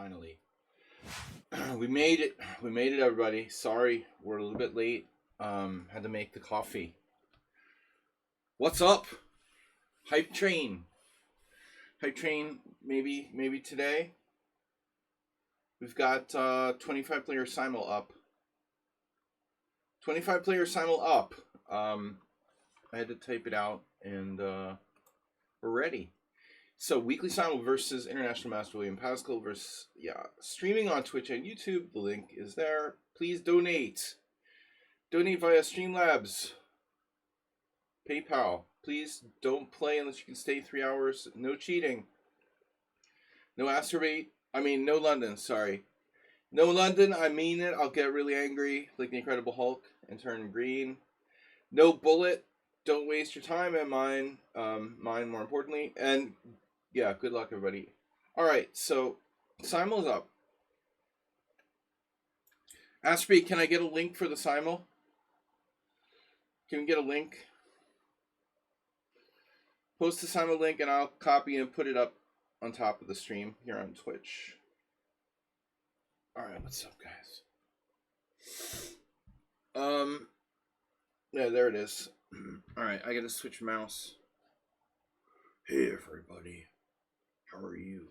Finally. We made it. We made it, everybody. Sorry, we're a little bit late. Had to make the coffee. What's up? Hype train. Hype train, maybe today. We've got 25 player simul up. 25 player simul up. I had to type it out and we're ready. So weekly simul versus International Master William Pascal versus streaming on Twitch and YouTube. The link is there. Please donate. Donate via Streamlabs, PayPal. Please don't play unless you can stay 3 hours. No cheating. No Asterbate. No London. Sorry. No London. I mean it. I'll get really angry like the Incredible Hulk and turn green. No bullet. Don't waste your time and mine. Mine more importantly. And yeah, good luck, everybody. All right, so simul's up. Asterbate, can I get a link for the simul? Can we get a link? Post the simul link and I'll copy and put it up on top of the stream here on Twitch. All right, what's up, guys? Yeah, there it is. All right, I gotta switch mouse. Hey, everybody. How are you?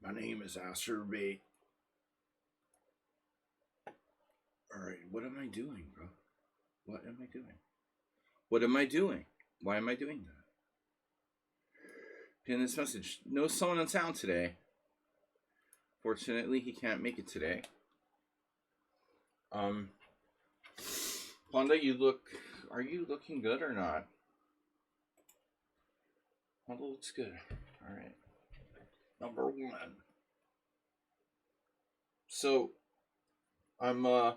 My name is Asterbate. All right, what am I doing, bro? What am I doing? What am I doing? Why am I doing that? Pin this message. No Someone on sound today. Fortunately, he can't make it today. Panda, are you looking good or not? Panda looks good. All right. Number one. So, I'm a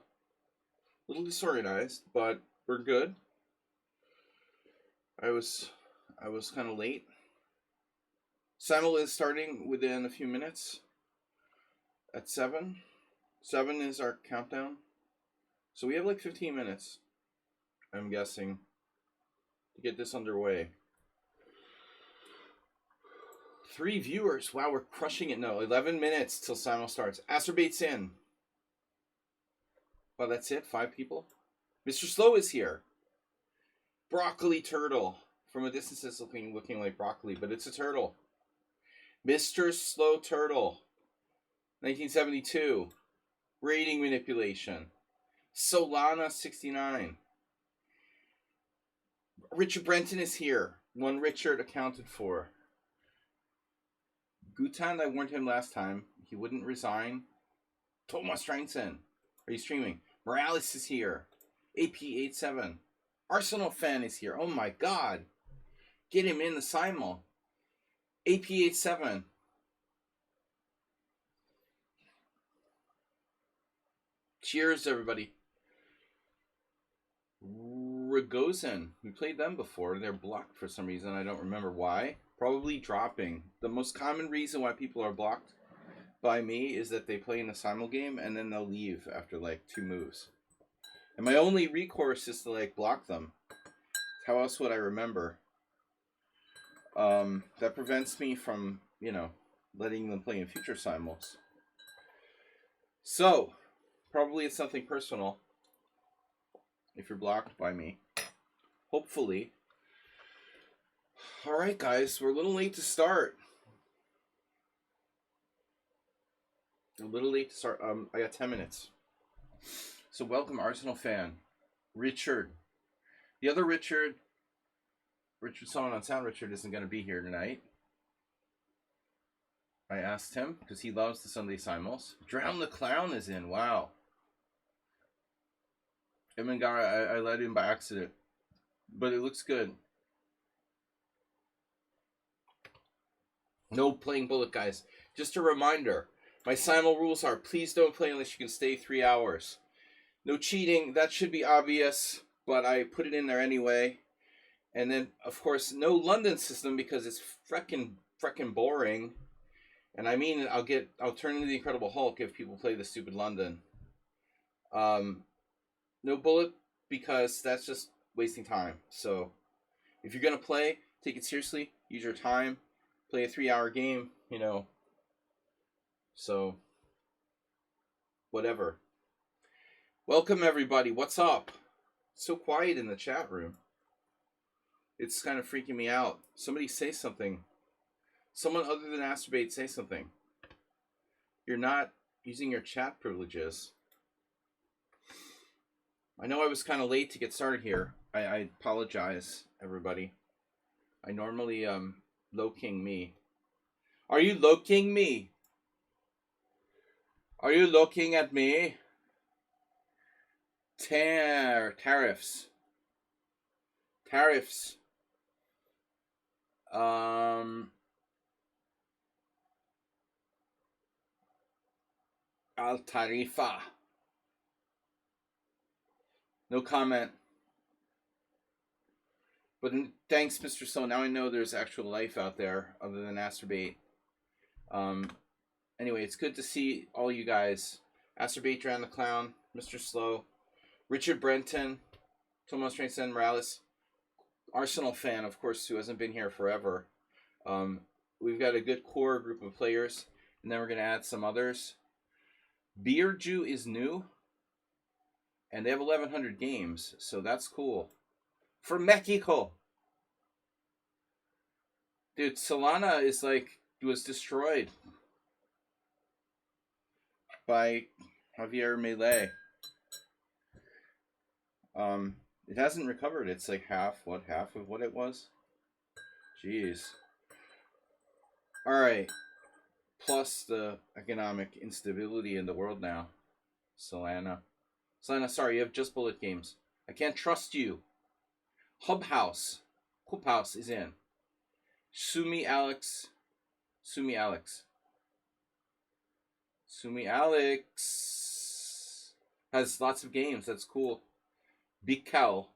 little disorganized, but we're good. I was kind of late. Simul is starting within a few minutes. At 7. 7 is our countdown. So we have like 15 minutes, I'm guessing, to get this underway. 3 viewers. Wow, we're crushing it. No, 11 minutes till simul starts. Asterbate's in. Well, that's it. 5 people. Mr. Slow is here. Broccoli turtle. From a distance, it's looking like broccoli, but it's a turtle. Mr. Slow Turtle. 1972. Rating manipulation. Solana 69. Richard Brenton is here. One Richard accounted for. Gutan, I warned him last time. He wouldn't resign. Thomas Strangson. Are you streaming? Morales is here. AP87. Arsenal fan is here. Oh my god. Get him in the simul. AP87. Cheers, everybody. Ragozin. We played them before. They're blocked for some reason. I don't remember why. Probably dropping. The most common reason why people are blocked by me is that they play in a simul game and then they'll leave after like 2 moves. And my only recourse is to like block them. How else would I remember? That prevents me from, letting them play in future simuls. So, probably it's something personal if you're blocked by me. Hopefully. Alright, guys, we're a little late to start. I got 10 minutes. So welcome, Arsenal fan. Richard. The other Richard Someone on sound, Richard isn't going to be here tonight. I asked him, because he loves the Sunday simuls. Drown the Clown is in, wow. Emangara, I let in by accident. But it looks good. No playing bullet, guys. Just a reminder, my simul rules are, please don't play unless you can stay 3 hours. No cheating, that should be obvious, but I put it in there anyway. And then, of course, no London system because it's frickin' boring. And I mean, I'll turn into the Incredible Hulk if people play the stupid London. No bullet because that's just wasting time. So, if you're gonna play, take it seriously. Use your time. Play a 3-hour game. So, whatever. Welcome, everybody. What's up? So quiet in the chat room. It's kind of freaking me out. Somebody say something. Someone other than Astrobate say something. You're not using your chat privileges. I know I was kind of late to get started here. I apologize, everybody. I normally low king me. Are you low king me? Are you looking at me? Tariffs. Al Tarifa. No comment. But thanks, Mr. So. Now I know there's actual life out there other than Astrobate. Anyway, it's good to see all you guys. Astrobate, Drown the Clown, Mr. Slow, Richard Brenton, Tomas Trainsen Morales, Arsenal fan, of course, who hasn't been here forever. We've got a good core group of players, and then we're going to add some others. Beerju is new, and they have 1,100 games, so that's cool. From Mexico. Dude, Solana is was destroyed by Javier Milei. It hasn't recovered. It's like half of what it was? Jeez. Alright. Plus the economic instability in the world now. Solana, sorry, you have just bullet games. I can't trust you. Hubhouse is in. Sumi Alex has lots of games. That's cool. Bikkel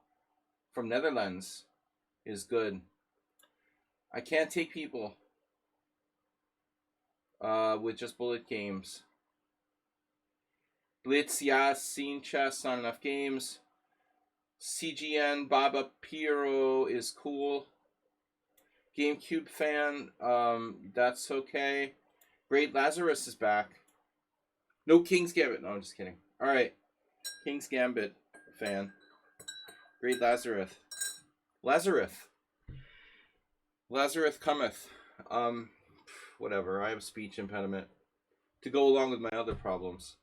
from Netherlands is good. I can't take people with just bullet games. Blitz, Yas, Scene Chess, not enough games. CGN, Baba Piro is cool. GameCube fan, that's okay. Great Lazarus is back. No King's Gambit. No, I'm just kidding. Alright. King's Gambit fan. Great Lazarus. Lazarus cometh. Whatever. I have a speech impediment to go along with my other problems.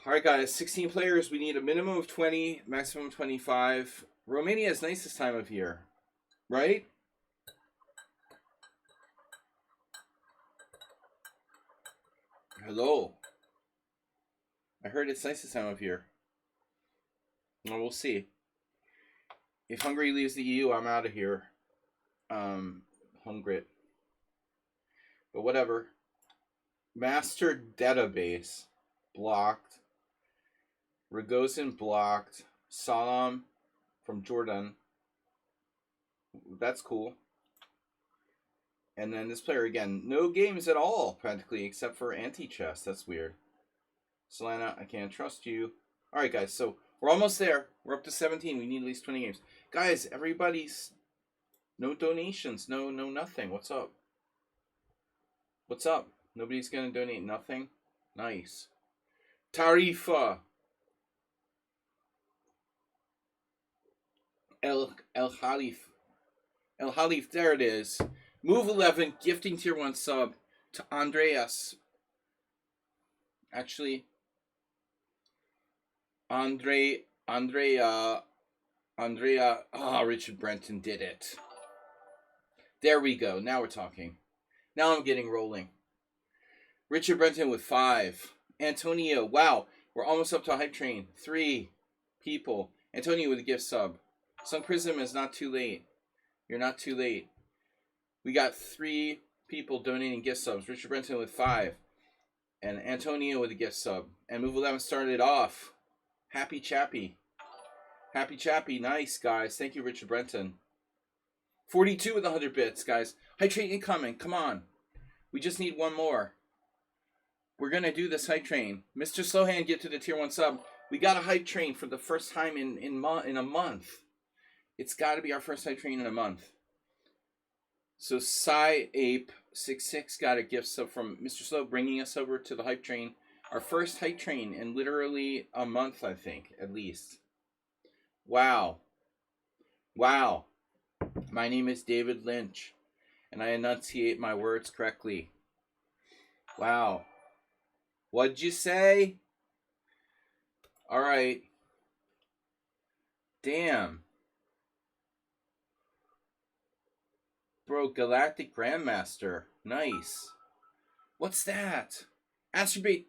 Alright, guys. 16 players. We need a minimum of 20, maximum 25. Romania is nice this time of year. Right? Hello. I heard it's nice this time of year. Well, we'll see. If Hungary leaves the EU, I'm out of here. Hungrit. But whatever. Master database. Blocked. Ragozin blocked. Salam from Jordan. That's cool. And then this player again. No games at all, practically, except for anti-chess. That's weird. Solana, I can't trust you. Alright, guys, so we're almost there. We're up to 17. We need at least 20 games. Guys, everybody's... No donations. No nothing. What's up? What's up? Nobody's going to donate nothing? Nice. Tarifa. El Halif. El Halif, there it is. Move 11, gifting tier 1 sub to Andreas. Actually, Andrea, Richard Brenton did it. There we go. Now we're talking. Now I'm getting rolling. Richard Brenton with 5. Antonio, wow. We're almost up to a hype train. 3 people. Antonio with a gift sub. Sun Prism is not too late. You're not too late. We got 3 people donating gift subs. Richard Brenton with 5. And Antonio with a gift sub. And Move 11 started off. Happy Chappy. Happy Chappy. Nice, guys. Thank you, Richard Brenton. 42 with 100 bits, guys. Hype train incoming. Come on. We just need one more. We're going to do this hype train. Mr. Slowhand, get to the tier 1 sub. We got a hype train for the first time in a month. It's got to be our first hype train in a month. So Psy Ape 66 got a gift sub from Mr. Slow, bringing us over to the hype train. Our first hype train in literally a month, I think, at least. Wow. Wow. My name is David Lynch, and I enunciate my words correctly. Wow. What'd you say? All right. Damn. Bro, Galactic Grandmaster. Nice. What's that? Astrobate.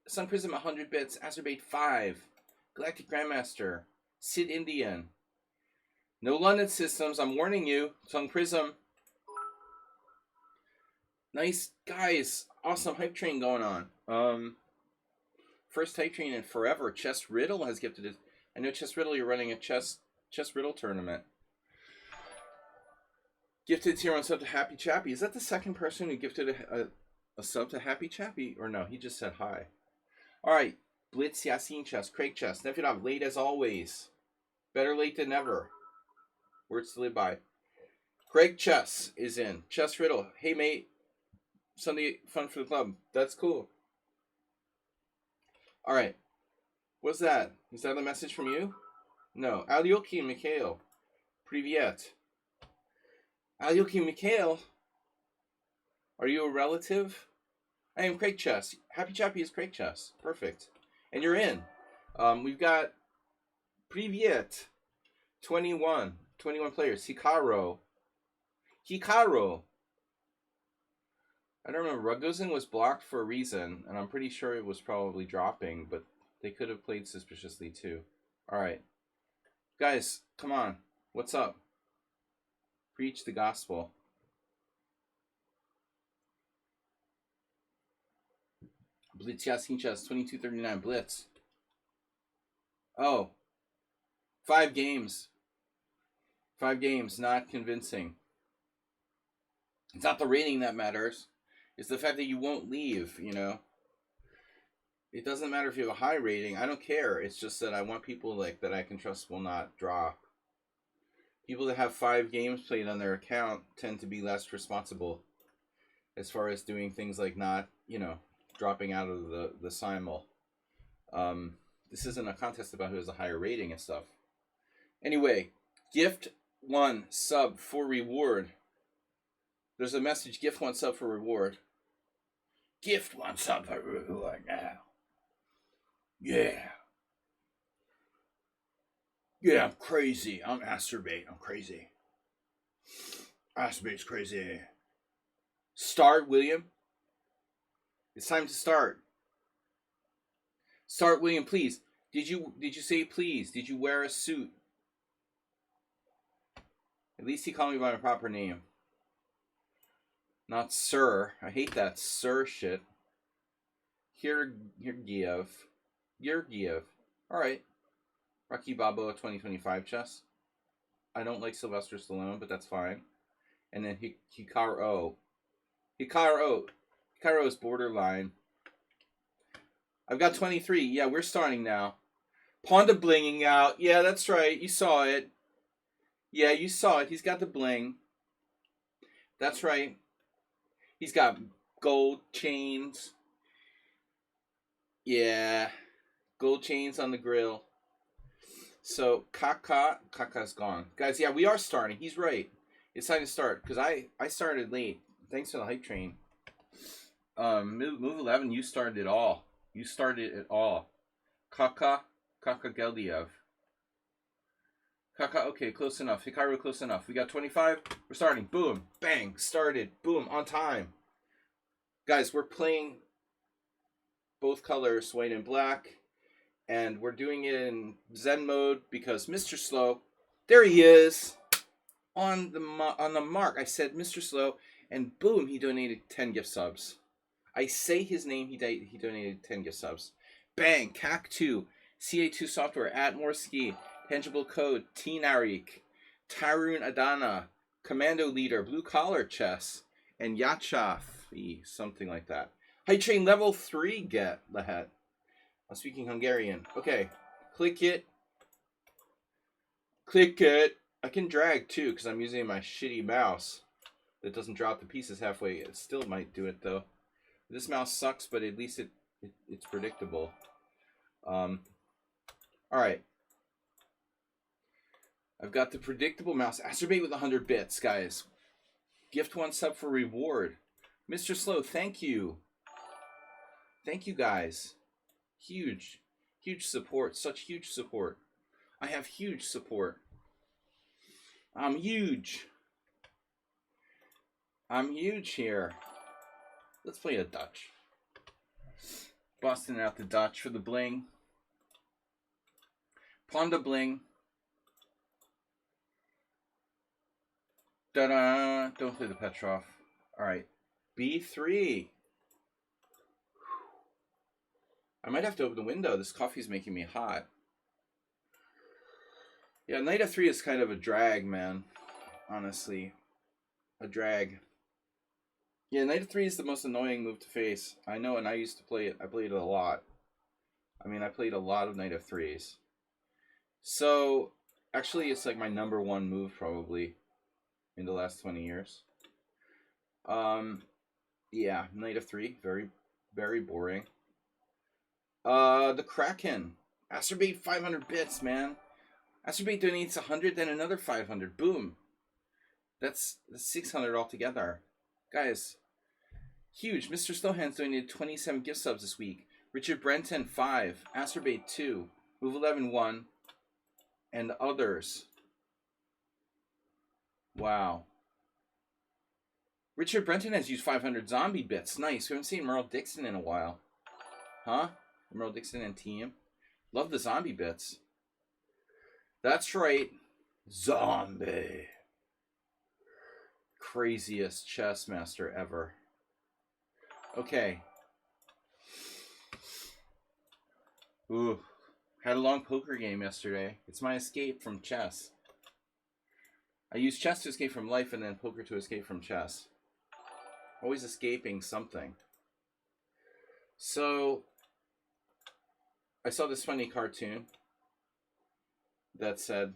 Sun Prism 100 bits. Astrobate 5. Galactic Grandmaster. Sid Indian. No London systems. I'm warning you. Sun Prism. Nice. Guys. Awesome hype train going on. First hype train in forever. Chess Riddle has gifted it. I know Chess Riddle, you're running a Chess Riddle tournament. Gifted tier 1 sub to Happy Chappy. Is that the second person who gifted a sub to Happy Chappy? Or no, he just said hi. Alright. Blitz, Yasin Chess, Craig Chess, Nefidov, late as always. Better late than never. Words to live by. Craig Chess is in. Chess Riddle. Hey mate. Sunday fun for the club. That's cool. Alright. What's that? Is that a message from you? No. Alyoki Mikhail. Privyet. Alyoki Mikhail? Are you a relative? I am Craig Chess. Happy Chappy is Craig Chess. Perfect. And you're in. We've got Privyet. 21 players. Hikaru. I don't remember. Ragozin was blocked for a reason, and I'm pretty sure it was probably dropping, but they could have played suspiciously too. Alright. Guys, come on. What's up? Preach the gospel. Blitz Yasin Chess, 2239 Blitz. Oh. 5 games. 5 games, not convincing. It's not the rating that matters. It's the fact that you won't leave, you know. It doesn't matter if you have a high rating. I don't care. It's just that I want people like that I can trust will not drop. People that have 5 games played on their account tend to be less responsible as far as doing things like not, you know, dropping out of the simul. This isn't a contest about who has a higher rating and stuff. Anyway, gift 1 sub for reward. There's a message, gift 1 sub for reward. Gift 1 sub for reward now. Yeah. Yeah, I'm crazy. I'm Astrobate. I'm crazy. Astrobate's crazy. Start, William. It's time to start. Start, William, please. Did you say please? Did you wear a suit? At least he called me by my proper name. Not sir. I hate that sir shit. Yergiev. Alright. Rocky Balboa 2025 chess. I don't like Sylvester Stallone, but that's fine. And then Hikaru. Hikaru is borderline. I've got 23. Yeah, we're starting now. Ponda blinging out. Yeah, that's right. You saw it. Yeah, you saw it. He's got the bling. That's right. He's got gold chains. Yeah. Gold chains on the grill. So, Kaka's gone. Guys, yeah, we are starting. He's right. It's time to start. Because I started late. Thanks for the hype train. Move 11, you started it all. You started it all. Kaka Geldiev. Kaka, okay, close enough. Hikaru, close enough. We got 25. We're starting. Boom. Bang. Started. Boom. On time. Guys, we're playing both colors, white and black. And we're doing it in Zen mode because Mr. Slow, there he is. On the mark. I said Mr. Slow, and boom, he donated 10 gift subs. I say his name, he donated 10 gift subs. Bang, CAC2, CA2 Software, Atmorski, Tangible Code, T-Narik, Tarun Adana, Commando Leader, Blue Collar Chess, and Yachafi, something like that. Hype Train level 3 get Lahat. I'm speaking Hungarian. Okay, click it. Click it. I can drag too because I'm using my shitty mouse. that doesn't drop the pieces halfway. It still might do it though. This mouse sucks, but at least it's predictable. All right. I've got the predictable mouse. Acerbate with 100 bits, guys. Gift 1 sub for reward. Mr. Slow, thank you. Thank you, guys. Huge support. Such huge support. I have huge support. I'm huge. I'm huge here. Let's play a Dutch. Busting out the Dutch for the bling. Pawn to bling. Da-da. Don't play the Petrov. Alright. B3. I might have to open the window. This coffee's making me hot. Yeah, knight f3 is kind of a drag, man. Honestly. A drag. Yeah, knight f3 is the most annoying move to face. I know, and I used to play it. I played it a lot. I mean, I played a lot of knight f3s. So, actually, it's like my #1 move, probably, in the last 20 years. Yeah, knight f3. Very, very boring. The Kraken. Acerbate 500 bits, man. Acerbate donates 100, then another 500. Boom. That's 600 altogether. Guys, huge. Mr. Slowhands donated 27 gift subs this week. Richard Brenton, 5. Acerbate, 2. Move 11, 1. And others. Wow. Richard Brenton has used 500 zombie bits. Nice. We haven't seen Merle Dixon in a while. Huh? Merle Dixon and team. Love the zombie bits. That's right. Zombie. Craziest chess master ever. Okay. Ooh. Had a long poker game yesterday. It's my escape from chess. I use chess to escape from life and then poker to escape from chess. Always escaping something. So, I saw this funny cartoon that said,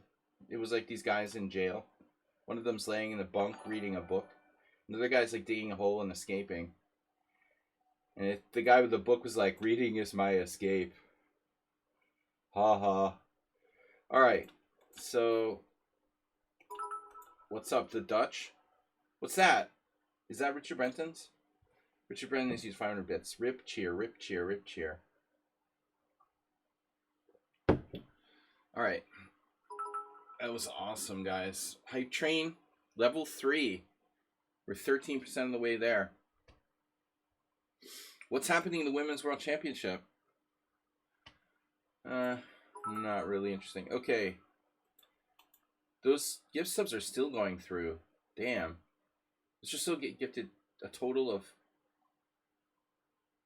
it was like these guys in jail. One of them's laying in a bunk reading a book. Another guy's like digging a hole and escaping. And the guy with the book was like, reading is my escape. Ha ha. Alright, so what's up, the Dutch? What's that? Is that Richard Brenton's? Richard Brenton has used 500 bits. Rip cheer, rip cheer, rip cheer. Alright. That was awesome, guys. Hype train, level 3. We're 13% of the way there. What's happening in the Women's World Championship? Not really interesting. Okay. Those gift subs are still going through. Damn. Let's just still get gifted a total of...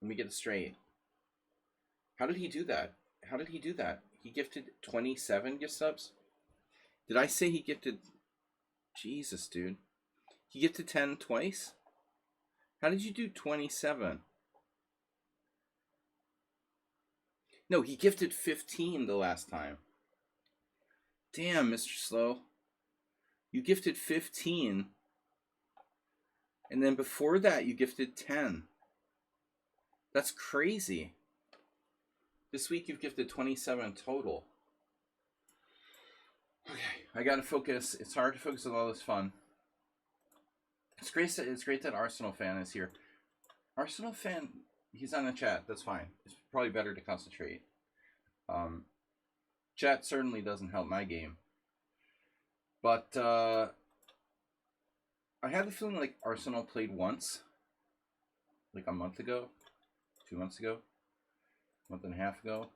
Let me get it straight. How did he do that? How did he do that? He gifted 27 gift subs? Did I say he gifted... Jesus, dude. He gifted 10 twice? How did you do 27? No, he gifted 15 the last time. Damn, Mr. Slow. You gifted 15. And then before that, you gifted 10. That's crazy. This week, you've gifted 27 total. Okay, I gotta focus. It's hard to focus on all this fun. It's great that Arsenal fan is here. Arsenal fan, he's on the chat. That's fine. It's probably better to concentrate. Chat certainly doesn't help my game. But I had the feeling like Arsenal played once. Like a month ago. 2 months ago. A month and a half ago.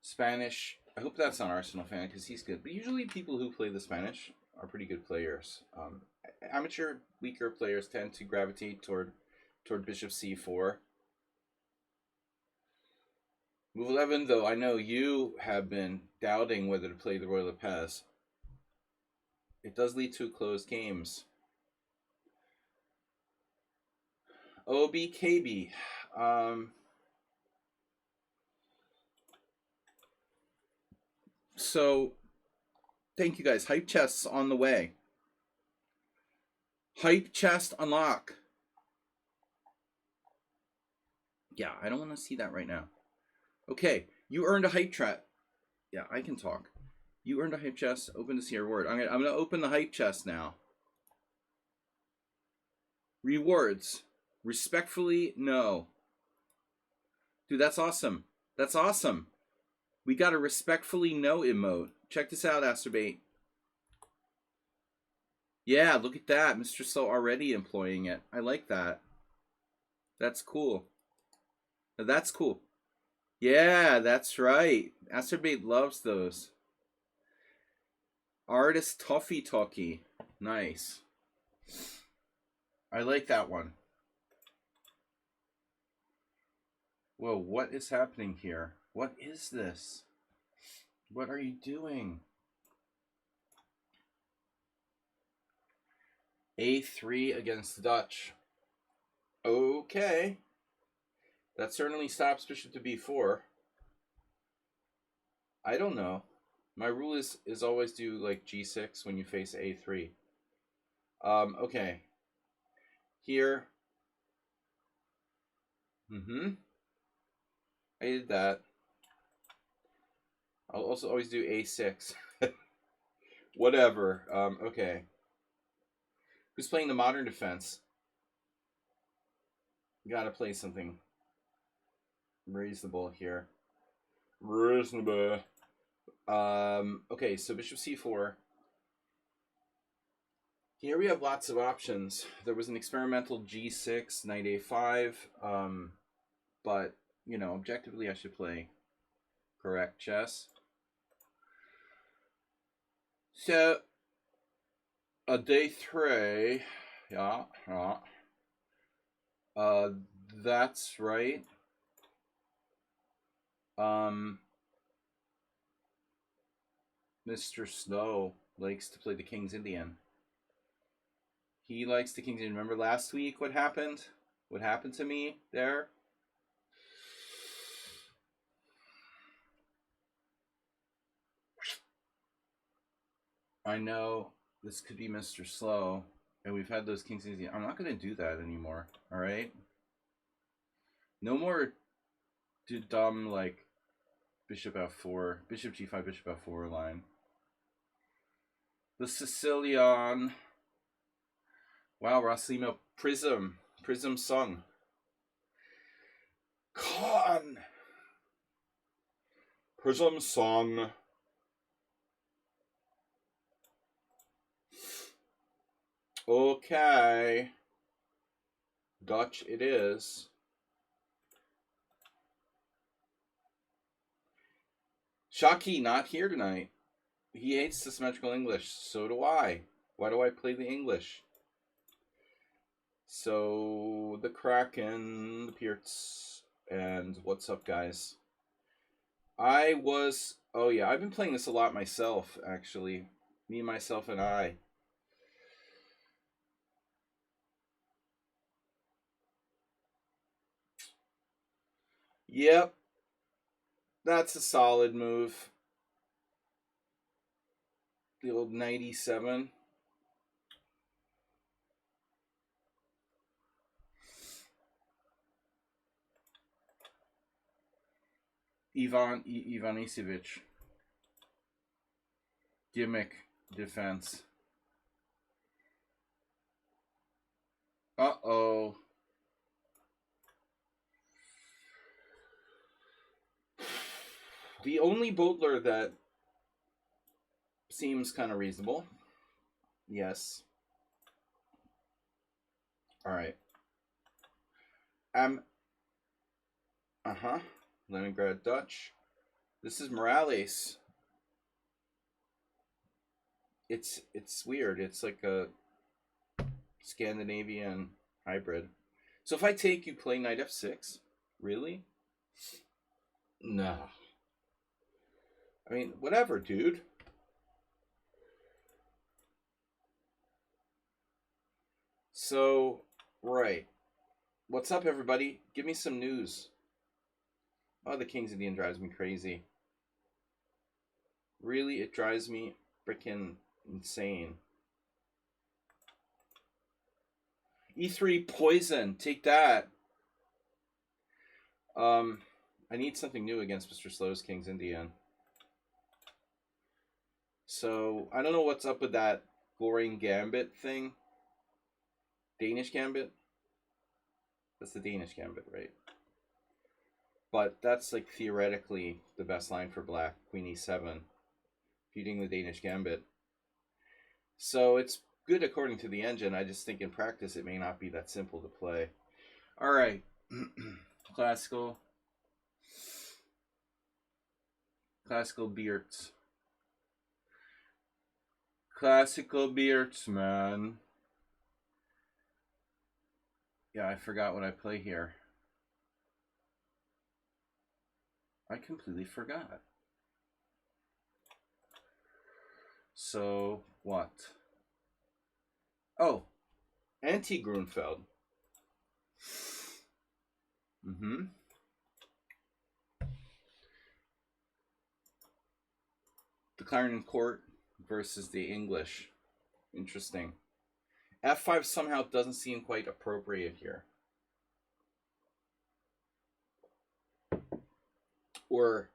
Spanish. I hope that's not Arsenal fan because he's good. But usually people who play the Spanish are pretty good players. Amateur, weaker players tend to gravitate toward bishop c4. Move 11, though, I know you have been doubting whether to play the Royal Lepez. It does lead to closed games. OBKB. So, thank you guys. Hype chests on the way. Hype chest unlock. Yeah, I don't want to see that right now. Okay, you earned a hype chest. Yeah, I can talk. You earned a hype chest. Open to see your reward. I'm gonna open the hype chest now. Rewards. Respectfully, no. Dude, that's awesome. That's awesome. We got a respectfully no emote. Check this out, Asterbait. Yeah, look at that. Mr. Slow already employing it. I like that. That's cool. That's cool. Yeah, that's right. Asterbait loves those. Artist Toffee Talkie. Nice. I like that one. Whoa, what is happening here? What is this? What are you doing? A3 against the Dutch. Okay. That certainly stops bishop to b4. I don't know. My rule is always do like g6 when you face a3. Okay. Here. I did that. I'll also always do a6. Whatever. Okay. Who's playing the modern defense? Gotta play something reasonable here. Reasonable. Okay, so bishop c4. Here we have lots of options. There was an experimental g6, knight a5, but, you know, objectively I should play correct chess. So, a d3, yeah. That's right. Mr. Snow likes to play the King's Indian. He likes the King's Indian. Remember last week what happened? What happened to me there? I know this could be Mr. Slow, and we've had those King's Indian. I'm not going to do that anymore, all right? No more dumb, like, bishop f4, bishop g5, bishop f4 line. The Sicilian. Wow, Roslimo. Prism sung. Con. Prism sung. Okay. Dutch it is. Shockey not here tonight. He hates the symmetrical English. So do I. Why do I play the English? So, the Kraken, the Pierts, and what's up, guys? Oh yeah, I've been playing this a lot myself, actually. Me, myself, and I. Yep. That's a solid move. The old 97. Ivan Ivanisevic. Gimmick defense. Uh-oh. The only Boatler that seems kind of reasonable. Yes. All right. Leningrad Dutch. This is Morales. It's weird. It's like a Scandinavian hybrid. So if I take, you play knight f6? Really? No. I mean, whatever, dude. So, right. What's up, everybody? Give me some news. Oh, the King's Indian drives me crazy. Really, it drives me freaking insane. E3 poison. Take that. I need something new against Mr. Slow's King's Indian. So I don't know what's up with that Goring Gambit thing. Danish Gambit. That's the Danish Gambit, right? But that's like theoretically the best line for black. Queen e7, feeding the Danish Gambit. So it's good according to the engine. I just think in practice it may not be that simple to play. All right, classical Beerts. Classical Beerts, man. Yeah, I forgot what I play here. I completely forgot. So, what? Oh, anti-Grunfeld. The Clarendon Court versus the English. Interesting. F5 somehow doesn't seem quite appropriate here. Or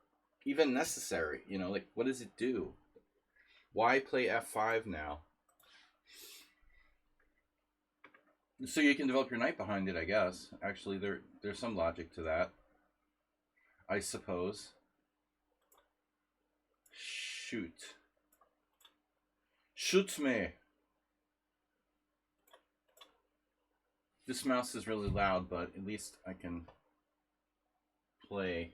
even necessary, you know, like what does it do? Why play F5 now? So you can develop your knight behind it, I guess. Actually, there's some logic to that, I suppose. Shoot. Shoot me. This mouse is really loud, but at least I can play.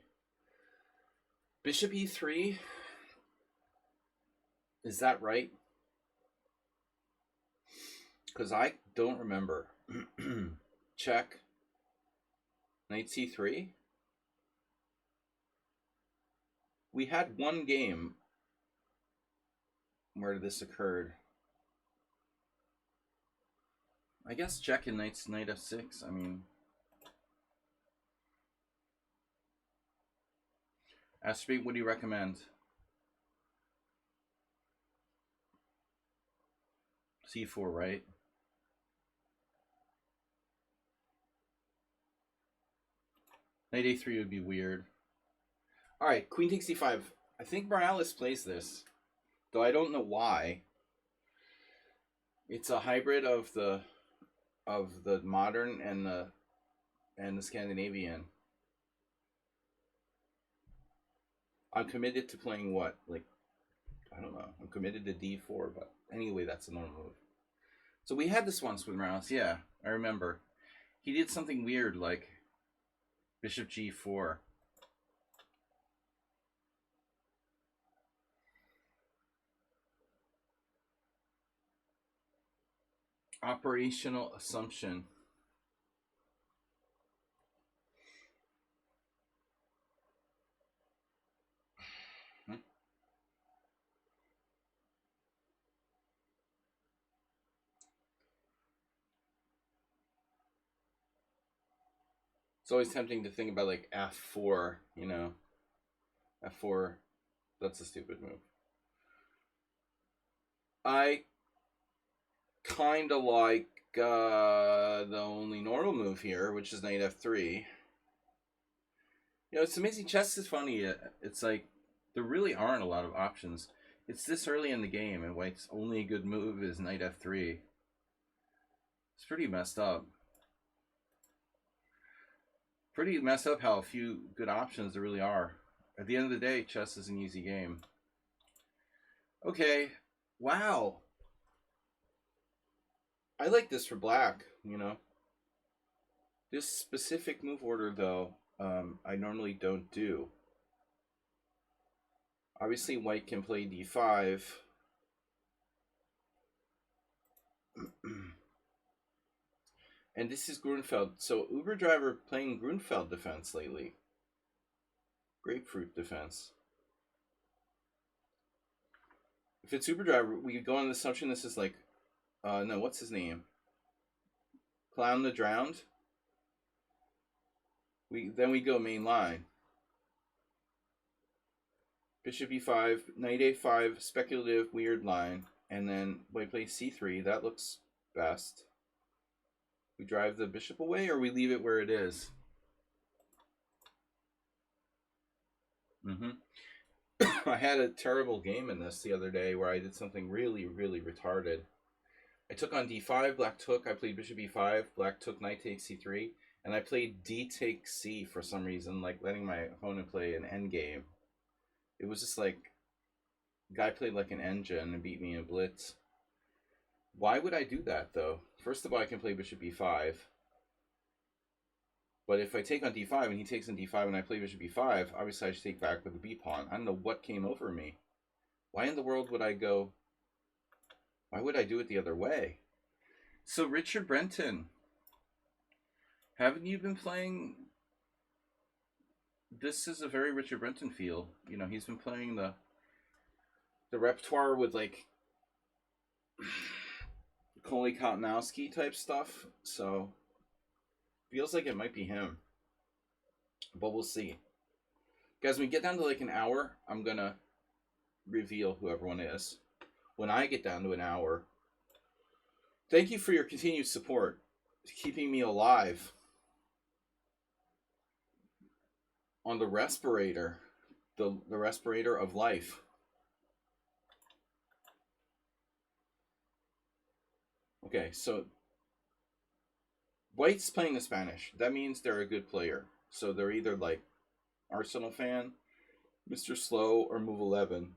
Bishop e3. Is that right? Because I don't remember. Check. Knight c3. We had one game where this occurred. I guess check and knight f6. I mean, Astrobate, what do you recommend? c4, right? Knight a3 would be weird. All right, queen takes c5. I think Morales plays this, though I don't know why. It's a hybrid of the modern and the Scandinavian. I'm committed to playing what? Like, I don't know. I'm committed to d4, but anyway, that's a normal move. So we had this once with Morales. Yeah, I remember. He did something weird like bishop g4. Operational assumption. It's always tempting to think about like f4, you know. f4, that's a stupid move. I kind of like the only normal move here, which is knight f3. You know, it's amazing. Chess is funny. It's like there really aren't a lot of options. It's this early in the game, and White's only good move is knight f3. It's pretty messed up. Pretty messed up how few good options there really are. At the end of the day, chess is an easy game. Okay. Wow. I like this for black, you know. This specific move order, though, I normally don't do. Obviously, white can play d5. And this is Grunfeld. So Uber Driver playing Grunfeld defense lately. Grapefruit defense. If it's Uber Driver, we could go on the assumption this is like, no, what's his name? Clown the Drowned. Then we go main line. Bishop e5, knight a5, speculative, weird line. And then white plays c3. That looks best. We drive the bishop away, or we leave it where it is? I had a terrible game in this the other day where I did something really, really retarded. I took on d5, black took, I played bishop e5, black took, knight takes c3, and I played d takes c for some reason, like letting my opponent play an endgame. It was just like, guy played like an engine and beat me in blitz. Why would I do that, though? First of all, I can play bishop e5. But if I take on d5 and he takes on d5 and I play bishop e5, obviously I should take back with the b pawn. I don't know what came over me. Why in the world would I go... Why would I do it the other way? So Richard Brenton, haven't you been playing... This is a very Richard Brenton feel. You know, he's been playing the repertoire with like Coley Kotanowski type stuff. So feels like it might be him. But we'll see. Guys, when we get down to like an hour, I'm going to reveal who everyone is. When I get down to an hour, thank you for your continued support, keeping me alive on the respirator, the respirator of life. Okay, so White's playing the Spanish. That means they're a good player. So they're either like Arsenal fan, Mr. Slow, or Move 11.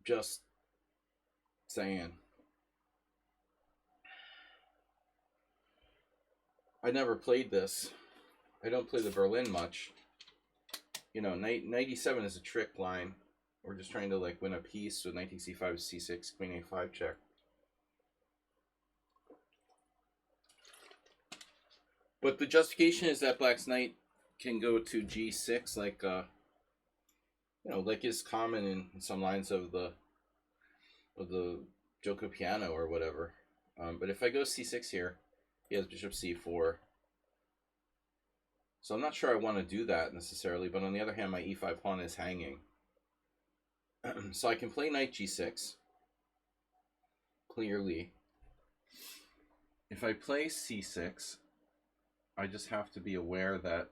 Just saying. I never played this. I don't play the Berlin much. You know, knight e7 is a trick line. We're just trying to like win a piece. So knight takes c5, c6, queen a5 check. But the justification is that black's knight can go to g6, like you know, like is common in some lines of the Joko piano or whatever. But if I go c6 here, he has bishop c4. So I'm not sure I want to do that necessarily, but on the other hand, my e5 pawn is hanging. So I can play knight g6, clearly. If I play c6, I just have to be aware that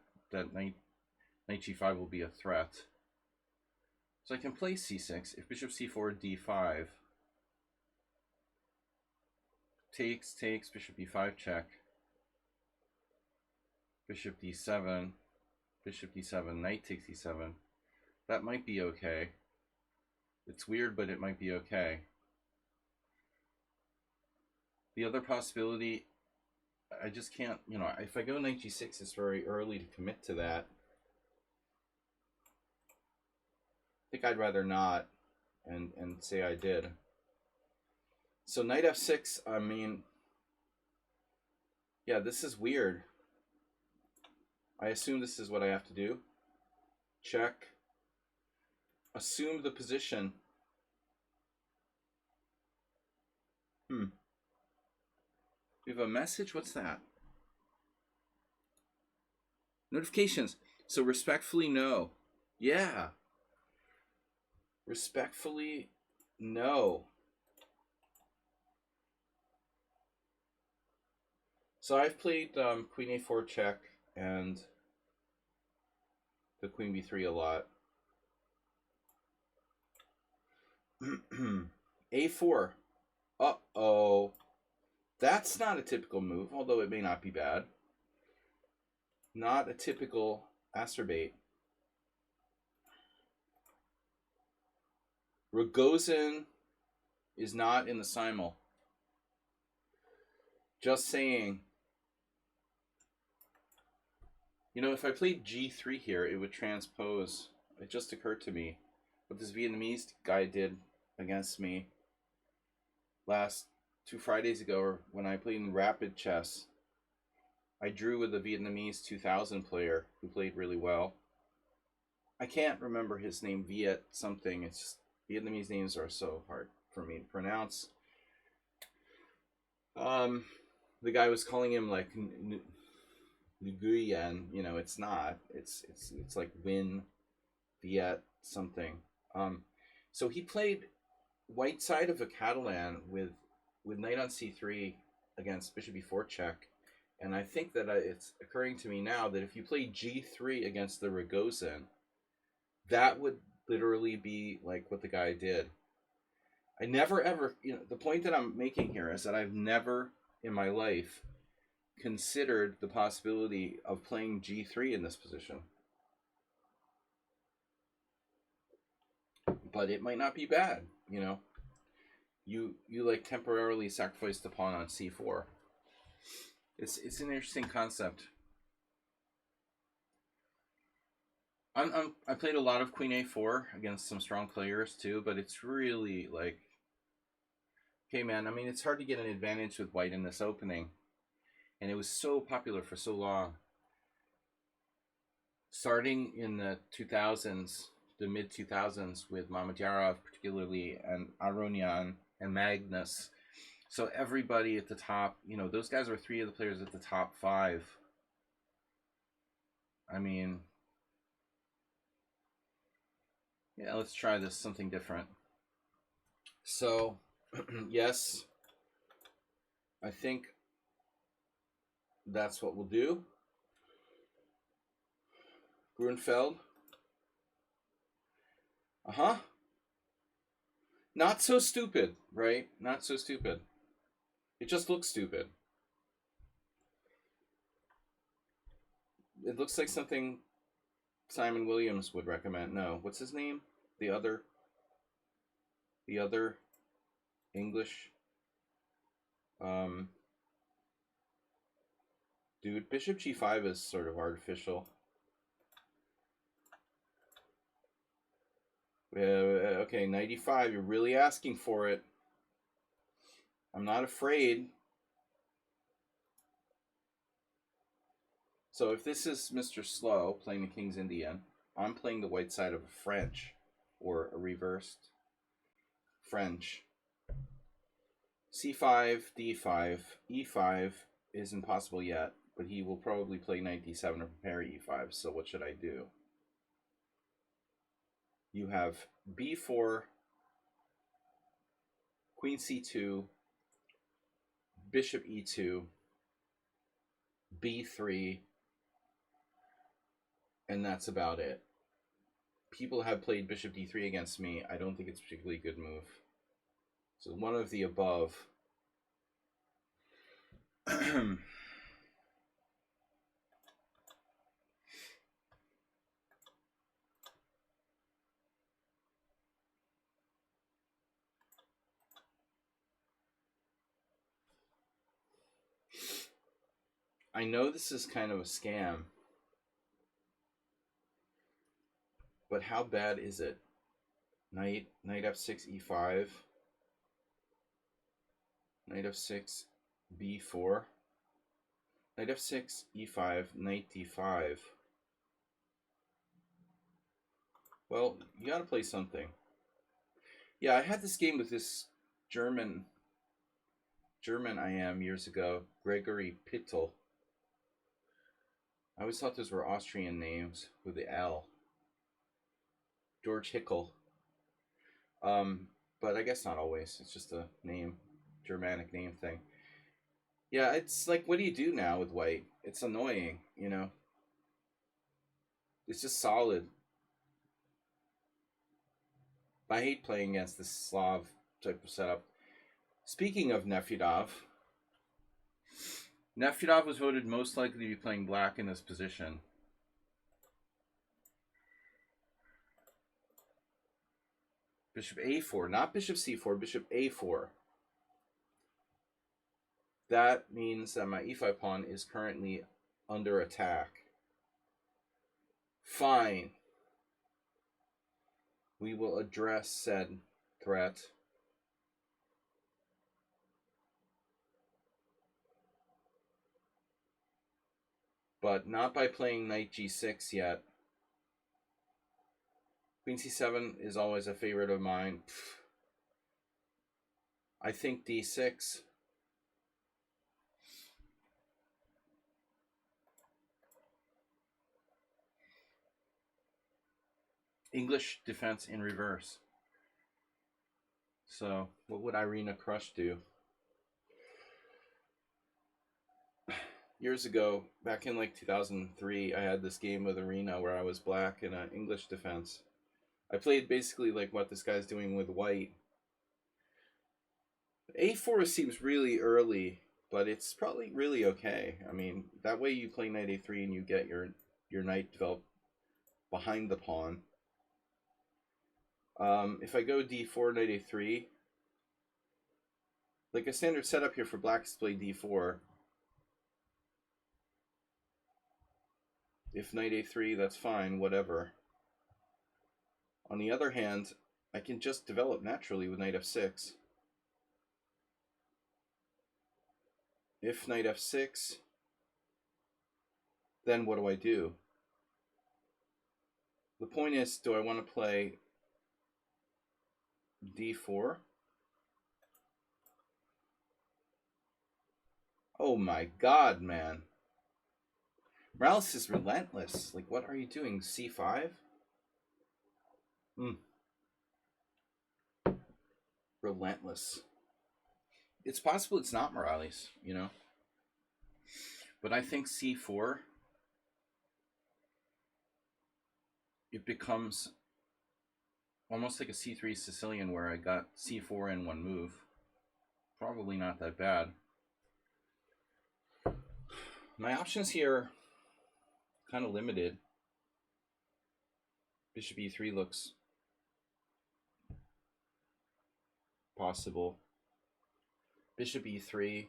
knight g5 will be a threat. So I can play c6. If bishop c4, d5, takes, bishop e5 check, bishop d7, knight takes e7. That might be okay. It's weird, but it might be okay. The other possibility, I just can't, you know, if I go knight g6, it's very early to commit to that. I think I'd rather not, and say I did. So knight f6, I mean, yeah, this is weird. I assume this is what I have to do. Check. Assume the position. We have a message. What's that? Notifications. So respectfully, no. Yeah. Respectfully, no. So I've played queen a4 check and the queen b3 a lot. a4. Uh-oh. That's not a typical move, although it may not be bad. Not a typical acerbate. Rogozin is not in the simul. Just saying. You know, if I played g3 here, it would transpose. It just occurred to me what this Vietnamese guy did against me last 2 Fridays ago when I played in rapid chess. I drew with a Vietnamese 2000 player who played really well. I can't remember his name, Viet something. It's just, Vietnamese names are so hard for me to pronounce. The guy was calling him like Nguyen, you know, it's not. It's like Win Viet something. So he played white side of a Catalan with knight on c3 against bishop e4 check, and I think that it's occurring to me now that if you play g3 against the Ragozin, that would literally be like what the guy did. I never ever, the point that I'm making here is that I've never in my life considered the possibility of playing g3 in this position. But it might not be bad, You like temporarily sacrifice the pawn on c4. It's an interesting concept. I played a lot of queen a4 against some strong players too, but it's really like, okay, man, I mean, it's hard to get an advantage with white in this opening. And it was so popular for so long. Starting in the 2000s, the mid-2000s with Mamedyarov particularly, and Aronian and Magnus. So everybody at the top, those guys were three of the players at the top 5. I mean, yeah, let's try this, something different. So, yes, I think that's what we'll do. Grunfeld. Not so stupid, right? Not so stupid. It just looks stupid. It looks like something Simon Williams would recommend. No, what's his name? The other English dude. Bishop g5 is sort of artificial. Okay, knight e5. You're really asking for it. I'm not afraid. So if this is Mr. Slow playing the King's Indian, I'm playing the white side of a French, or a reversed French. c5, d5, e5 isn't possible yet, but he will probably play knight d7 or prepare e5. So what should I do? You have b4, queen c2, bishop e2, b3, and that's about it. People have played bishop d3 against me. I don't think it's a particularly good move. So one of the above. I know this is kind of a scam, but how bad is it? Knight f6, e5, knight f6, b4, knight f6, e5, knight d5. Well, you gotta play something. Yeah, I had this game with this German I am years ago, Gregory Pittel. I always thought those were Austrian names with the L. George Hickel. But I guess not always. It's just a name, Germanic name thing. Yeah, it's like, what do you do now with white? It's annoying, It's just solid. I hate playing against this Slav type of setup. Speaking of Nefyadov was voted most likely to be playing black in this position. Bishop a4, not bishop c4, bishop a4. That means that my e5 pawn is currently under attack. Fine. We will address said threat. But not by playing knight g6 yet. Queen c7 is always a favorite of mine. I think d6. English defense in reverse. So, what would Irina Crush do? Years ago, back in like 2003, I had this game with Irina where I was black in an English defense. I played basically like what this guy's doing with white. A4 seems really early, but it's probably really okay. I mean, that way you play knight A3 and you get your knight developed behind the pawn. If I go D4, knight A3, like a standard setup here for black is to play D4. If knight A3, that's fine, whatever. On the other hand, I can just develop naturally with knight F6. If knight F6, then what do I do? The point is, do I want to play D4? Oh my god, man. Morales is relentless. Like, what are you doing? C5? Relentless. It's possible it's not Morales, you know? But I think C4, it becomes almost like a C3 Sicilian where I got C4 in one move. Probably not that bad. My options here kind of limited. Bishop E3 looks possible. Bishop E3.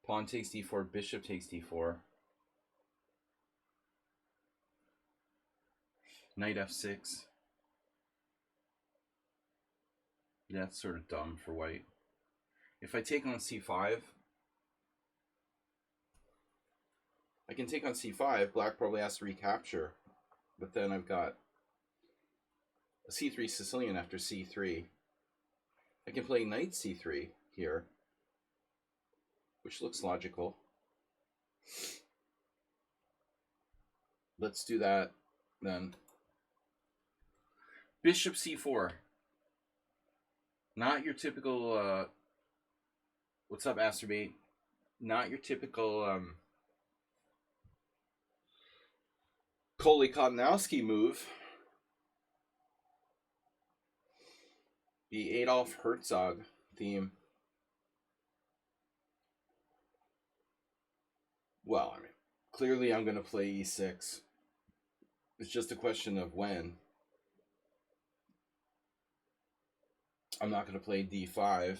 Pawn takes D4, bishop takes D4. Knight F6. That's sort of dumb for white. If I take on C5, I can take on C5. Black probably has to recapture. But then I've got a C3 Sicilian after C3. I can play knight C3 here, which looks logical. Let's do that then. Bishop C4. Not your typical, what's up, Asterbate? Not your typical Koley-Kotanowski move. The Adolf Herzog theme. Well, I mean, clearly I'm going to play E6. It's just a question of when. I'm not going to play D5.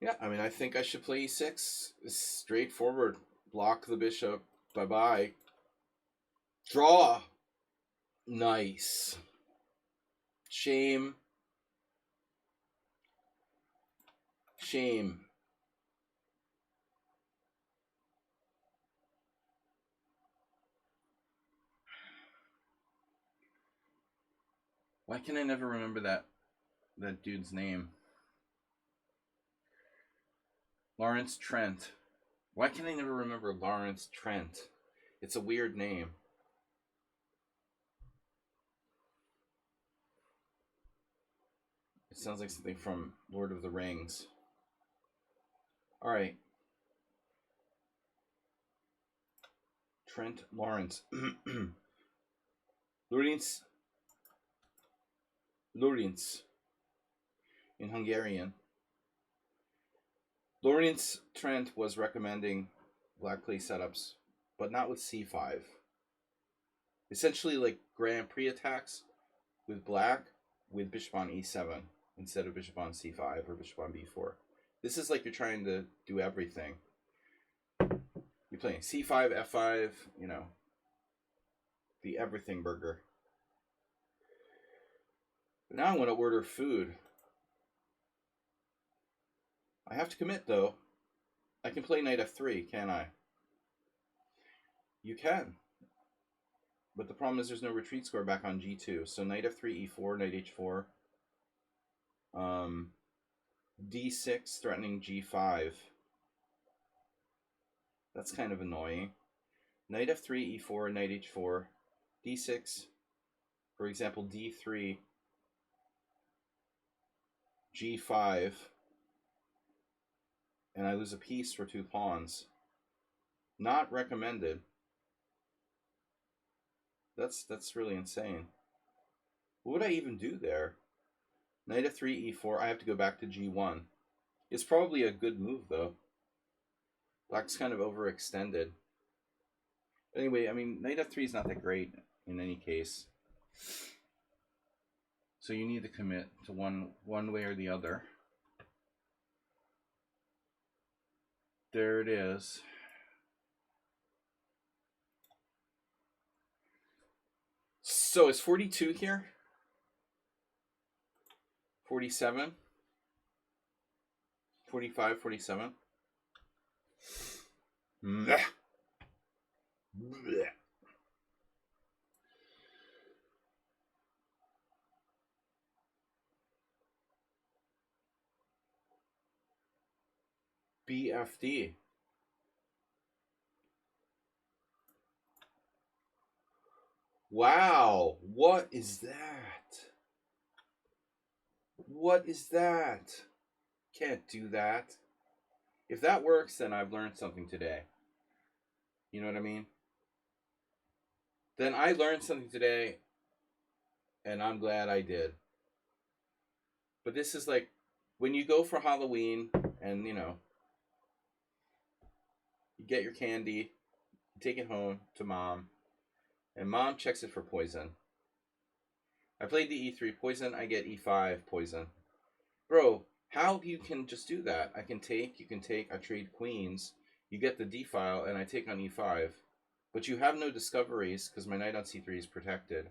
Yeah, I mean, I think I should play E6. It's straightforward. Block the bishop. Bye-bye. Draw. Nice. Shame. Shame. Why can I never remember that dude's name? Lawrence Trent. Why can I never remember Lawrence Trent? It's a weird name. It sounds like something from Lord of the Rings. All right. Trent Lawrence. Lawrence in Hungarian. Lawrence Trent was recommending black play setups, but not with C5. Essentially like Grand Prix attacks with black with bishop on E7 instead of bishop on C5 or bishop on B4. This is like you're trying to do everything. You're playing C5, F5, you know, the everything burger. But now I want to order food. I have to commit, though. I can play knight F3, can't I? You can. But the problem is there's no retreat square back on G2. So knight F3, E4, knight H4. D6 threatening G5. That's kind of annoying. Knight F3, E4, knight H4. D6 For example, d3, g5, and I lose a piece for 2 pawns. Not recommended. That's really insane. What would I even do there? Knight f3, e4. I have to go back to g1. It's probably a good move, though. Black's kind of overextended. Anyway, I mean, knight f3 is not that great in any case. So you need to commit to one way or the other. There it is. So it's 42 here. 47. 45, 47. Blech. Blech. BFD. Wow, what is that? What is that? Can't do that. If that works, then I've learned something today. You know what I mean? Then I learned something today, and I'm glad I did. But this is like when you go for Halloween and, you know, you get your candy, you take it home to mom, and mom checks it for poison. I played the e3 poison, I get e5 poison. Bro, how you can just do that? I can take, you can take, I trade queens, you get the d file, and I take on e5. But you have no discoveries because my knight on c3 is protected.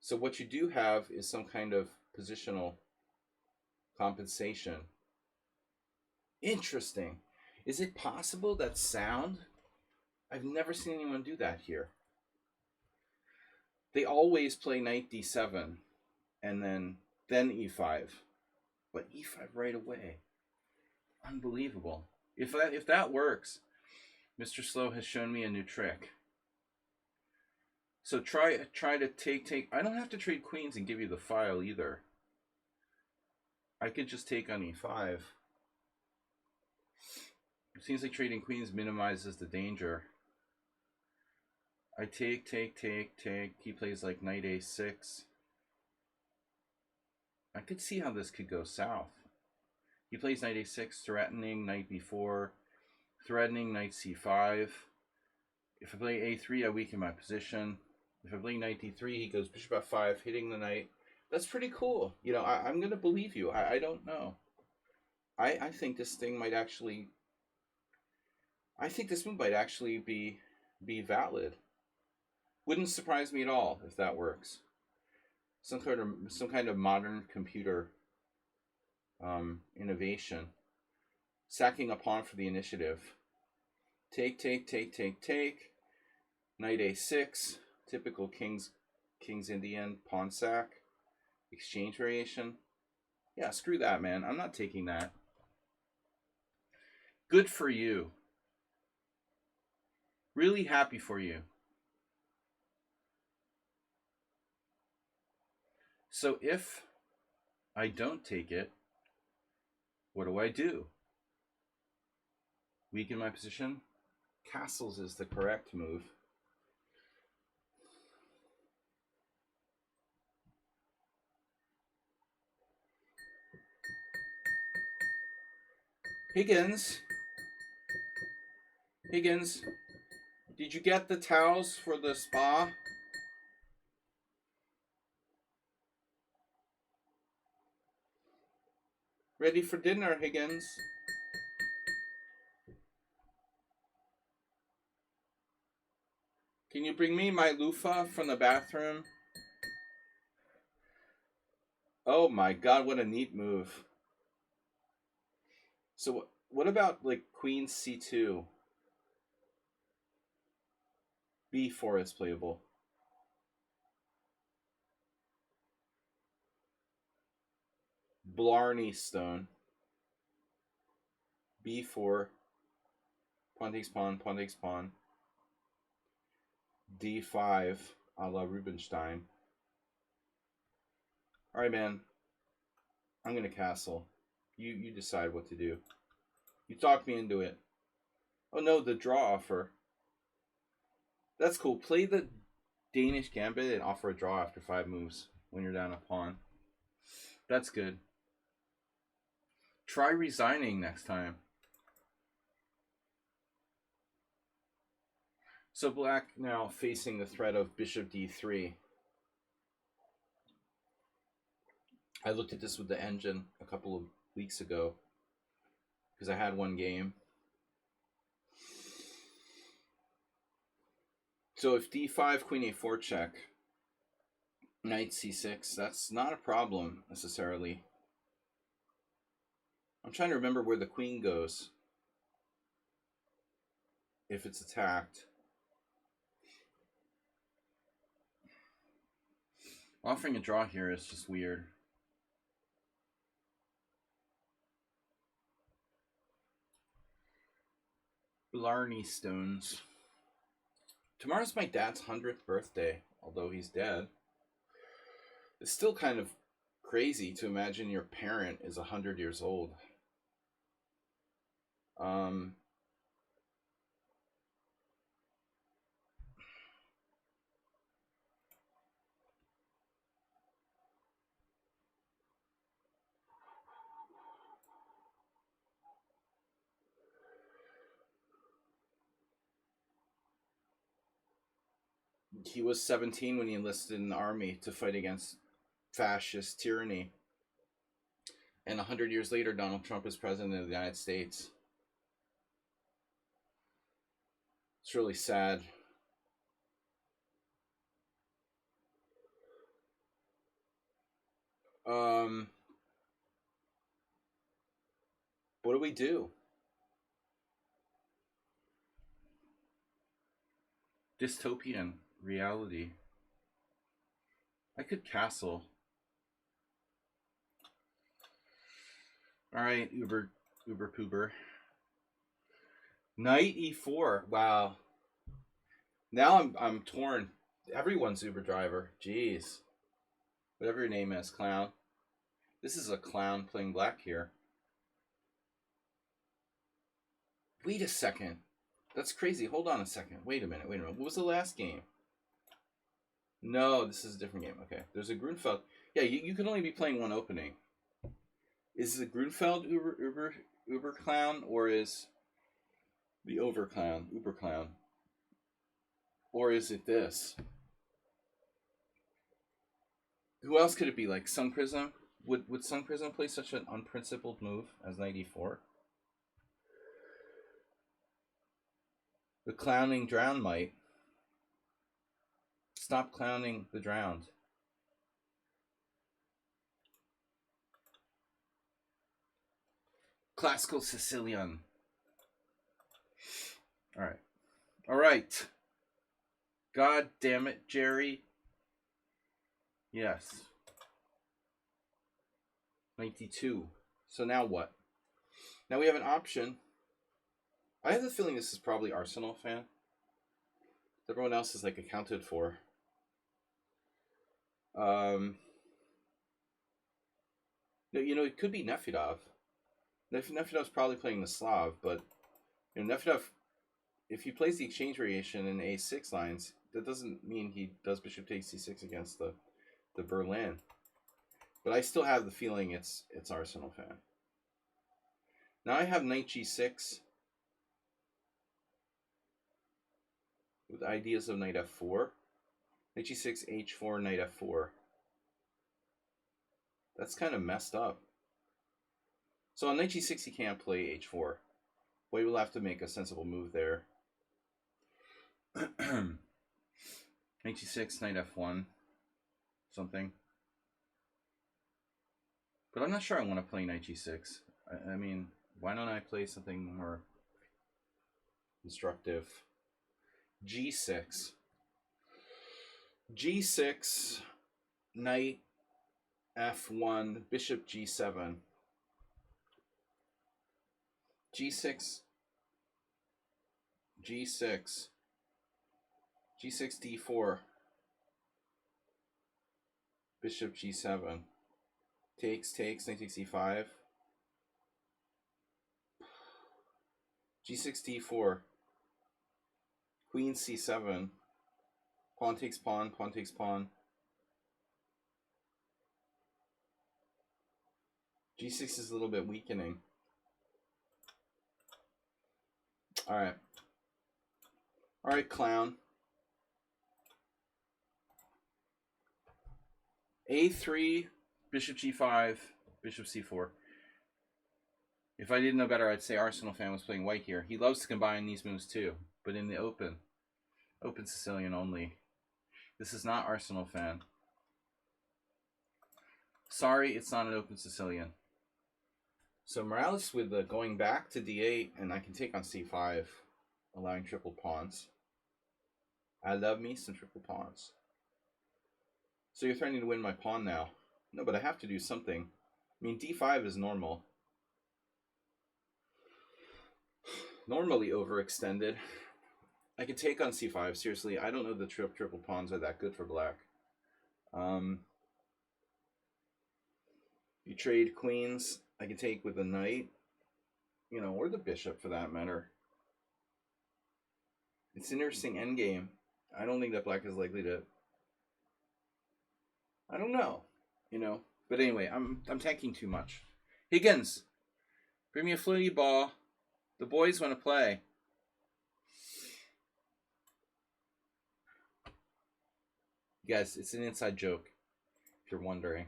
So what you do have is some kind of positional compensation. Interesting. Is it possible that sound? I've never seen anyone do that here. They always play knight d7 and then e5. But e5 right away. Unbelievable. If that works, Mr. Slow has shown me a new trick. So try to take. I don't have to trade queens and give you the file either. I could just take on e5. It seems like trading queens minimizes the danger. I take. He plays like knight a6. I could see how this could go south. He plays knight a6, threatening knight b4, threatening knight c5. If I play a3, I weaken my position. If I play knight d3, he goes bishop f5, hitting the knight. That's pretty cool. You know, I'm going to believe you. I don't know. I think this thing might actually... I think this move might actually be valid. Wouldn't surprise me at all if that works. Some kind of modern computer innovation. Sacking a pawn for the initiative. Take. Knight a6. Typical King's Indian pawn sack. Exchange variation. Yeah, screw that, man. I'm not taking that. Good for you. Really happy for you. So if I don't take it, what do? Weaken my position? Castles is the correct move. Higgins, did you get the towels for the spa? Ready for dinner, Higgins. Can you bring me my loofah from the bathroom? Oh my god, what a neat move. So what about like queen c2? b4 is playable. Blarney Stone. b4. Pawn takes pawn. d5 a la Rubinstein. All right, man. I'm gonna castle. You decide what to do. You talked me into it. Oh no, the draw offer. That's cool. Play the Danish Gambit and offer a draw after 5 moves when you're down a pawn. That's good. Try resigning next time. So black now facing the threat of bishop d3. I looked at this with the engine a couple of weeks ago because I had one game. So if d5, queen a4 check, knight c6, that's not a problem necessarily. I'm trying to remember where the queen goes if it's attacked. Offering a draw here is just weird. Blarney Stones. Tomorrow's my dad's 100th birthday, although he's dead. It's still kind of crazy to imagine your parent is 100 years old. He was 17 when he enlisted in the army to fight against fascist tyranny. And 100 years later, Donald Trump is president of the United States. It's really sad. What do we do? Dystopian reality. I could castle. All right, Uber Poober. Knight e4. Wow. Now I'm torn. Everyone's Uber driver. Jeez. Whatever your name is, clown. This is a clown playing black here. Wait a second. That's crazy. Hold on a second. Wait a minute. What was the last game? No, this is a different game. Okay. There's a Grunfeld. Yeah, you can only be playing one opening. Is the Grunfeld Uber clown, or is the Uber clown? Or is it this? Who else could it be? Like Sun Prism? Would Sun Prism play such an unprincipled move as knight e4? The clowning drown might. Stop clowning the drowned. Classical Sicilian. All right. God damn it, Jerry. Yes. 92. So now what? Now we have an option. I have the feeling this is probably Arsenal fan. Everyone else is like accounted for. It could be Nefedov. Nefedov's probably playing the Slav, but Nefedov, if he plays the exchange variation in a6 lines, that doesn't mean he does bishop takes c6 against the Berlin. But I still have the feeling it's Arsenal fan. Now I have knight g6 with ideas of knight f4. Knight g6, h4, knight f4. That's kind of messed up. So on knight g6 he can't play h4. Well, he will have to make a sensible move there. Knight g6, knight f1, something. But I'm not sure I want to play knight g6. I mean, why don't I play something more instructive? g6. g6, knight f1, bishop g7. g6, g6, g6 d4, bishop g7. Takes, knight takes e5. g6, d4. Queen c7. Pawn takes pawn, pawn takes pawn. g6 is a little bit weakening. Alright. Alright, clown. a3, bishop g5, bishop c4. If I didn't know better, I'd say Arsenal fan was playing white here. He loves to combine these moves too, but in the open Sicilian only. This is not Arsenal fan. Sorry, it's not an open Sicilian. So Morales with going back to d8, and I can take on c5, allowing triple pawns. I love me some triple pawns. So you're threatening to win my pawn now. No, but I have to do something. I mean, d5 is normal. Normally overextended. I could take on c5. Seriously, I don't know the triple pawns are that good for black. You trade queens. I can take with the knight. You know, or the bishop for that matter. It's an interesting endgame. I don't think that black is likely to... I don't know. You know. But anyway, I'm tanking too much. Higgins, bring me a floaty ball. The boys want to play. Guys, it's an inside joke, if you're wondering.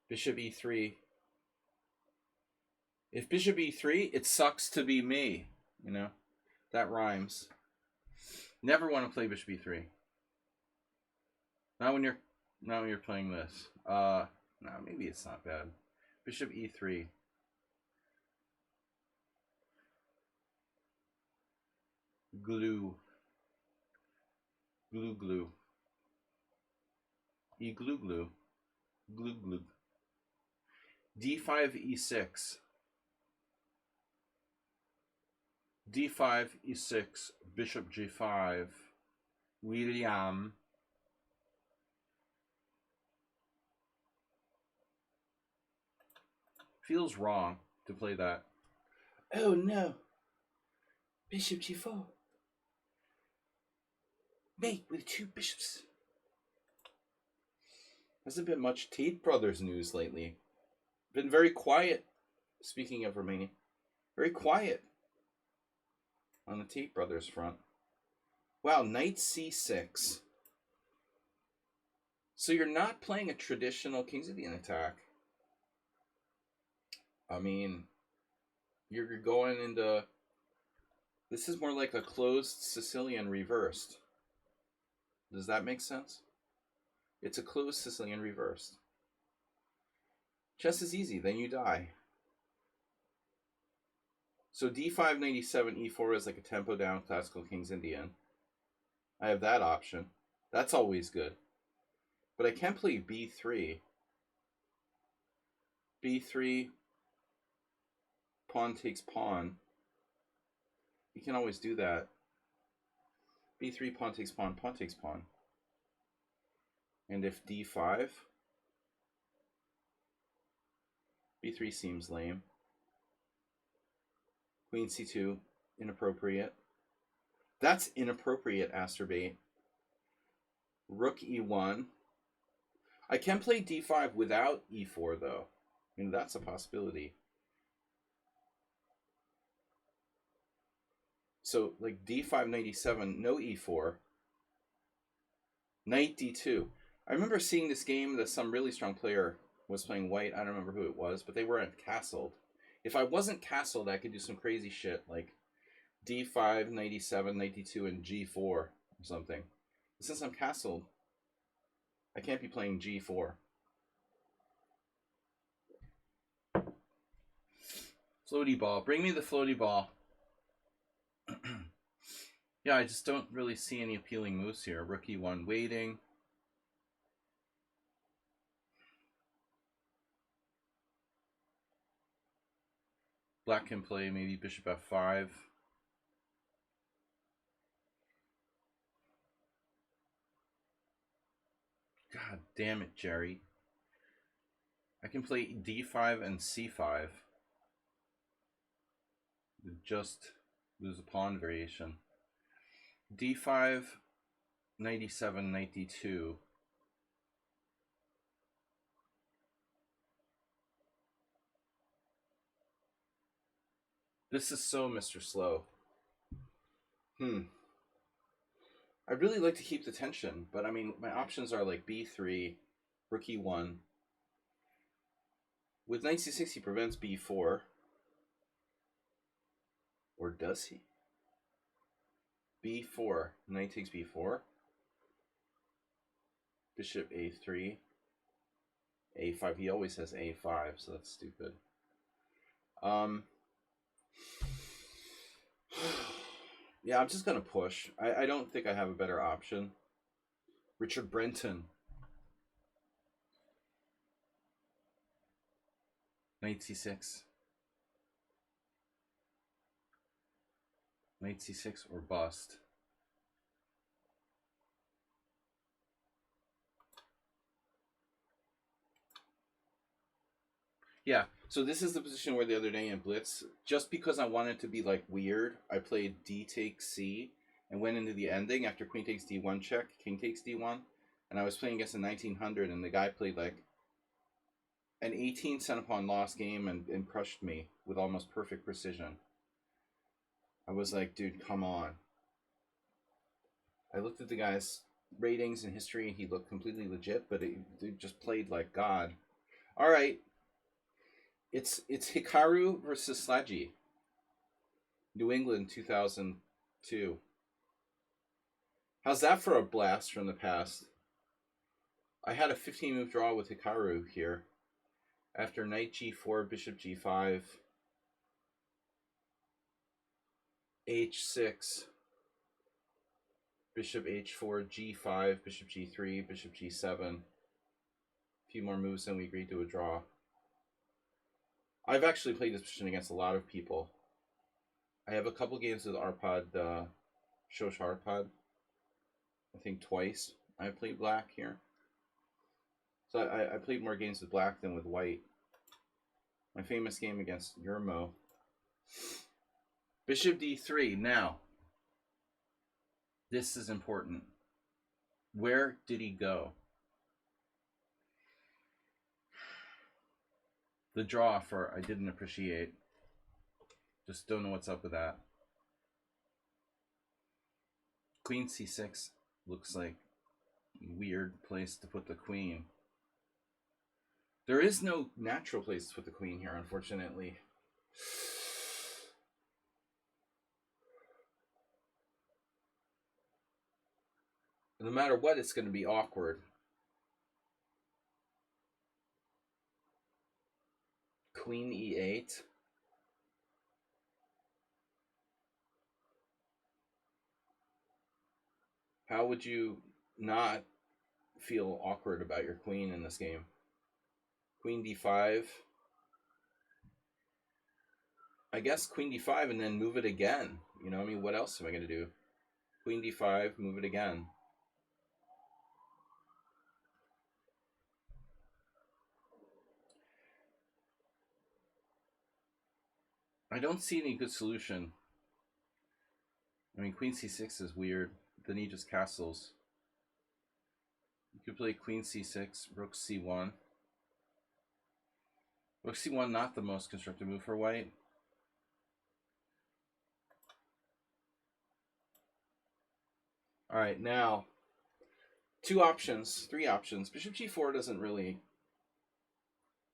Bishop e3. If bishop e3, it sucks to be me. You know, that rhymes. Never want to play bishop e3. Not when you're playing this. No, maybe it's not bad. Bishop e3. Glue. Glue, glue. E-glue, glue. Glue, glue. d5, e6. d5, e6. Bishop g5. William. Feels wrong to play that. Oh no. Bishop g4. Mate with two bishops. Hasn't been much Tate Brothers news lately. Been very quiet, speaking of Romania. Very quiet on the Tate Brothers front. Wow, knight c6. So you're not playing a traditional King's Indian attack. I mean, you're going into... This is more like a closed Sicilian reversed. Does that make sense? It's a closed Sicilian reversed. Chess is easy, then you die. So d5, 97, e4 is like a tempo down classical King's Indian. I have that option. That's always good. But I can play b3. b3, pawn takes pawn. You can always do that. b3, pawn takes pawn, pawn takes pawn. And if d5, b3 seems lame. Queen c2, inappropriate. That's inappropriate, Asterbate. Rook e1. I can play d5 without e4, though. I mean, that's a possibility. So, like, d5, 97, no e4. Knight d2. I remember seeing this game that some really strong player was playing white. I don't remember who it was, but they weren't castled. If I wasn't castled, I could do some crazy shit, like d5, 97, knight d2, and g4 or something. But since I'm castled, I can't be playing g4. Floaty ball. Bring me the floaty ball. Yeah, I just don't really see any appealing moves here. Rook e1 waiting. Black can play maybe bishop f5. God damn it, Jerry. I can play d5 and c5. Just lose a pawn variation. d5, 97, 92. This is so Mr. Slow. I'd really like to keep the tension, but I mean, my options are like b3, rook e1. With knight c6, he prevents b4. Or does he? b4. Knight takes b4. Bishop a3. a5. He always has a5, so that's stupid. Yeah, I'm just going to push. I don't think I have a better option. Richard Brenton. Knight c6. Knight c6 or bust. Yeah, so this is the position where the other day in Blitz, just because I wanted to be like weird, I played d takes c and went into the ending after queen takes d1 check, king takes d1, and I was playing against a 1900 and the guy played like an 18 cent upon loss game and crushed me with almost perfect precision. I was like, dude, come on. I looked at the guy's ratings and history and he looked completely legit, but he just played like God. All right. It's Hikaru versus Sladgie. New England 2002. How's that for a blast from the past? I had a 15-move draw with Hikaru here. After knight g4, bishop g5, h6, bishop h4, g5, bishop g3, bishop g7. A few more moves and we agreed to a draw. I've actually played this position against a lot of people. I have a couple games with Arpad, Shosh Arpad. I think twice I played black here. So I played more games with black than with white. My famous game against Yermo. Bishop d3. Now, this is important. Where did he go? The draw for I didn't appreciate. Just don't know what's up with that. Queen c6 looks like a weird place to put the queen. There is no natural place to put the queen here, unfortunately. No matter what, it's going to be awkward. Queen e8. How would you not feel awkward about your queen in this game? Queen d5. I guess queen d5 and then move it again. You know, I mean, what else am I going to do? Queen d5, move it again. I don't see any good solution. I mean, queen c6 is weird. Then he just castles. You could play queen c6, rook c1. Rook c1, not the most constructive move for white. All right, now, three options. Bishop g4 doesn't really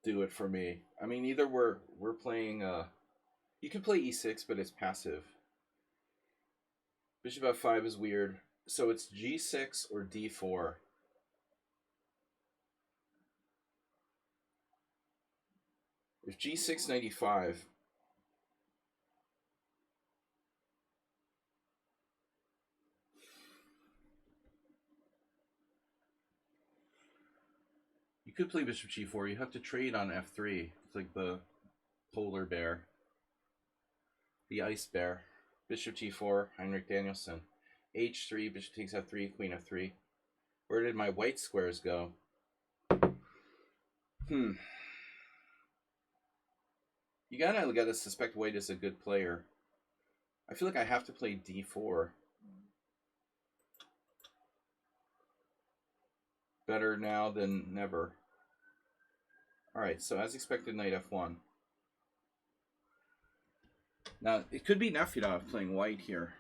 do it for me. I mean, either we're playing, you can play e6, but it's passive. Bishop f5 is weird. So it's g6 or d4. If g6, 95. You could play bishop g4. You have to trade on f3. It's like the polar bear. The ice bear. Bishop g4, Heinrich Danielson. h3, bishop takes f3, queen f3. Where did my white squares go? Hmm. You gotta suspect White is a good player. I feel like I have to play d4. Better now than never. Alright, so as expected, knight f1. Now, it could be Nefyadov playing white here.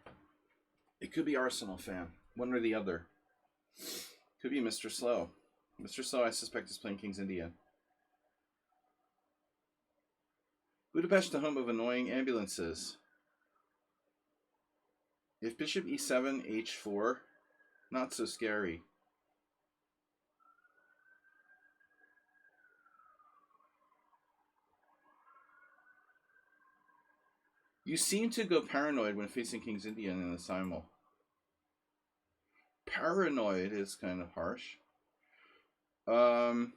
It could be Arsenal fan. One or the other. Could be Mr. Slow. Mr. Slow, I suspect, is playing King's Indian. Budapest, the home of annoying ambulances. If bishop e7, h4, not so scary. You seem to go paranoid when facing King's Indian in the simul. Paranoid is kind of harsh. You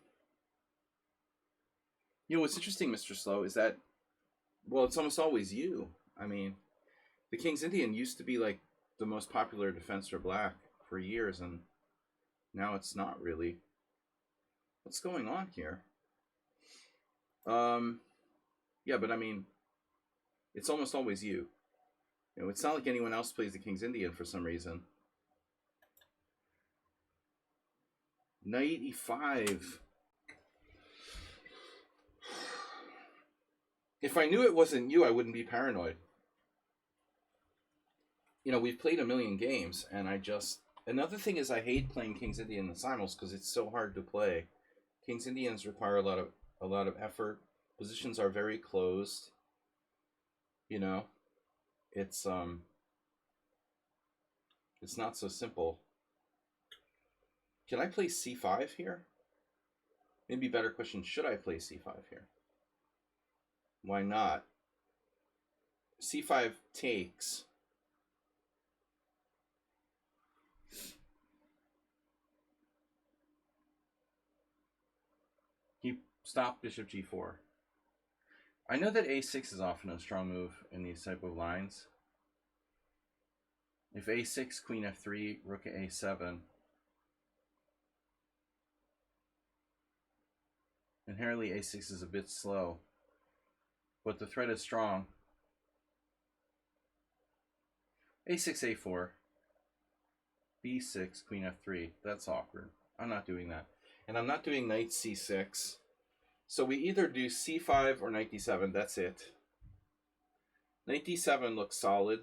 know, what's interesting, Mr. Slow, is that, well, it's almost always you. I mean, the King's Indian used to be like the most popular defense for black for years, and now it's not really. What's going on here? Yeah, but I mean, it's almost always you. You know, it's not like anyone else plays the King's Indian for some reason. Knight e5. If I knew it wasn't you, I wouldn't be paranoid. You know, we've played a million games, and I just... Another thing is I hate playing King's Indian in the simul's because it's so hard to play. King's Indians require a lot of effort. Positions are very closed. You know, it's not so simple. Can I play c5 here? Maybe better question, should I play c5 here? Why not? c5 takes. He stopped bishop g4. I know that a6 is often a strong move in these type of lines. If a6, queen f3, rook at a7. Inherently, a6 is a bit slow, but the threat is strong. a6, a4, b6, queen f3. That's awkward. I'm not doing that. And I'm not doing knight c6. So we either do c5 or knight d7. That's it. Knight d7 looks solid.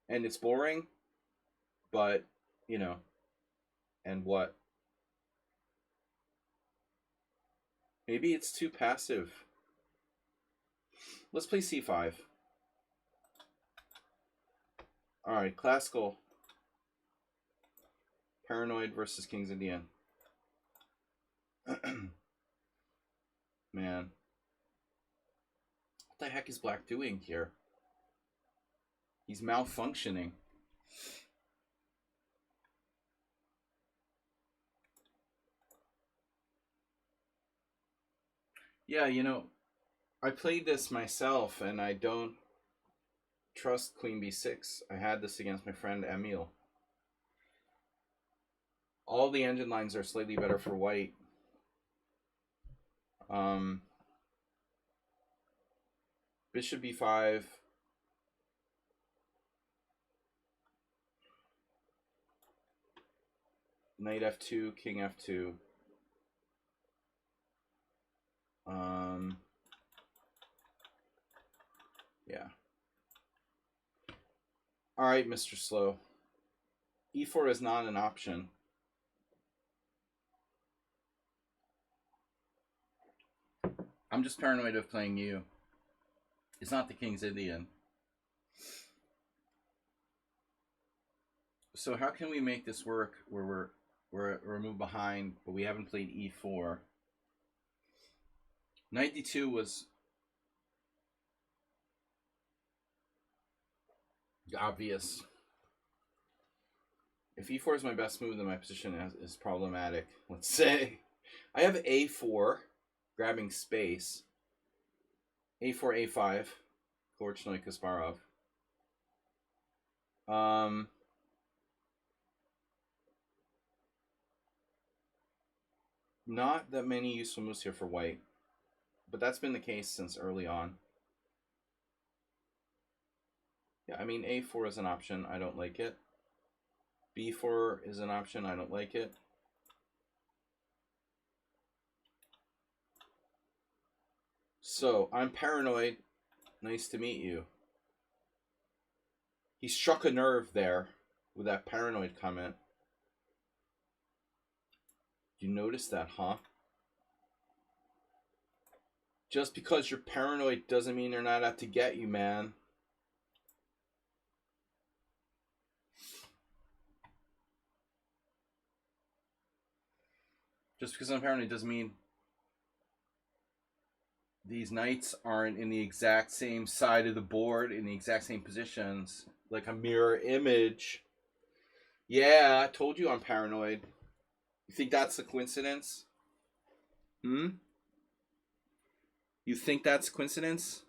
And it's boring, but, you know, and what? Maybe it's too passive. Let's play c5. All right, classical. Paranoid versus King's Indian. Man. What the heck is black doing here? He's malfunctioning. Yeah, you know, I played this myself, and I don't trust queen b6. I had this against my friend Emil. All the engine lines are slightly better for white. Bishop b5. Knight f2, king f2. Yeah. All right, Mr. Slow. e4 is not an option. I'm just paranoid of playing you. It's not the King's Indian. So how can we make this work where we're moved behind, but we haven't played e4? Knight d2 was obvious. If e4 is my best move, then my position is problematic. Let's say I have a4, grabbing space. a4, a5, Korchnoi, Kasparov. Not that many useful moves here for white, but that's been the case since early on. Yeah, I mean, a4 is an option. I don't like it. b4 is an option. I don't like it. So, I'm paranoid. Nice to meet you. He struck a nerve there with that paranoid comment. You noticed that, huh? Just because you're paranoid doesn't mean they're not out to get you, man. Just because I'm paranoid doesn't mean these knights aren't in the exact same side of the board, in the exact same positions, like a mirror image. Yeah, I told you I'm paranoid. You think that's a coincidence? Hmm? You think that's a coincidence?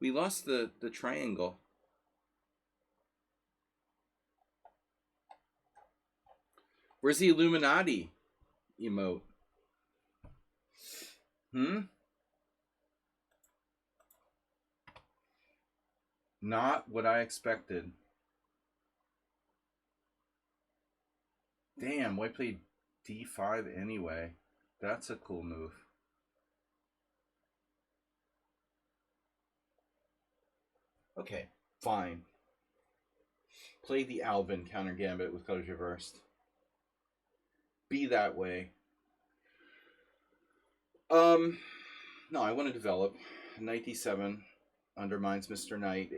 We lost the triangle. Where's the Illuminati emote? Hmm? Not what I expected. Damn, white played d5 anyway. That's a cool move. Okay, fine. Play the Alvin counter gambit with colors reversed. Be that way. No, I want to develop. Knight d7 undermines Mr. Knight.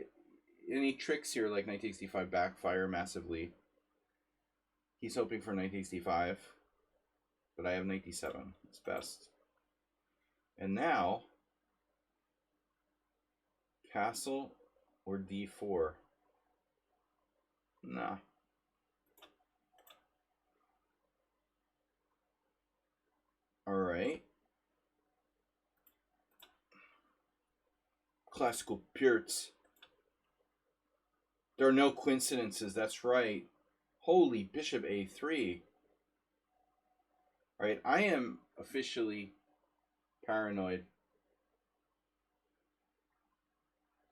Any tricks here like knight takes d5 backfire massively. He's hoping for knight takes d5, but I have knight d7. It's best. And now, castle or d4? Nah. All right. Classical Pirts. There are no coincidences. That's right. Holy, bishop a3. All right, I am officially paranoid.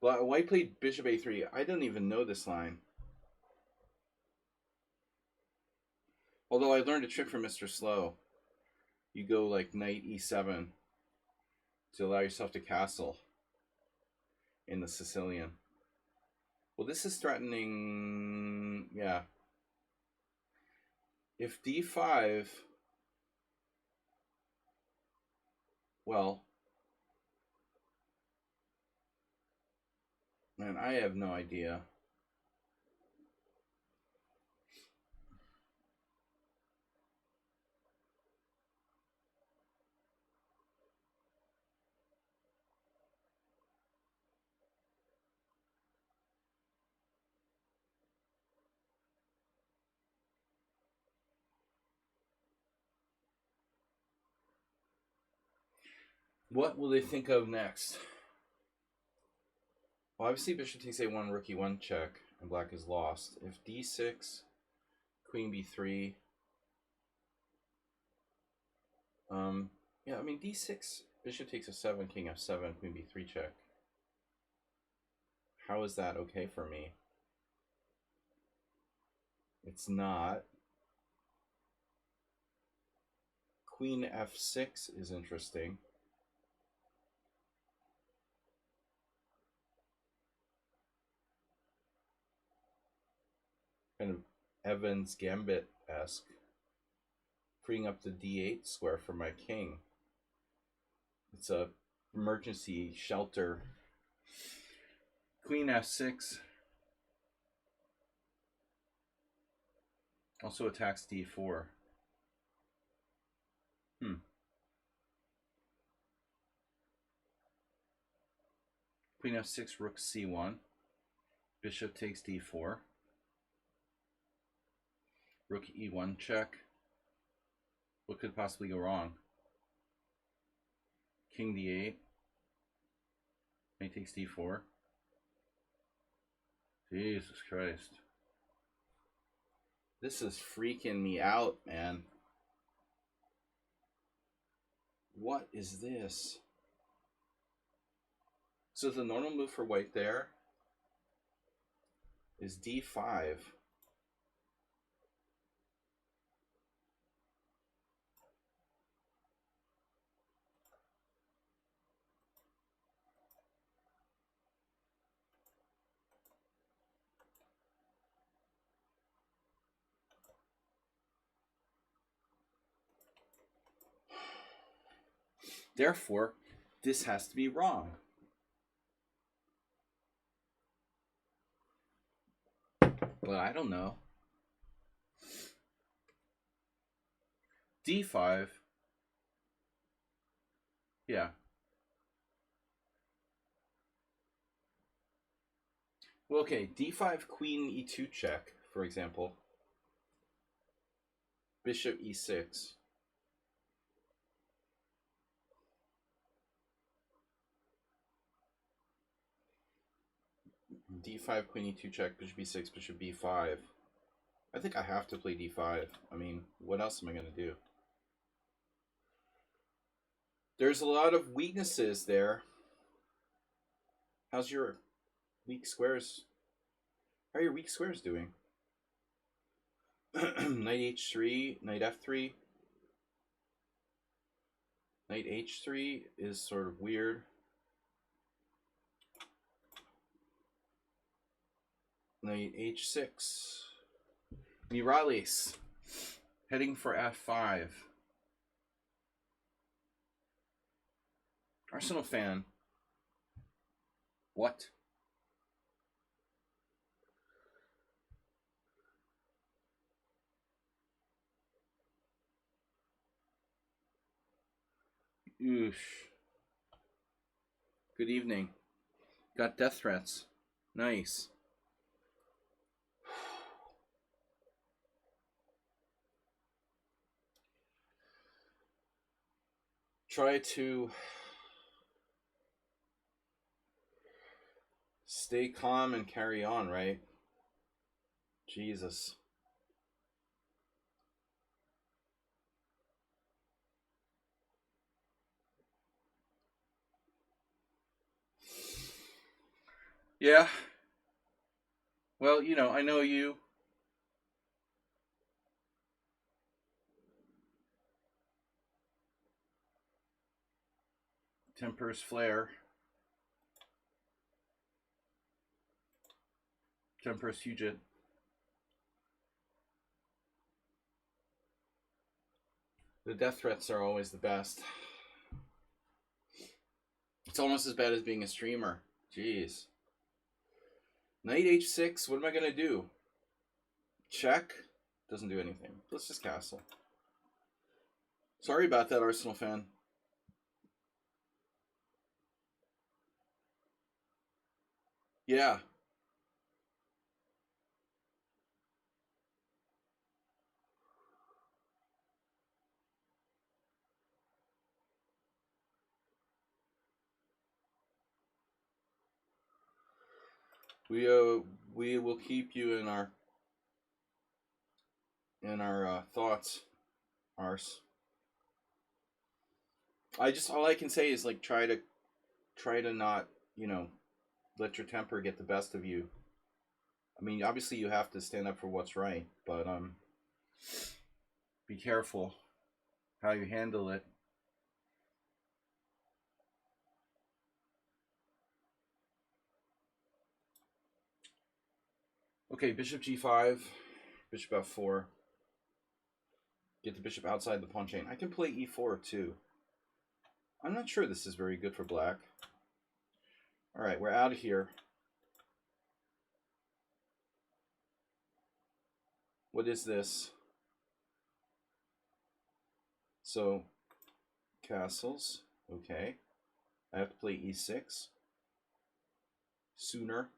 White played bishop a3. I don't even know this line. Although I learned a trick from Mr. Slow. You go like knight e7 to allow yourself to castle in the Sicilian. Well, this is threatening. Yeah. If d5, well, man, I have no idea. What will they think of next? Well, obviously bishop takes a1, rook e1 check, and black is lost. If d6, queen b3. Yeah, I mean d6, bishop takes a7, king f7, queen b3 check. How is that okay for me? It's not. Queen f6 is interesting. Kind of Evans Gambit-esque. Freeing up the d8 square for my king. It's a emergency shelter. Queen f6 also attacks d4. Queen f6, rook c1. Bishop takes d4. Rook e1 check. What could possibly go wrong? King d8. Knight takes d4. Jesus Christ. This is freaking me out, man. What is this? So the normal move for white there is d5. Therefore, this has to be wrong. Well, I don't know. d5. Yeah. Well, okay, d5, queen e2 check, for example. Bishop e6. d5, queen e2 check, bishop e6, bishop b5. I think I have to play d5. I mean, what else am I going to do? There's a lot of weaknesses there. How's your weak squares? How are your weak squares doing? Knight h3, knight f3. Knight h3 is sort of weird. Knight h6. Mirales heading for f5. Arsenal fan. What? Oosh. Good evening. Got death threats. Nice. Try to stay calm and carry on, right? Jesus. Yeah. Well, you know, I know you. Temper's flare. Temper's Hugit. The death threats are always the best. It's almost as bad as being a streamer. Jeez. Knight h6, what am I going to do? Check? Doesn't do anything. Let's just castle. Sorry about that, Arsenal fan. Yeah. We will keep you in our thoughts, Ars. All I can say is like try to not, you know, let your temper get the best of you. I mean, obviously you have to stand up for what's right, but be careful how you handle it. Okay, bishop g5, bishop f4. Get the bishop outside the pawn chain. I can play e4 too. I'm not sure this is very good for black. All right, we're out of here. What is this? So, castles. Okay. I have to play e6. Sooner.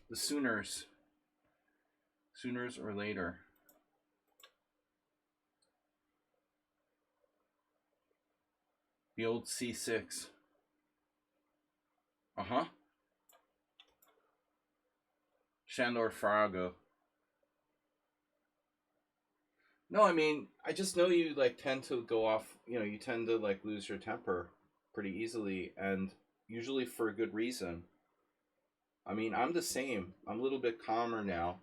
The Sooners. Sooners or later. The old c6. Uh-huh. Shandor Farago. No, I mean, I just know you like tend to go off, you tend to like lose your temper pretty easily and usually for a good reason. I mean, I'm the same. I'm a little bit calmer now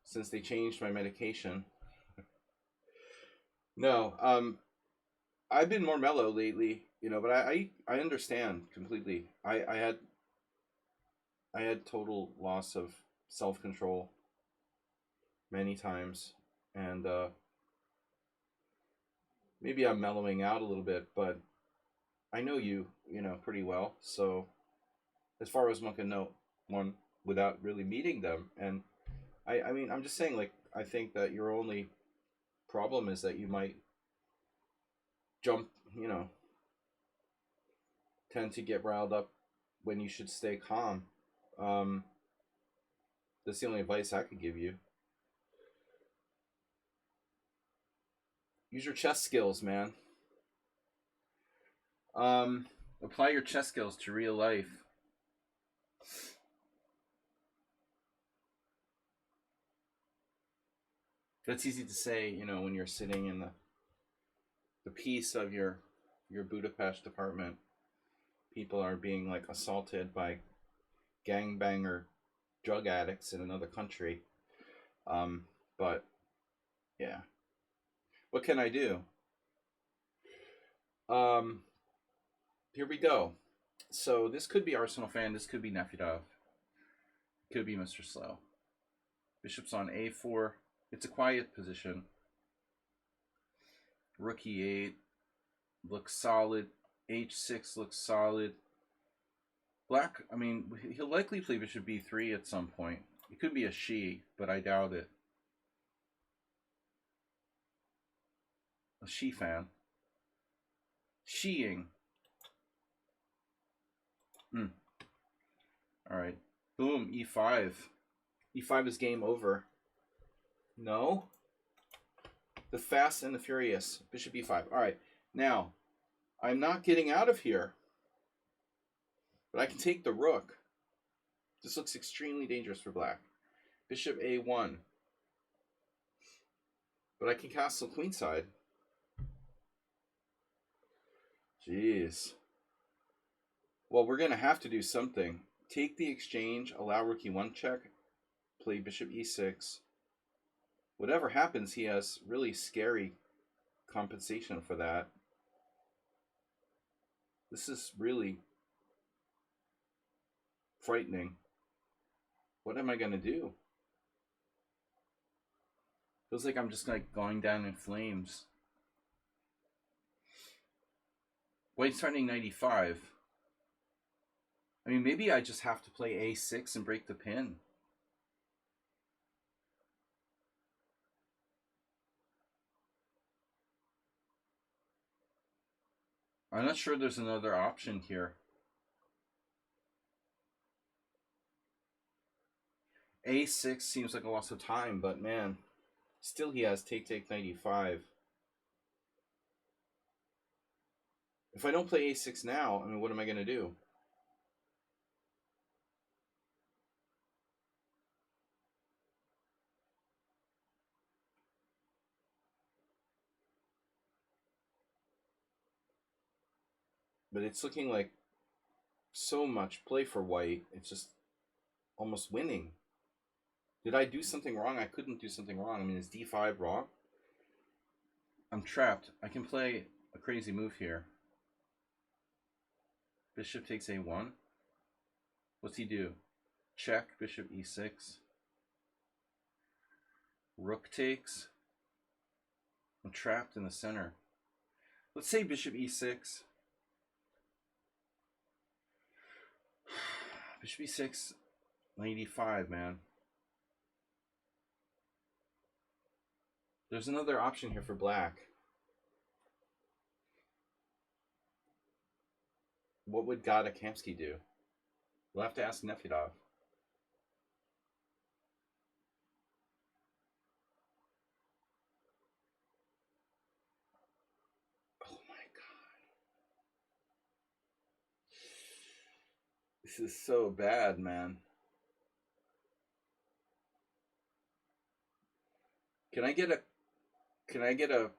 since they changed my medication. No, I've been more mellow lately, but I understand completely. I had total loss of self-control many times and maybe I'm mellowing out a little bit, but I know you pretty well. So as far as one can know one without really meeting them, and I mean, I'm just saying, like, I think that your only problem is that you might jump, tend to get riled up when you should stay calm. Um, that's the only advice I could give you. Use your chess skills, man. Apply your chess skills to real life. That's easy to say, when you're sitting in the peace of your Budapest apartment. People are being like assaulted by gangbanger drug addicts in another country. But yeah, what can I do? Here we go. So this could be Arsenal fan. This could be Nefedov. Could be Mr. Slow. Bishop's on a4. It's a quiet position. Rook e8 looks solid. h6 looks solid. Black, I mean, he'll likely play bishop b3 at some point. It could be a she, but I doubt it. A she fan. Sheing. All right. Boom, e5. e5 is game over. No. The Fast and the Furious. Bishop e5. All right. Now, I'm not getting out of here. But I can take the rook. This looks extremely dangerous for black. Bishop a1. But I can castle queenside. Jeez. Well, we're going to have to do something. Take the exchange, allow rook e1 check, play bishop e6. Whatever happens, he has really scary compensation for that. This is really frightening. What am I going to do? Feels like I'm just like going down in flames. White's threatening 95. I mean, maybe I just have to play a6 and break the pin. I'm not sure there's another option here. a6 seems like a loss of time, but man, still he has take 95. If I don't play a6 now, I mean, what am I going to do? But it's looking like so much play for white. It's just almost winning. Did I do something wrong? I couldn't do something wrong. I mean, is d5 wrong? I'm trapped. I can play a crazy move here. Bishop takes a1. What's he do? Check, bishop e6. Rook takes. I'm trapped in the center. Let's say bishop e6. Bishop e6, 95, man. There's another option here for black. What would Gadakamsky do? We'll have to ask Nefedov. Oh my god. This is so bad, man. Can I get a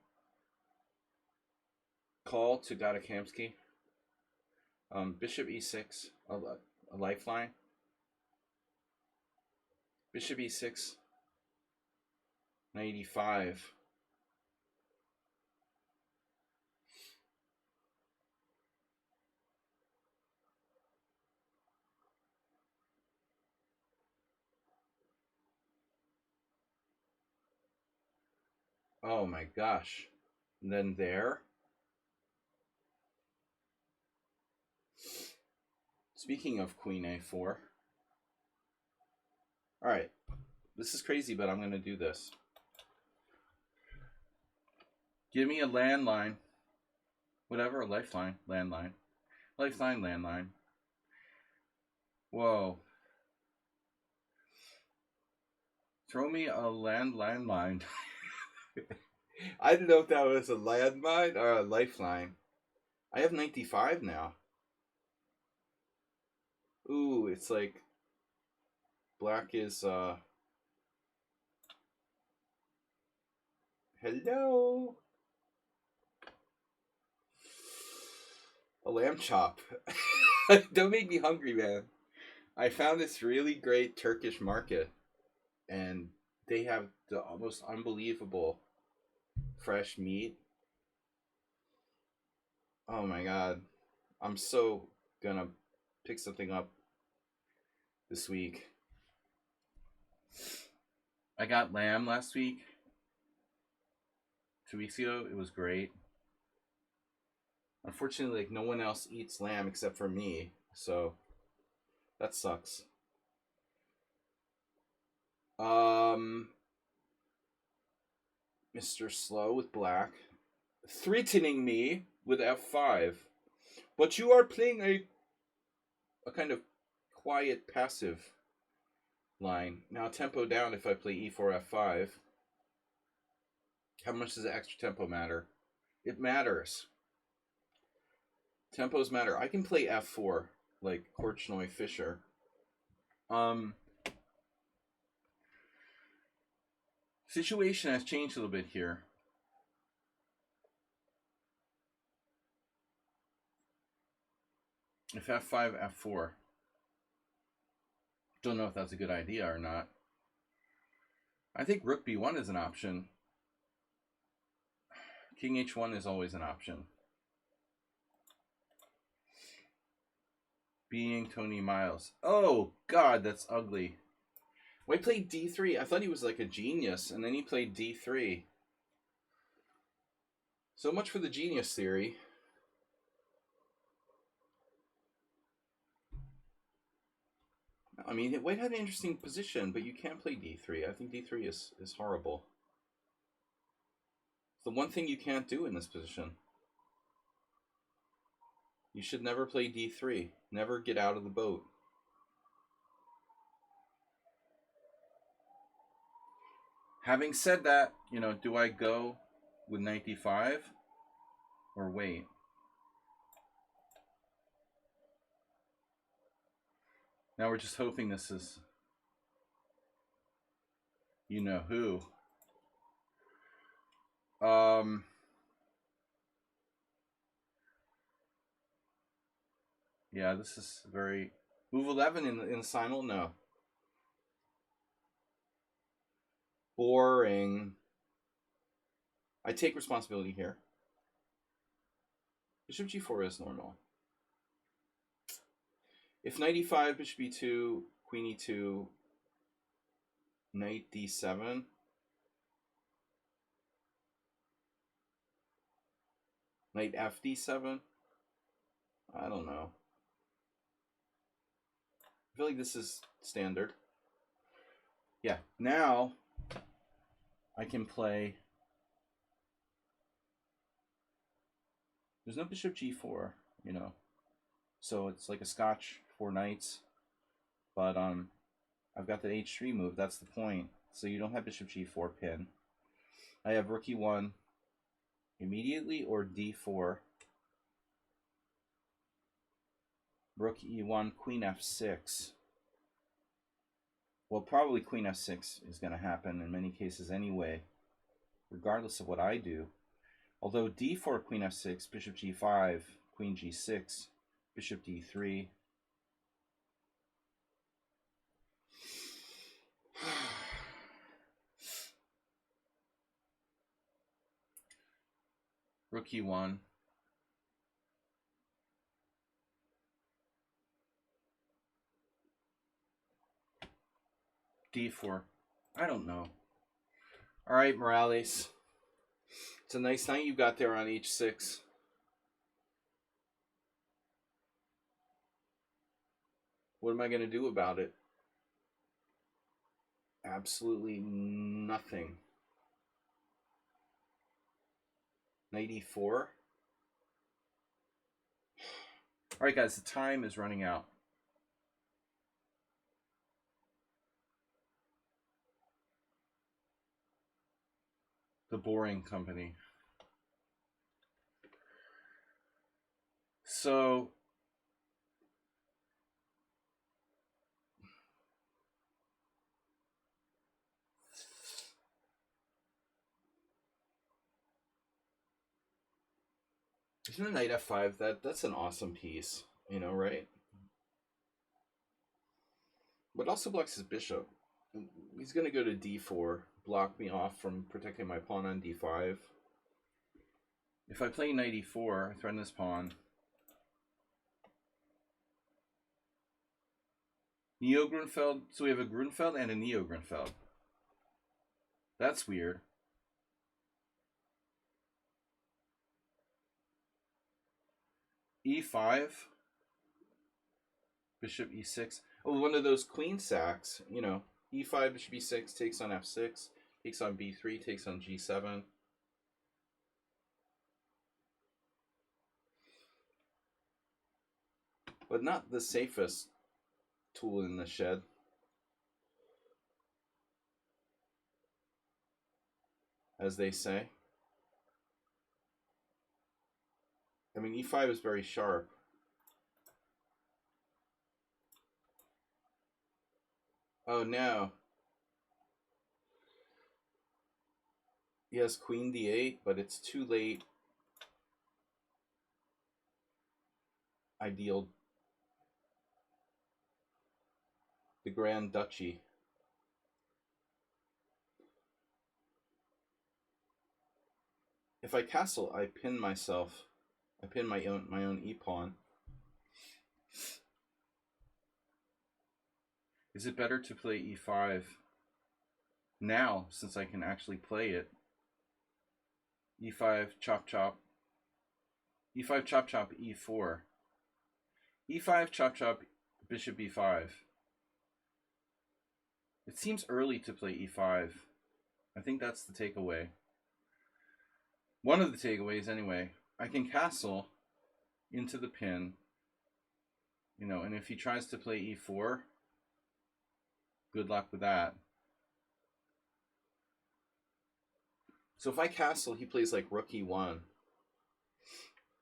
call to Gadakamsky? Bishop e6, a lifeline. Bishop e6, knight e5. Oh my gosh. And then there. Speaking of queen a4. Alright. This is crazy, but I'm going to do this. Give me a landline. Whatever, a lifeline. Landline. Lifeline, landline. Whoa. Throw me a landline. I didn't know if that was a landmine or a lifeline. I have 95 now. Ooh, it's like black is hello. A lamb chop. Don't make me hungry, man. I found this really great Turkish market, and they have the almost unbelievable fresh meat. Oh my god. I'm so gonna pick something up this week. I got lamb last week. 2 weeks ago. It was great. Unfortunately, like, no one else eats lamb except for me, so that sucks. Mr. Slow with black, threatening me with f5. But you are playing a kind of quiet, passive line. Now tempo down if I play e4, f5. How much does the extra tempo matter? It matters. Tempos matter. I can play f4 like Korchnoi Fischer. Situation has changed a little bit here. If f5, f4. Don't know if that's a good idea or not. I think rook b1 is an option. King h1 is always an option. Being Tony Miles. Oh, God, that's ugly. Why play d3? I thought he was like a genius, and then he played d3. So much for the genius theory. I mean, White had an interesting position, but you can't play d3. I think d3 is horrible. It's the one thing you can't do in this position. You should never play d3. Never get out of the boat. Having said that, you know, do I go with knight d5 or wait? Now we're just hoping this is you know who. Yeah, this is very move 11 in simul. No, boring. I take responsibility here. Bishop g4 is normal. If knight e5, bishop e2, queen e2, knight d7. Knight f d7. I don't know. I feel like this is standard. Yeah, now I can play. There's no bishop g4, you know. So it's like a scotch, 4 knights. But I've got the h3 move, that's the point. So you don't have bishop g4 pin. I have rook e1 immediately or d4. Rook e1, queen f6. Well, probably queen f6 is going to happen in many cases anyway. regardless of what I do. Although d4, queen f6, bishop g5, queen g6, bishop d3. Rook e1. d4. I don't know. All right, Morales. It's a nice knight you got there on h6. What am I going to do about it? Absolutely nothing. Knight e4. All right, guys, the time is running out. The Boring Company. So isn't a knight f5 that's an awesome piece, you know, right? But also blocks his bishop. He's gonna go to d4, block me off from protecting my pawn on d5. If I play knight e4, I threaten this pawn. Neo-Grunfeld. So we have a Grunfeld and a Neo-Grunfeld. That's weird. e5. Bishop e6. Oh, one of those queen sacks. You know, e5, bishop e6 takes on f6, takes on b3, takes on g7. But not the safest tool in the shed. As they say. I mean, e5 is very sharp. Oh, no. He has queen d8, but it's too late. Ideal. The Grand Duchy. If I castle, I pin myself. I pin my own e-pawn. Is it better to play e5 now, since I can actually play it? e5, chop chop. e5, chop chop, e4. e5, chop chop, bishop e5. It seems early to play e5. I think that's the takeaway. One of the takeaways, anyway. I can castle into the pin, you know, and if he tries to play e4, good luck with that. So if I castle, he plays like rook e1.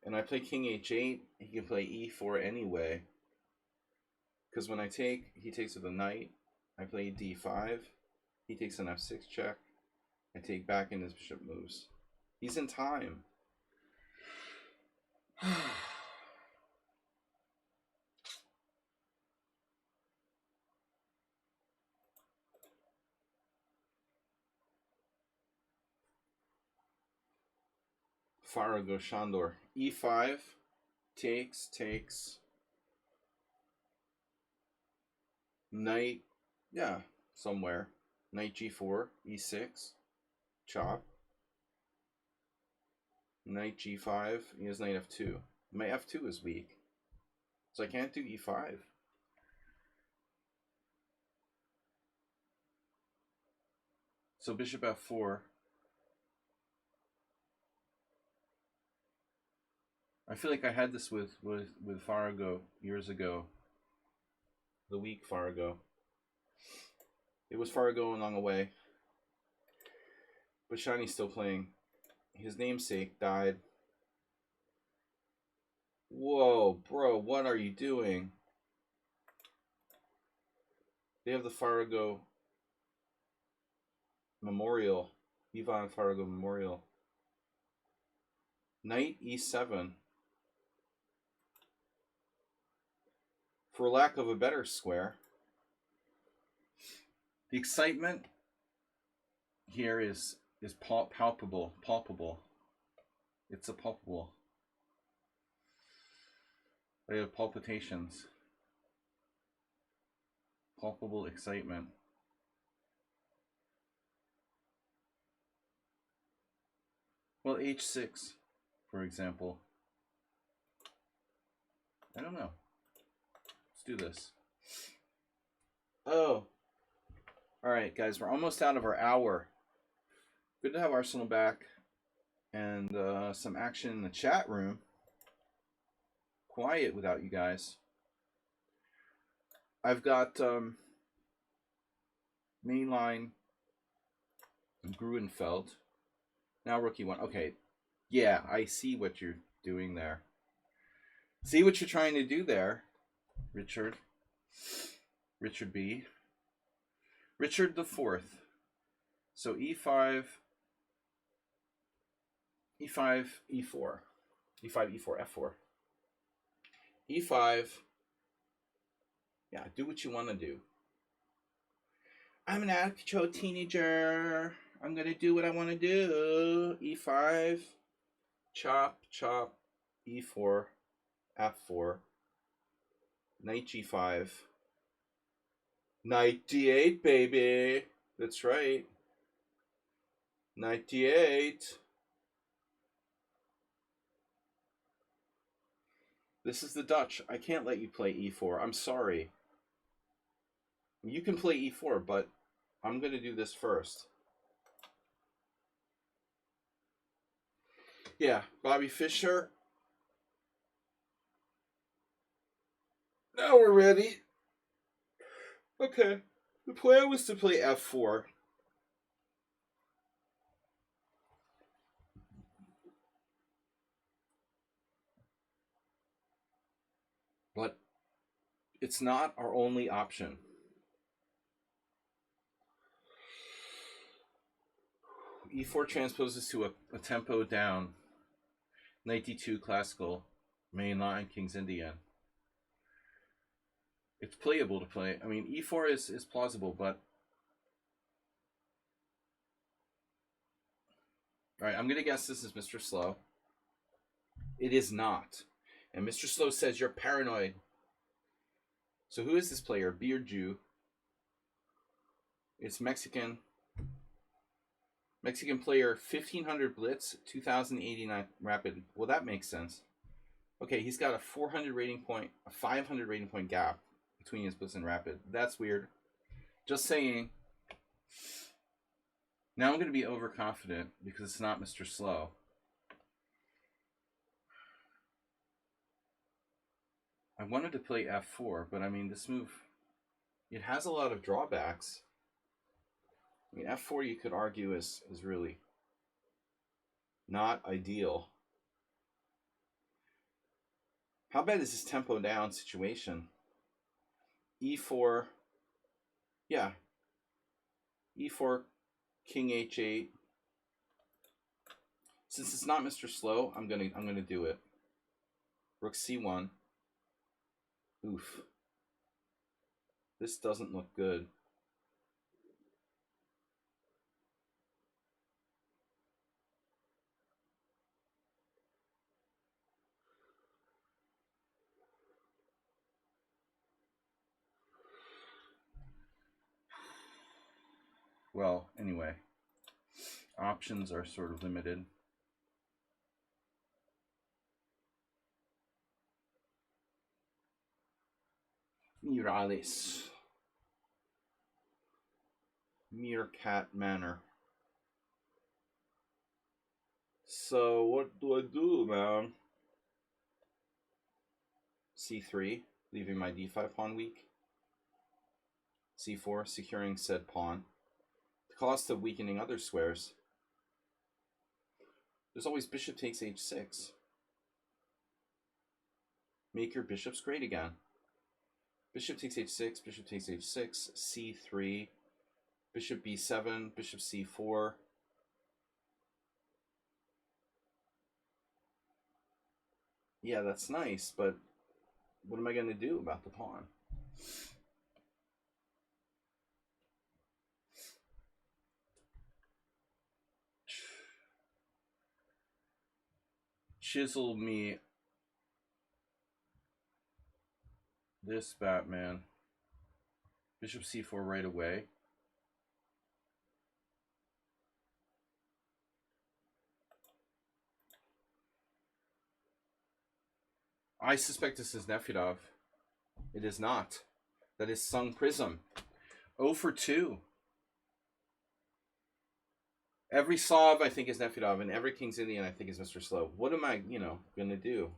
And I play king h8, he can play e4 anyway. Because when I take, he takes with a knight. I play d5. He takes an f6 check. I take back and his bishop moves. He's in time. Farago Shandor. e5. Takes. Knight. Yeah, somewhere. Knight g4. e6. Chop. Knight g5. He has knight f2. My f2 is weak. So I can't do e5. So bishop f4. I feel like I had this with Farago years ago. The weak Farago. It was Farago along the way. But Shiny's still playing. His namesake died. Whoa, bro, what are you doing? They have the Farago Memorial Ivan Fargo Memorial. Knight e7. For lack of a better square, the excitement here is palpable. It's a palpable. I have palpitations. Palpable excitement. Well, h6, for example. I don't know. Let's do this. Oh. Alright, guys, we're almost out of our hour. Good to have Arsenal back. And some action in the chat room. Quiet without you guys. I've got mainline Gruenfeld. Now rookie one. Okay. Yeah, I see what you're doing there. See what you're trying to do there, Richard. Richard B. Richard the Fourth. So e5, e5, e4. e5, e4, f4. e5. Yeah, do what you want to do. I'm an out-of-control teenager. I'm going to do what I want to do. e5. Chop, chop. e4. f4. Knight g5. Knight d8, baby. That's right. Knight d8. This is the Dutch. I can't let you play e4. I'm sorry. You can play e4, but I'm going to do this first. Yeah, Bobby Fischer. Now we're ready. Okay. The plan was to play f4. But it's not our only option. e4 transposes to a tempo down. Knight d2 classical. Main line, King's Indian. It's playable to play. I mean, e4 is plausible, but... Alright, I'm going to guess this is Mr. Slow. It is not. And Mr. Slow says you're paranoid. So who is this player? Beard Jew. It's Mexican. Mexican player, 1500 blitz, 2089 rapid. Well, that makes sense. Okay, he's got a 400 rating point, a 500 rating point gap between his blitz and rapid. That's weird. Just saying. Now I'm going to be overconfident because it's not Mr. Slow. I wanted to play f4, but I mean, this move, it has a lot of drawbacks. I mean, f4 you could argue is really not ideal. How bad is this tempo down situation? e4, yeah. e4, king h8. Since it's not Mr. Slow, I'm gonna do it. Rook c1. Oof. This doesn't look good. Well, anyway, options are sort of limited. Mirales. Meerkat Manor. So what do I do, man? c3, leaving my d5 pawn weak. c4, securing said pawn. The cost of weakening other squares. There's always bishop takes h6. Make your bishops great again. Bishop takes h6, bishop takes h6, c3, bishop b7, bishop c4. Yeah, that's nice, but what am I going to do about the pawn? Chisel me this Batman. Bishop c4 right away. I suspect this is Nefedov. It is not. That is Sung Prism. 0 for 2. Every Slav I think is Nefedov, and every King's Indian I think is Mr. Slow. What am I, going to do?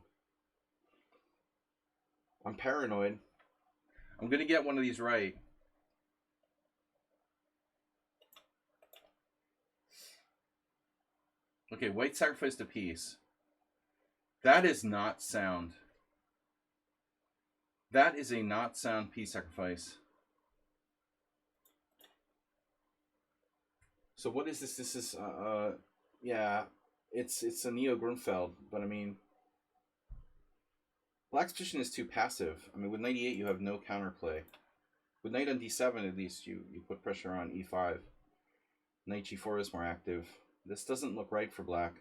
I'm paranoid. I'm going to get one of these right. Okay, white sacrificed a piece. That is not sound. That is a not sound piece sacrifice. So what is this? This is, yeah, it's a Neo Grunfeld, but I mean, Black's position is too passive. I mean, with knight e8, you have no counterplay. With knight on d7, at least you put pressure on e5. Knight g4 is more active. This doesn't look right for Black.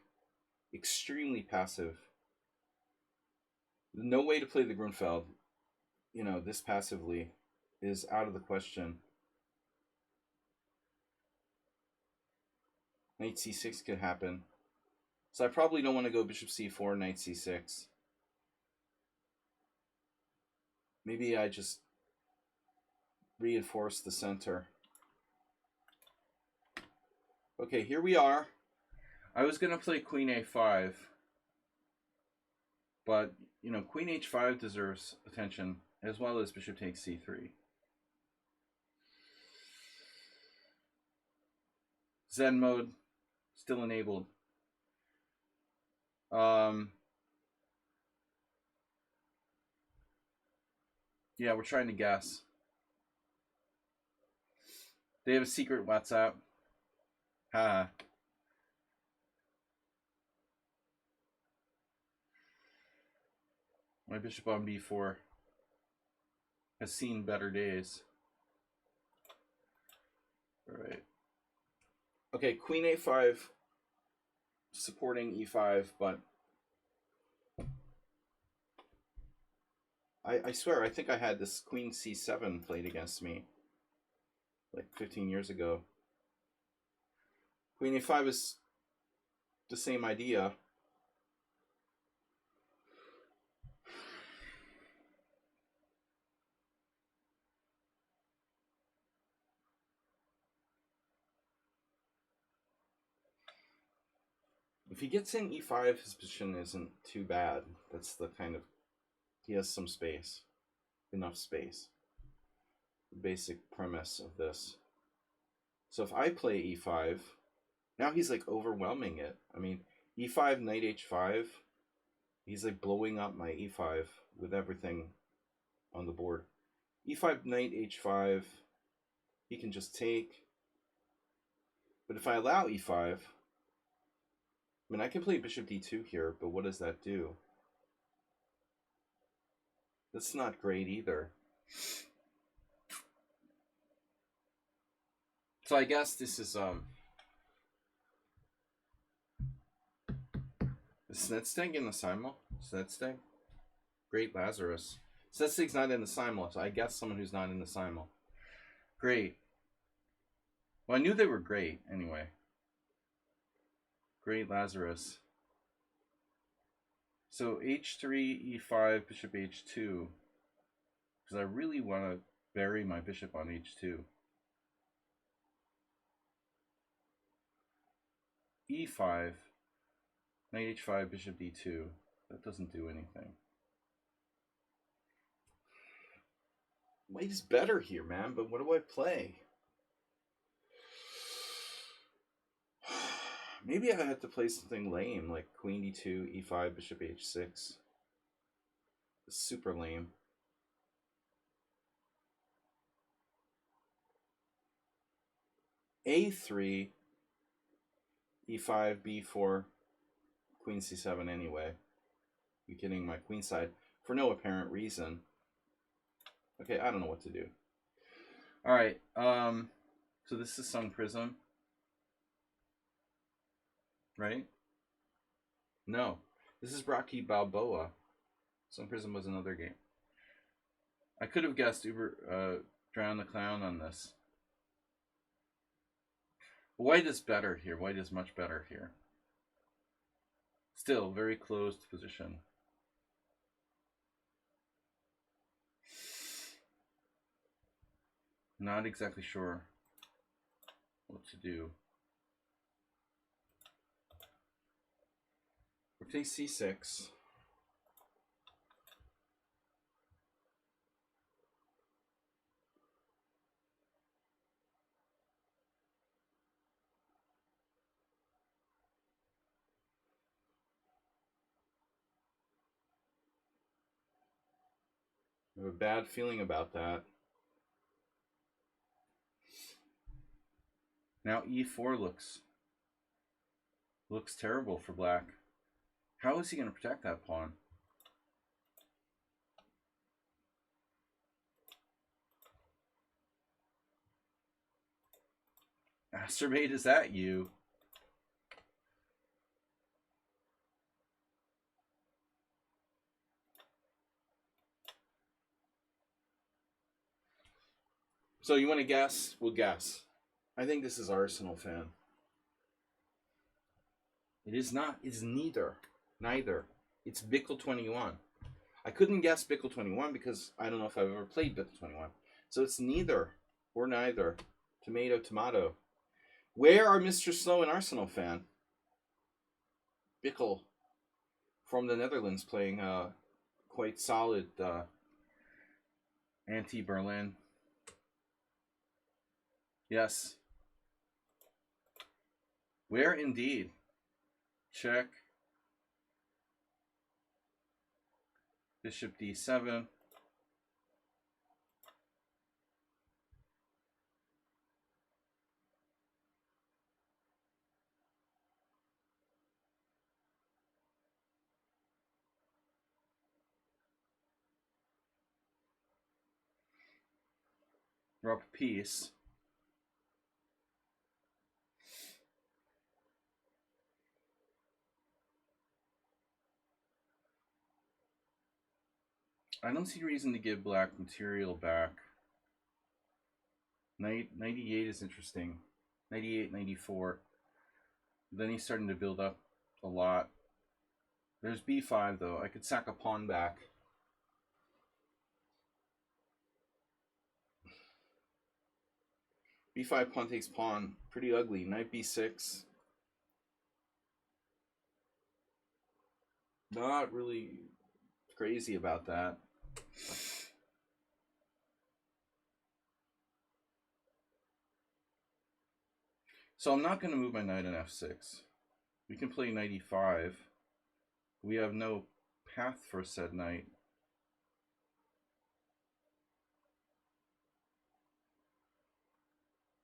Extremely passive. No way to play the Grunfeld, this passively is out of the question. Knight c6 could happen. So I probably don't want to go bishop c4, knight c6. Maybe I just reinforce the center. Okay, here we are. I was going to play queen a5. But, queen h5 deserves attention, as well as bishop takes c3. Zen mode, still enabled. Yeah, we're trying to guess. They have a secret WhatsApp. Haha. My bishop on b4 has seen better days. All right. Okay, queen a5 supporting e5, but I swear, I think I had this queen c7 played against me like 15 years ago. Queen a5 is the same idea. If he gets in e5, his position isn't too bad. That's the kind of... He has some space. Enough space. The basic premise of this. So if I play e5, now he's like overwhelming it. I mean, e5, knight h5, he's like blowing up my e5 with everything on the board. e5, knight h5, he can just take. But if I allow e5, I mean, I can play bishop d2 here, but what does that do? That's not great either. So I guess this is Snedsteg in the simul? Snedsteg? Great Lazarus. Snedsteg's not in the simul, so I guess someone who's not in the simul. Great. Well, I knew they were great anyway. Great Lazarus. So h3, e5, bishop h2. Because I really want to bury my bishop on h2. e5, knight h5, bishop d2. That doesn't do anything. White is better here, man, but what do I play? Maybe I had to play something lame, like queen d2, e5, bishop h6. Super lame. a3, e5, b4, queen c7 anyway. weakening my queenside for no apparent reason. Okay, I don't know what to do. All right, so this is Sun Prism, right? No, this is Rocky Balboa. Sun Prism was another game. I could have guessed Drown the Clown on this. White is better here. White is much better here. Still, very closed position. Not exactly sure what to do. Rook takes c6. I have a bad feeling about that. Now e4 looks terrible for black. How is he going to protect that pawn? Masturbate, is that you? So you want to guess? We'll guess. I think this is Arsenal fan. It is not. It's neither. Neither. It's Bickle 21. I couldn't guess Bickle 21 because I don't know if I've ever played Bickle 21. So it's neither or neither. Tomato, tomato. Where are Mr. Slow and Arsenal fan? Bickle from the Netherlands playing quite solid anti-Berlin. Yes. Where indeed? Check. Bishop d7. Drop a piece. I don't see reason to give black material back. 98 is interesting. 98, 94. Then he's starting to build up a lot. There's b5 though. I could sack a pawn back. b5 pawn takes pawn. Pretty ugly. Knight b6. Not really crazy about that. So I'm not going to move my knight on f6. We can play knight e5. We have no path for said knight.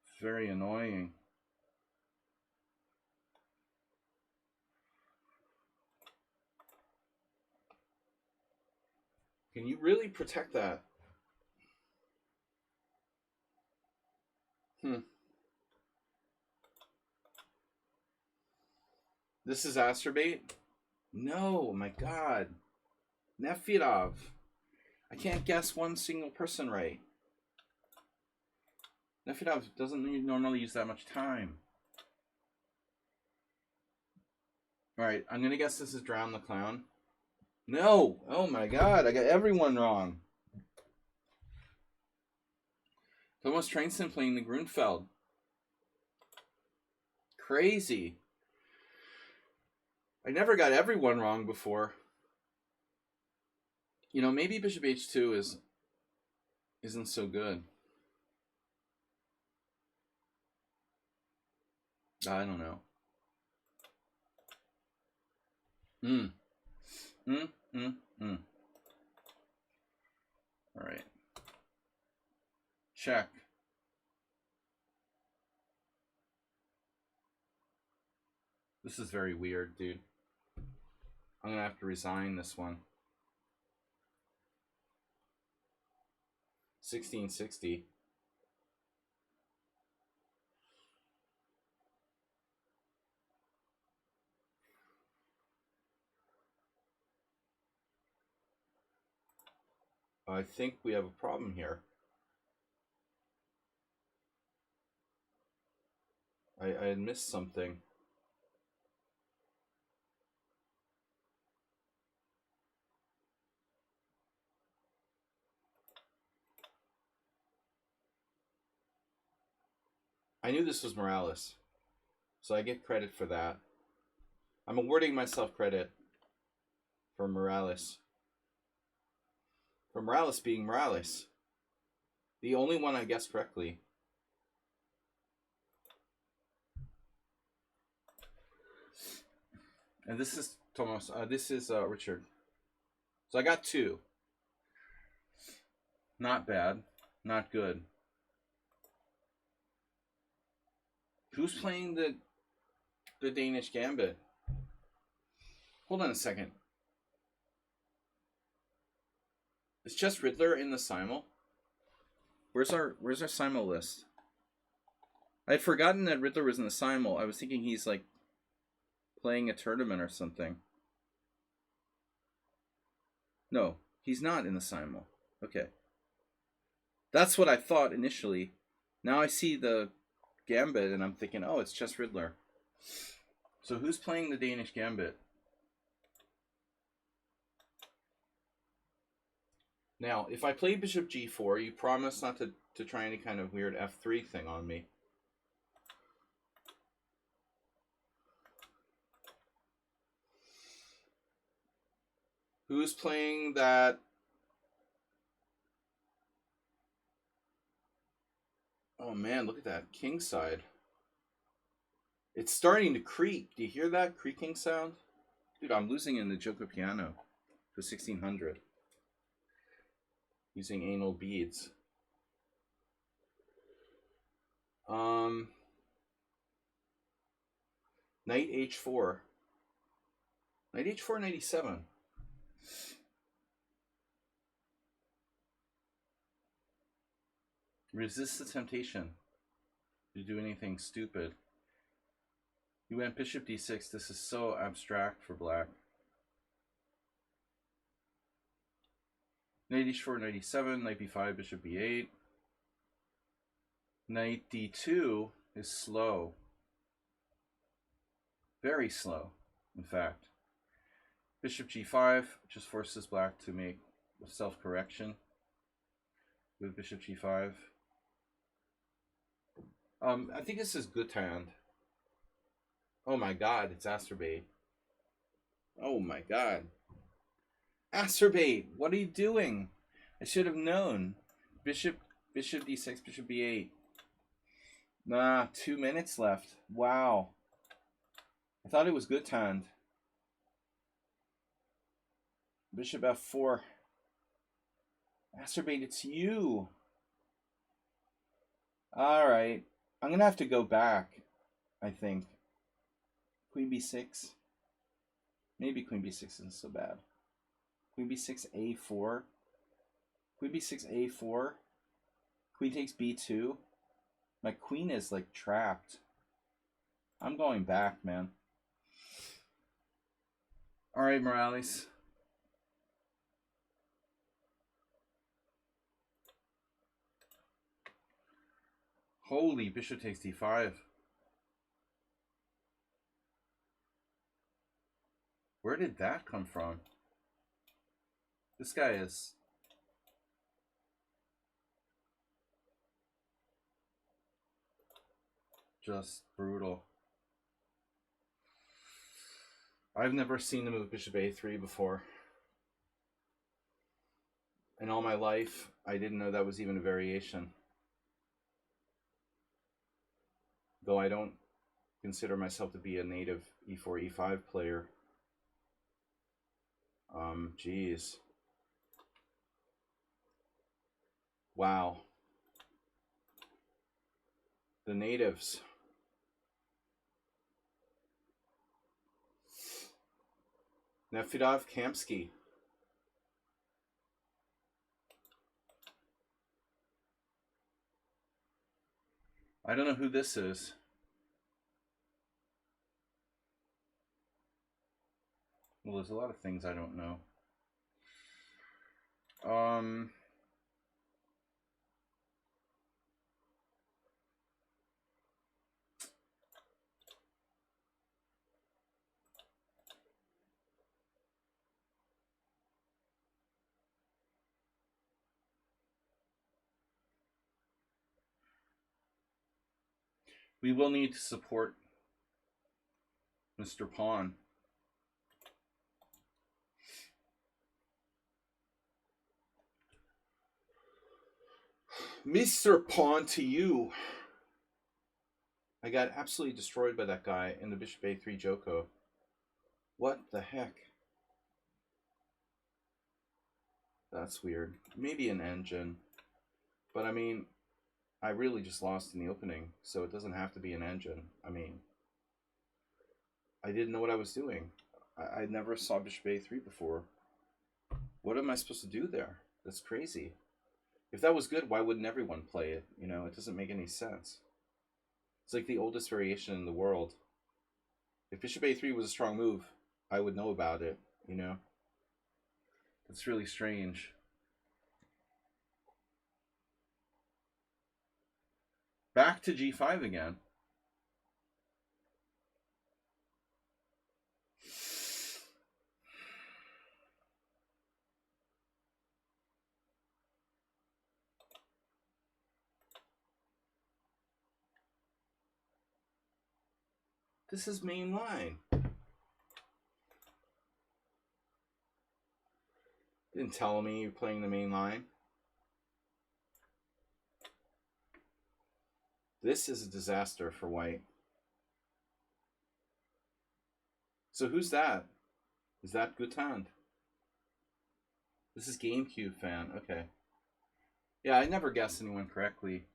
It's very annoying. Can you really protect that? This is Asterbait? No, my God. Nefirov. I can't guess one single person right. Nefirov doesn't normally use that much time. Alright, I'm going to guess this is Drown the Clown. No! Oh my God, I got everyone wrong. Thomas Trainson playing the Grunfeld. Crazy. I never got everyone wrong before. You know, maybe Bishop h2 isn't so good. I don't know. All right. Check. This is very weird, dude. I'm going to have to resign this one. 1660. I think we have a problem here. I had missed something. I knew this was Morales, so I get credit for that. I'm awarding myself credit for Morales. For Morales being Morales. The only one I guessed correctly. And this is Thomas. This is Richard. So I got 2. Not bad. Not good. Who's playing the Danish Gambit? Hold on a second. Is Chess Riddler in the Simul? Where's our Simul list? I had forgotten that Riddler was in the Simul. I was thinking he's like playing a tournament or something. No, he's not in the Simul. Okay. That's what I thought initially. Now I see the Gambit and I'm thinking, oh, it's Chess Riddler. So who's playing the Danish Gambit? Now, if I play Bishop G4, you promise not to try any kind of weird F3 thing on me. Who's playing that? Oh man, look at that king side. It's starting to creak. Do you hear that creaking sound? Dude, I'm losing in the Joker piano to 1600. Using anal beads. Knight H4. Knight H4, Knight E7. Resist the temptation to do anything stupid. You went Bishop D6. This is so abstract for black. Knight H4, Knight E7, Knight B5, Bishop B8. Knight D2 is slow. Very slow, in fact. Bishop G5 just forces black to make a self-correction with Bishop G5. I think this is good hand. Oh my god, it's Asterbait. Oh my god. Asterbait, what are you doing? I should have known. Bishop D6, Bishop B8. Nah, 2 minutes left. Wow. I thought it was good hand. Bishop F4. Asterbait, it's you. Alright. I'm going to have to go back, I think. Queen B6. Maybe Queen B6 isn't so bad. Queen B6, A4. Queen B6, A4. Queen takes B2. My queen is like trapped. I'm going back, man. Alright, Morales. Holy, Bishop takes D5. Where did that come from? This guy is... just brutal. I've never seen the move Bishop A3 before. In all my life, I didn't know that was even a variation. Though I don't consider myself to be a native E4, E5 player. Geez. Wow. The natives. Nefedov Kamsky. I don't know who this is. Well, there's a lot of things I don't know. We will need to support Mr. Pawn. Mr. Pawn to you. I got absolutely destroyed by that guy in the Bishop A3 Joko. What the heck? That's weird. Maybe an engine. But I mean, I really just lost in the opening, so it doesn't have to be an engine. I mean, I didn't know what I was doing. I never saw Bishop A3 before. What am I supposed to do there? That's crazy. If that was good, why wouldn't everyone play it? You know, it doesn't make any sense. It's like the oldest variation in the world. If Bishop A3 was a strong move, I would know about it, you know? That's really strange. Back to G5 again. This is main line. Didn't tell me you're playing the main line. This is a disaster for white. So who's that? Is that Gutan? This is GameCube fan. Okay. Yeah, I never guessed anyone correctly.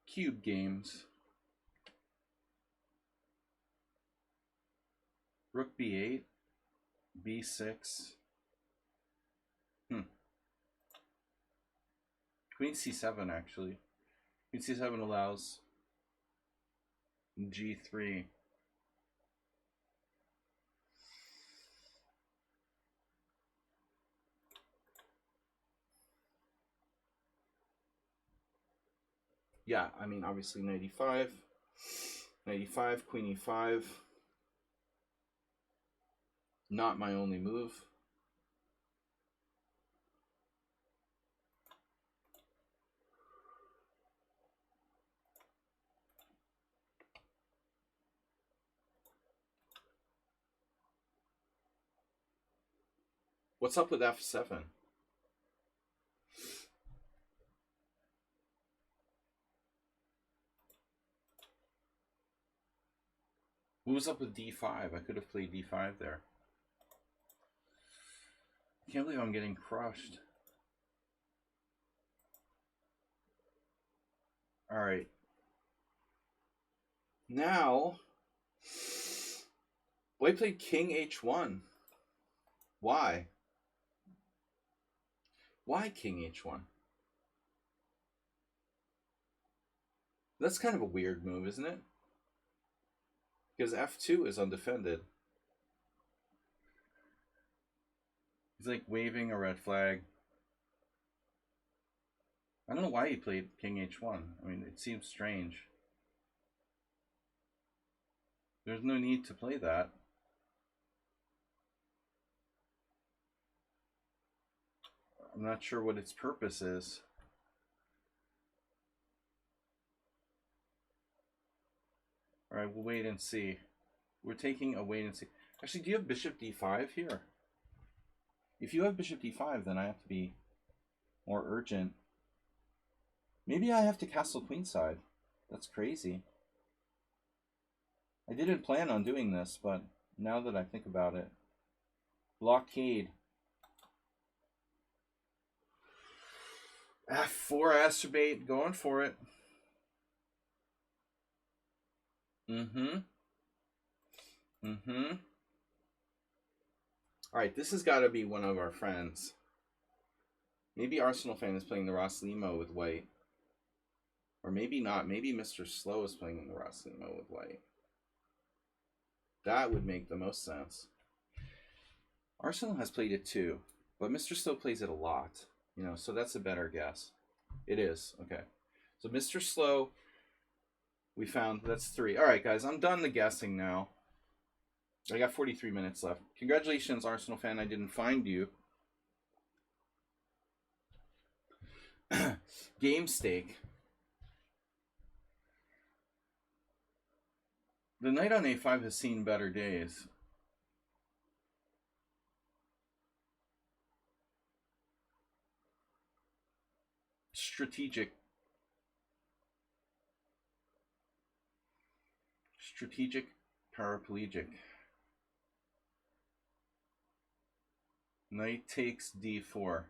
Cube games. Rook B8. B6. Queen C7, actually. Queen C7 allows G3. Yeah, I mean, obviously 95. 95, Queen E5. Not my only move. What's up with F7? What was up with D5? I could have played D5 there. I can't believe I'm getting crushed. Alright. Now, White played King H1. Why? Why King H1? That's kind of a weird move, isn't it? Because F2 is undefended. He's like waving a red flag. I don't know why he played King H1. I mean, it seems strange. There's no need to play that. I'm not sure what its purpose is. Alright, we'll wait and see. We're taking a wait and see. Actually, do you have Bishop D5 here? If you have Bishop D5, then I have to be more urgent. Maybe I have to castle queenside. That's crazy. I didn't plan on doing this, but now that I think about it. Blockade. F4 astrobate, going for it. Mm-hmm. Mm-hmm. All right, this has got to be one of our friends. Maybe Arsenal fan is playing the Ross Limo with white. Or maybe not. Maybe Mr. Slow is playing the Ross Limo with white. That would make the most sense. Arsenal has played it too, but Mr. Slow plays it a lot. You know, so that's a better guess. It is. Okay. So Mr. Slow, we found that's 3. All right, guys, I'm done the guessing now. I got 43 minutes left. Congratulations, Arsenal fan. I didn't find you. Game stake. The knight on a5 has seen better days. Strategic paraplegic. Knight takes d4.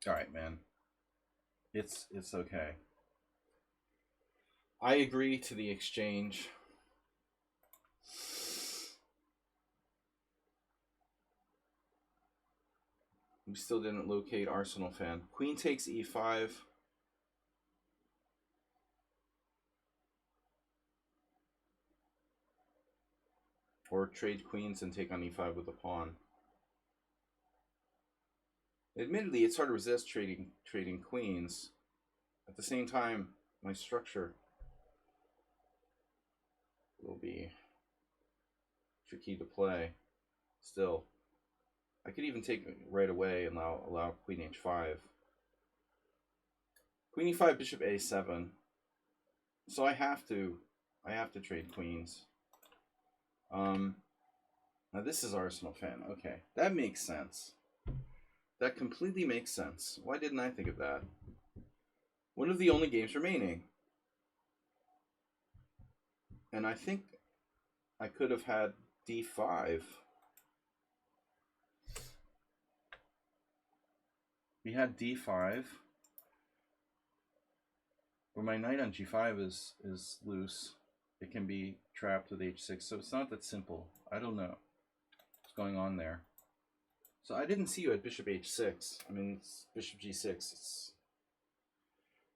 All right, man. It's okay. I agree to the exchange. We still didn't locate Arsenal fan. Queen takes e5. Or trade queens and take on e5 with a pawn. Admittedly, it's hard to resist trading queens. At the same time, my structure will be tricky to play. Still, I could even take it right away and allow queen h5. Queen e5, bishop a7. So I have to trade queens. Now this is Arsenal fan. Okay, that makes sense. That completely makes sense. Why didn't I think of that? One of the only games remaining. And I think I could have had d5. We had d5. Where my knight on g5 is loose. It can be trapped with h6. So it's not that simple. I don't know what's going on there. So I didn't see you at bishop h6. I mean, it's bishop g6. It's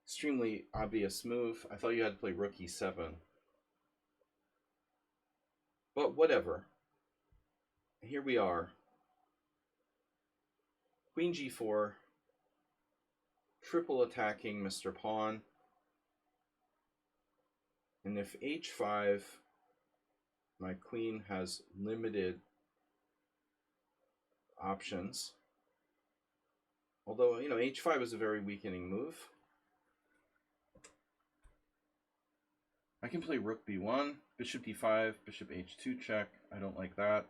extremely obvious move. I thought you had to play rook e7. But whatever. Here we are. Queen g4. Triple attacking Mr. Pawn. And if h5, my queen has limited options. Although, you know, h5 is a very weakening move. I can play rook b1, bishop d5, bishop h2 check. I don't like that.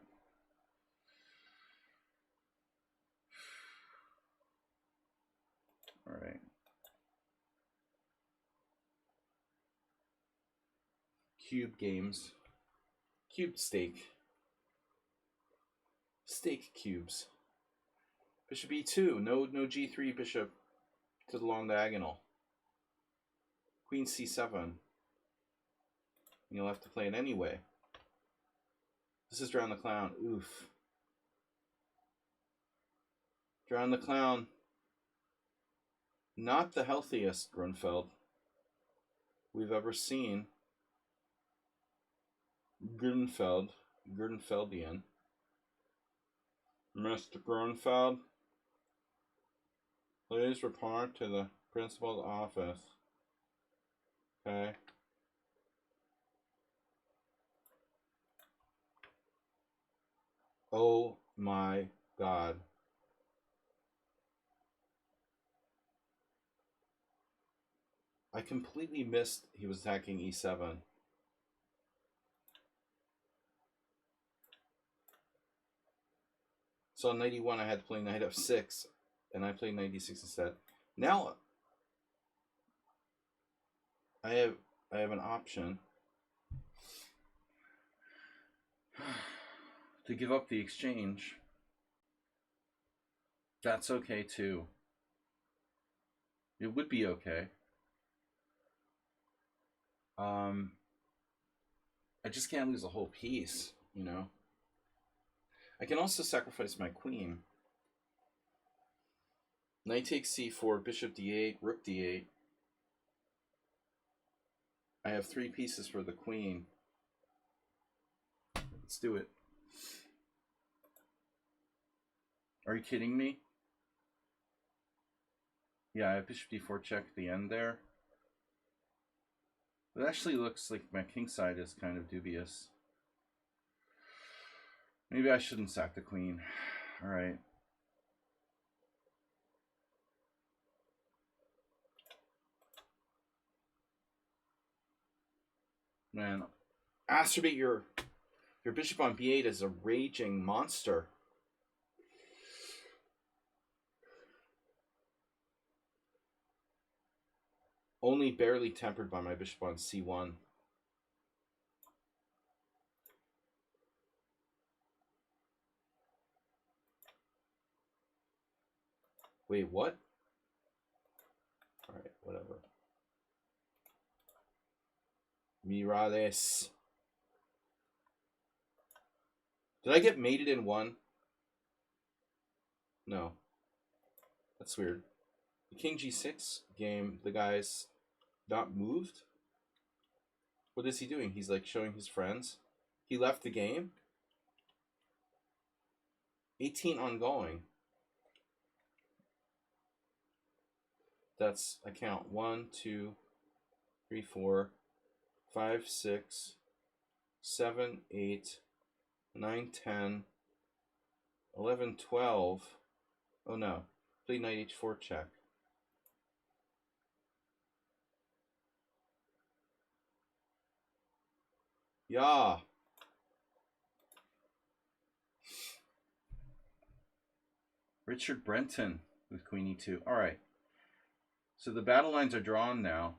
All right. Cube games. Cube stake. Stake cubes. Bishop e2. No g3 bishop to the long diagonal. Queen c7. You'll have to play it anyway. This is Drown the Clown. Oof. Drown the Clown. Not the healthiest Grunfeld we've ever seen. Grunfeldian. Mr. Grunfeld, please report to the principal's office. Okay. Oh my God. I completely missed he was attacking e7. So on knight e1 I had to play knight f6, and I played knight d6 instead. Now I have an option to give up the exchange. That's okay too. It would be okay. I just can't lose a whole piece, you know? I can also sacrifice my queen. Knight takes c4, bishop d8, rook d8. I have 3 pieces for the queen. Let's do it. Are you kidding me? Yeah, I have bishop d4 check at the end there. It actually looks like my king side is kind of dubious. Maybe I shouldn't sack the queen. All right. Man, Astrobate, your bishop on b8 is a raging monster. Only barely tempered by my bishop on c1. Wait, what? All right, whatever. Mirades. Did I get mated in 1? No. That's weird. The king g6 game, the guy's not moved? What is he doing? He's like showing his friends. He left the game? 18 ongoing. That's, I count 1, 2, 3, 4, 5, 6, 7, 8, 9, 10, 11, 12. Oh no. Play knight h4 check. Yeah. Richard Brenton with queen e2. All right. So the battle lines are drawn now.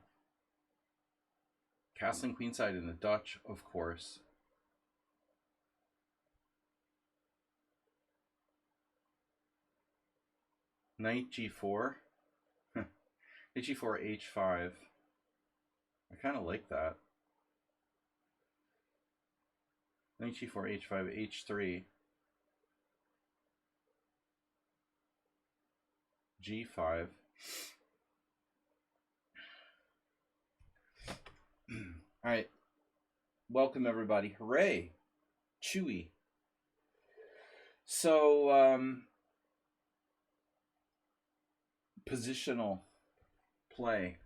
Castling queenside in the Dutch, of course. Knight g4. Knight g4, h5. I kind of like that. Knight g4, h5, h3. g5. All right. Welcome, everybody. Hooray. Chewy. So, positional play.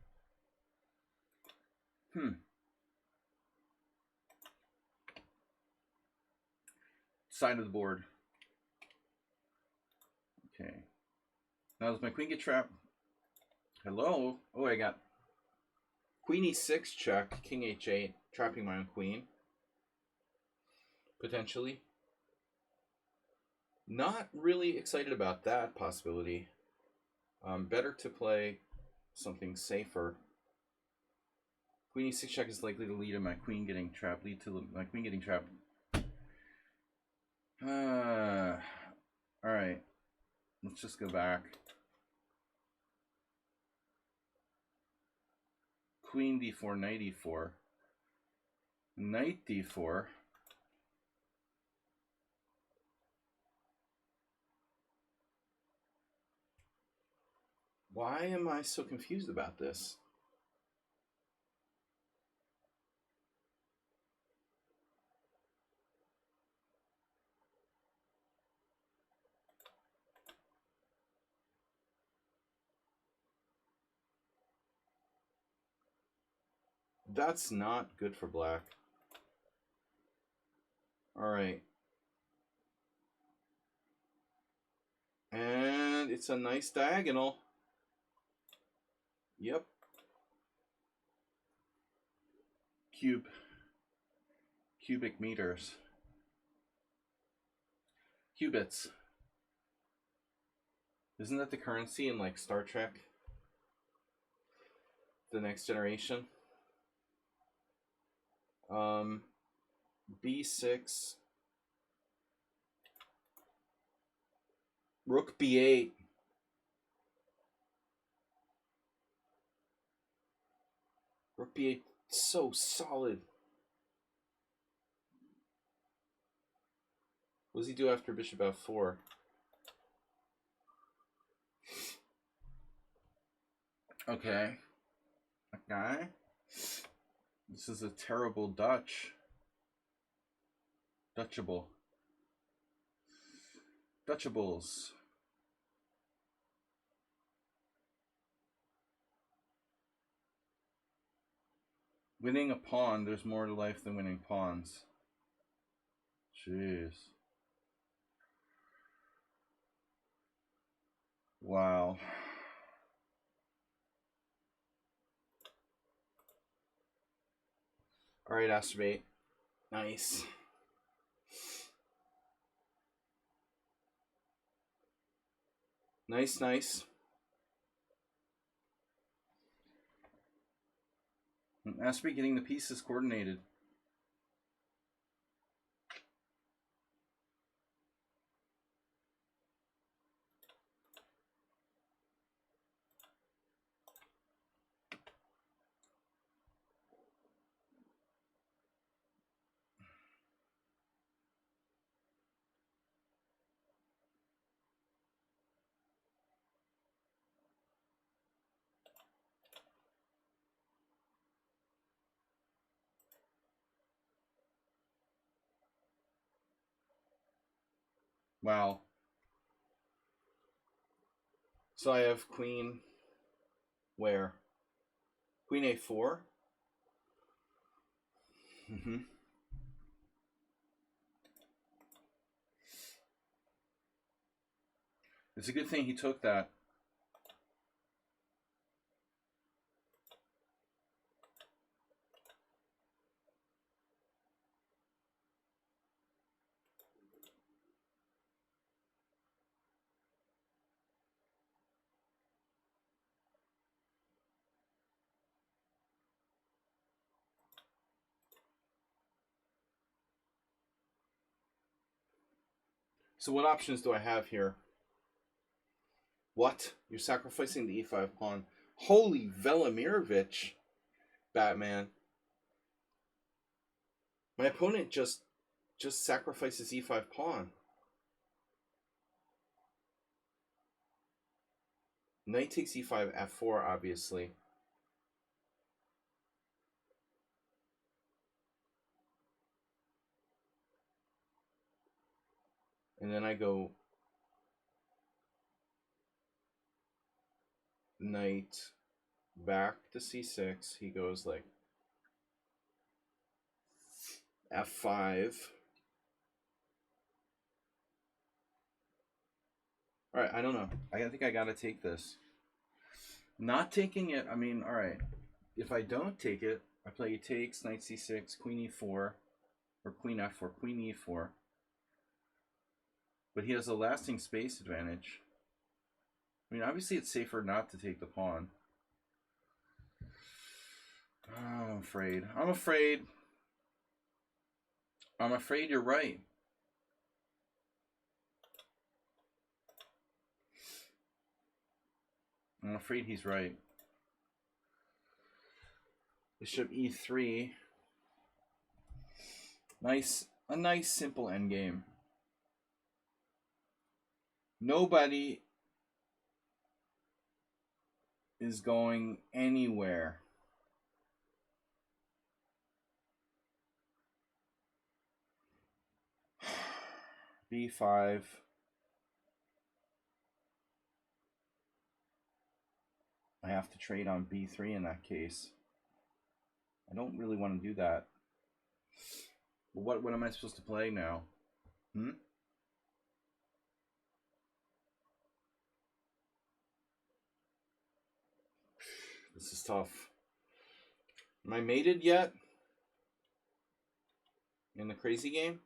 Side of the board. Okay. Now does my queen get trapped? Hello? Oh, I got queen e6 check, king h8, trapping my own queen. Potentially. Not really excited about that possibility. Better to play something safer. Queen e6 check is likely to lead to my queen getting trapped. Alright. Let's just go back. Queen d4, knight e4. Knight d4. Why am I so confused about this? That's not good for black. Alright. And it's a nice diagonal. Yep. Cubic meters. Qubits. Isn't that the currency in like Star Trek? The Next Generation? B6. Rook b8. Rook B8, so solid. What does he do after bishop F4? Okay. Okay. This is a terrible Dutch. Dutchable. Dutchables. Winning a pawn, there's more to life than winning pawns. Jeez. Wow. All right, Astrobate. Nice. Nice, nice. Astrobate getting the pieces coordinated. Wow. So I have queen where? Queen A4? Mm-hmm. It's a good thing he took that. So what options do I have here? What? You're sacrificing the E5 pawn. Holy Velimirovich, Batman. My opponent just sacrifices E5 pawn. Knight takes E5, F4, obviously. And then I go knight back to C6. He goes like F5. All right, I don't know. I think I gotta take this. Not taking it, I mean, all right. If I don't take it, I play takes, knight c6, queen e4, or queen f4, queen e4. But he has a lasting space advantage. I mean, obviously it's safer not to take the pawn. Oh, I'm afraid. I'm afraid. I'm afraid you're right. I'm afraid he's right. Bishop e3. A nice simple endgame. Nobody is going anywhere. b5. I have to trade on b3 in that case. I don't really want to do that. But what am I supposed to play now? This is tough. Am I mated yet? In the crazy game?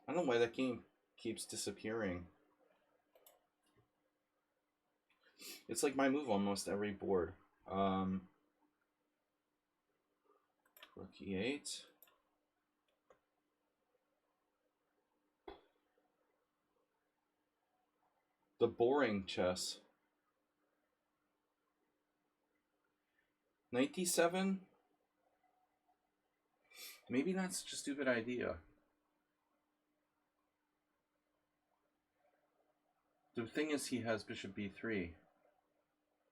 I don't know why that game keeps disappearing. It's like my move almost every board. Rook e8. The boring chess. Knight d7? Maybe that's such a stupid idea. The thing is, he has bishop b3.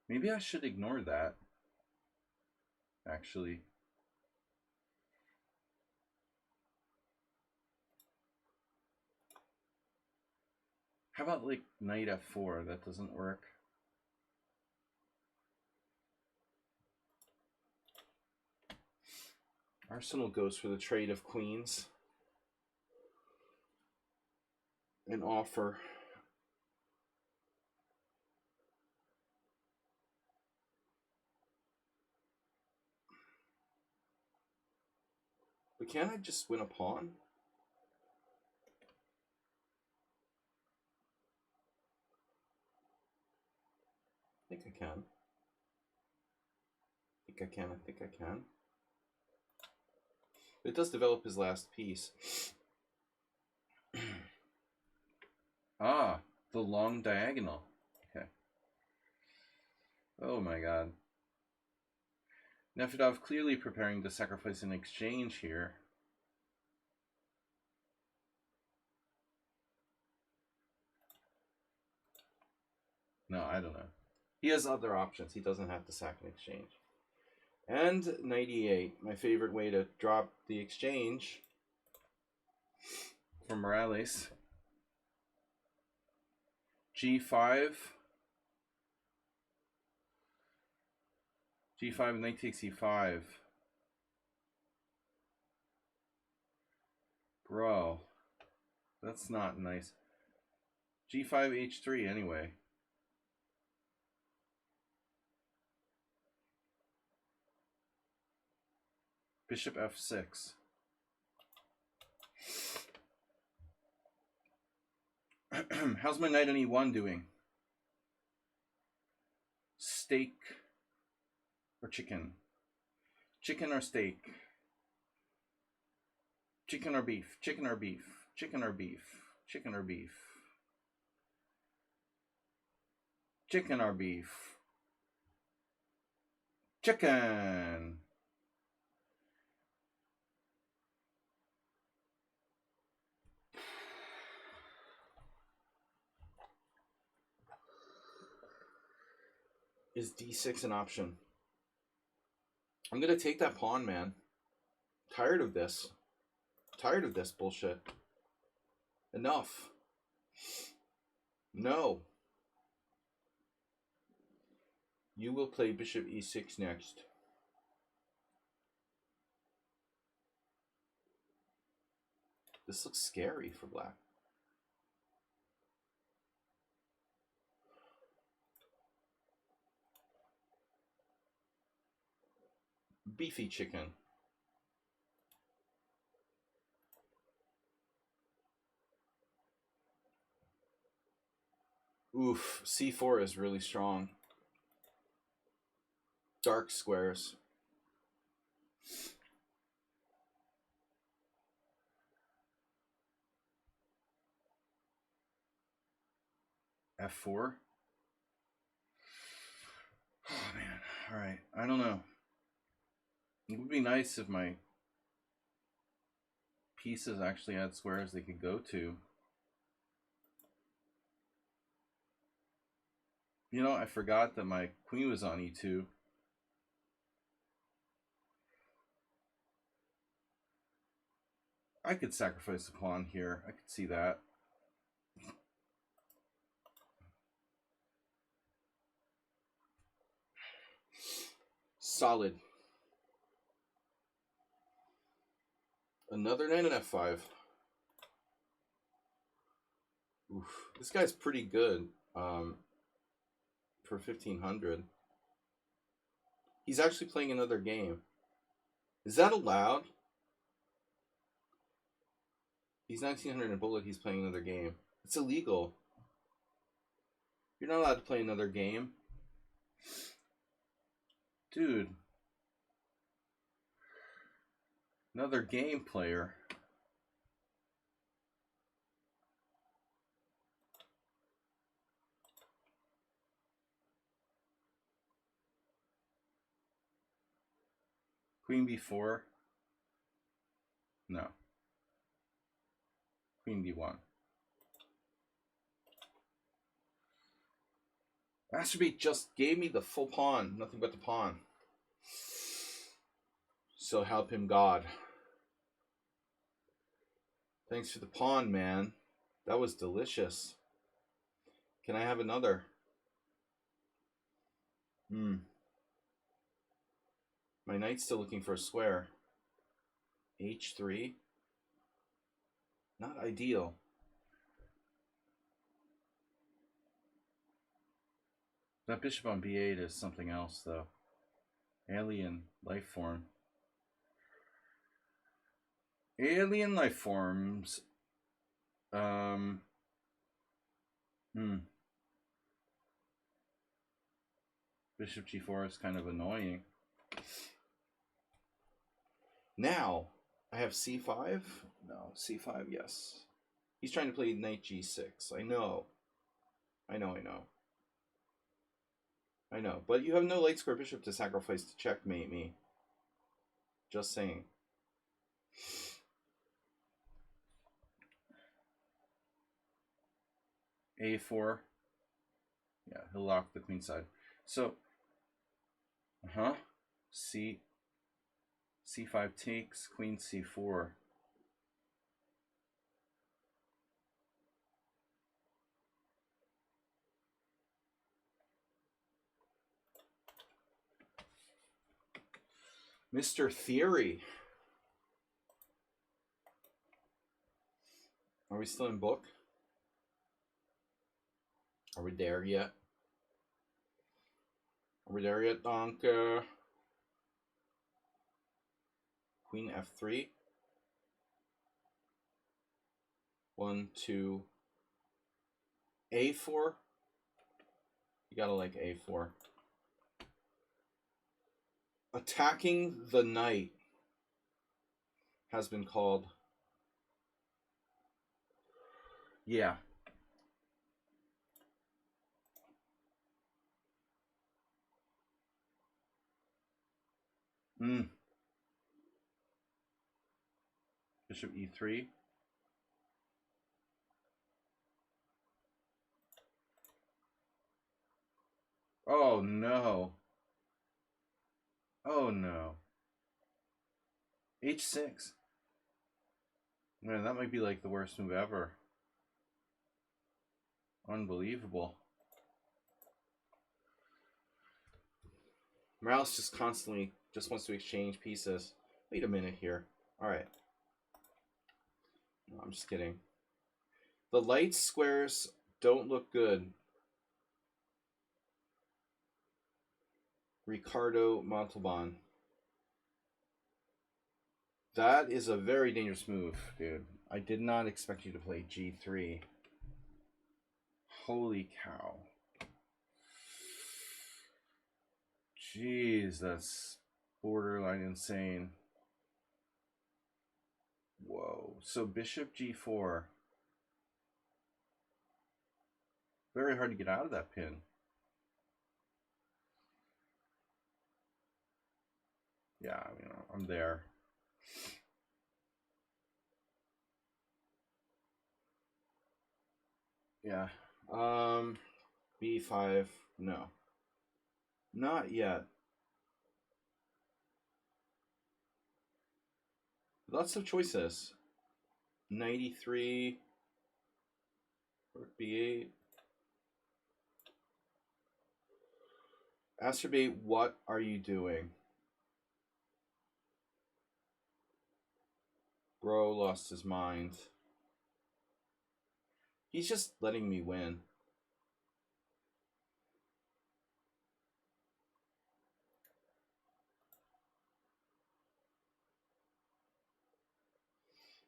Maybe I should ignore that, actually. How about, like, knight f4? That doesn't work. Arsenal goes for the trade of queens. An offer. But can't I just win a pawn? I think I can. I think I can. It does develop his last piece. Ah, the long diagonal. Okay. Oh my god. Nefedov clearly preparing to sacrifice an exchange here. No, I don't know. He has other options. He doesn't have to sack an exchange. And knight e8, my favorite way to drop the exchange. For Morales. G5. G5, knight takes e5. Bro, that's not nice. G5, H3 anyway. Bishop F6. How's my knight on E1 doing? Steak or chicken? Chicken or steak? Chicken or beef? Chicken or beef? Chicken or beef? Chicken or beef? Chicken or beef? Chicken! Is d6 an option? I'm gonna take that pawn, man. Tired of this. Tired of this bullshit. Enough. No. You will play bishop e6 next. This looks scary for black. Beefy chicken. Oof, c4 is really strong. Dark squares. F4? Oh man, alright, I don't know. It would be nice if my pieces actually had squares they could go to. You know, I forgot that my queen was on E2. I could sacrifice a pawn here. I could see that. Solid. Another knight on f5. Oof. This guy's pretty good for 1500. He's actually playing another game. Is that allowed? He's 1900 in bullet. He's playing another game. It's illegal. You're not allowed to play another game. Dude. Another game player. Queen b4. No. Queen d1. Masturbate just gave me the full pawn. Nothing but the pawn. So help him God. Thanks for the pawn, man. That was delicious. Can I have another? My knight's still looking for a square. h3. Not ideal. That bishop on b8 is something else, though. Alien life form. Alien life forms. Bishop g4 is kind of annoying. Now, I have c5. No, c5, yes. He's trying to play knight g6. I know. But you have no light square bishop to sacrifice to checkmate me. Just saying. a4. Yeah, he'll lock the queen side. So, c5 takes, queen c4. Mr. Theory. Are we still in book? Are we there yet? Donk? Queen f3. 1, 2. a4. You gotta like a4. Attacking the knight has been called. Yeah. Bishop e3. Oh no. Oh no. h6. Man, that might be like the worst move ever. Unbelievable. Morales just constantly wants to exchange pieces. Wait a minute here. Alright. No, I'm just kidding. The light squares don't look good. Ricardo Montalban. That is a very dangerous move, dude. I did not expect you to play g3. Holy cow. Jeez, that's borderline insane. Whoa. So bishop g4. Very hard to get out of that pin. Yeah, I mean, I'm there. Yeah. b5. No. Not yet. Lots of choices. Knight e3. Rook b8. Astrobate, what are you doing? Bro lost his mind. He's just letting me win.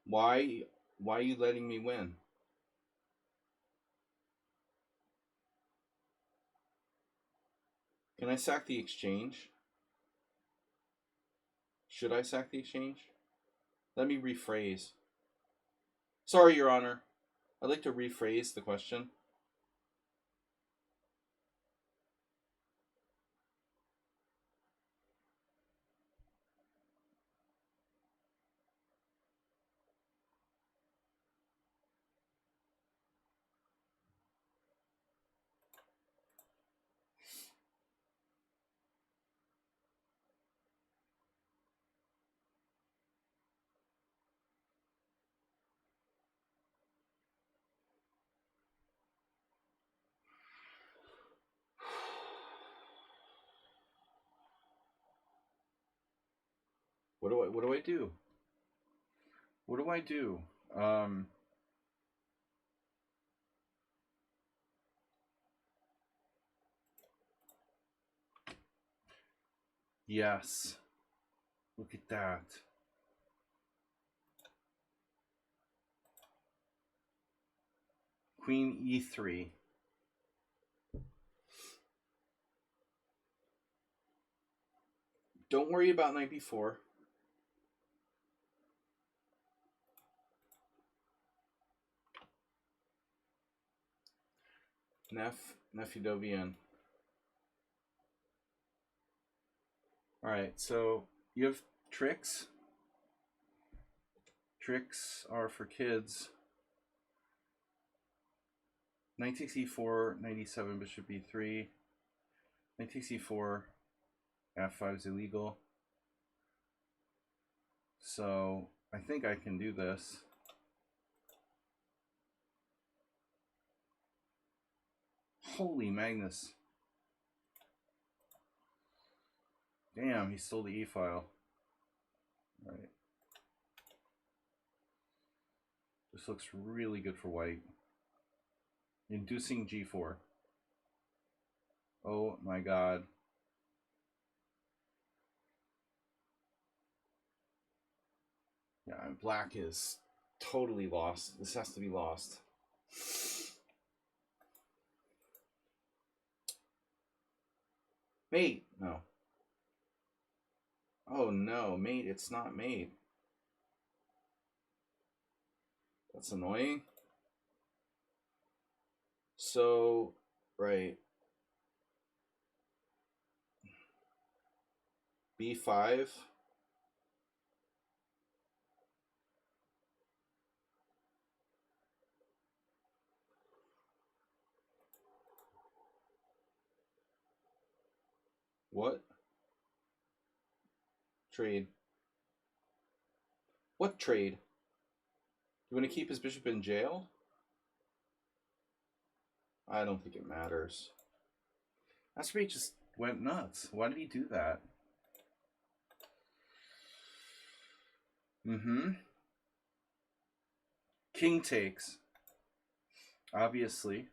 Why are you letting me win? Can I sack the exchange? Should I sack the exchange? Let me rephrase. Sorry, Your Honor. I'd like to rephrase the question. What do I do? What do I do? Yes. Look at that. Queen e3. Don't worry about knight b4. Nefudovian. Alright, so you have tricks. Tricks are for kids. Knight takes e4, knight e7, bishop e3. Knight takes e4, f5 is illegal. So I think I can do this. Holy Magnus. Damn, he stole the e-file. Alright. This looks really good for white. Inducing g4. Oh my god. Yeah, black is totally lost. This has to be lost. Mate! No. Oh no, mate, it's not mate. That's annoying. So, right. b5. What? Trade. What trade? You want to keep his bishop in jail? I don't think it matters. Asprey just went nuts. Why did he do that? King takes. Obviously.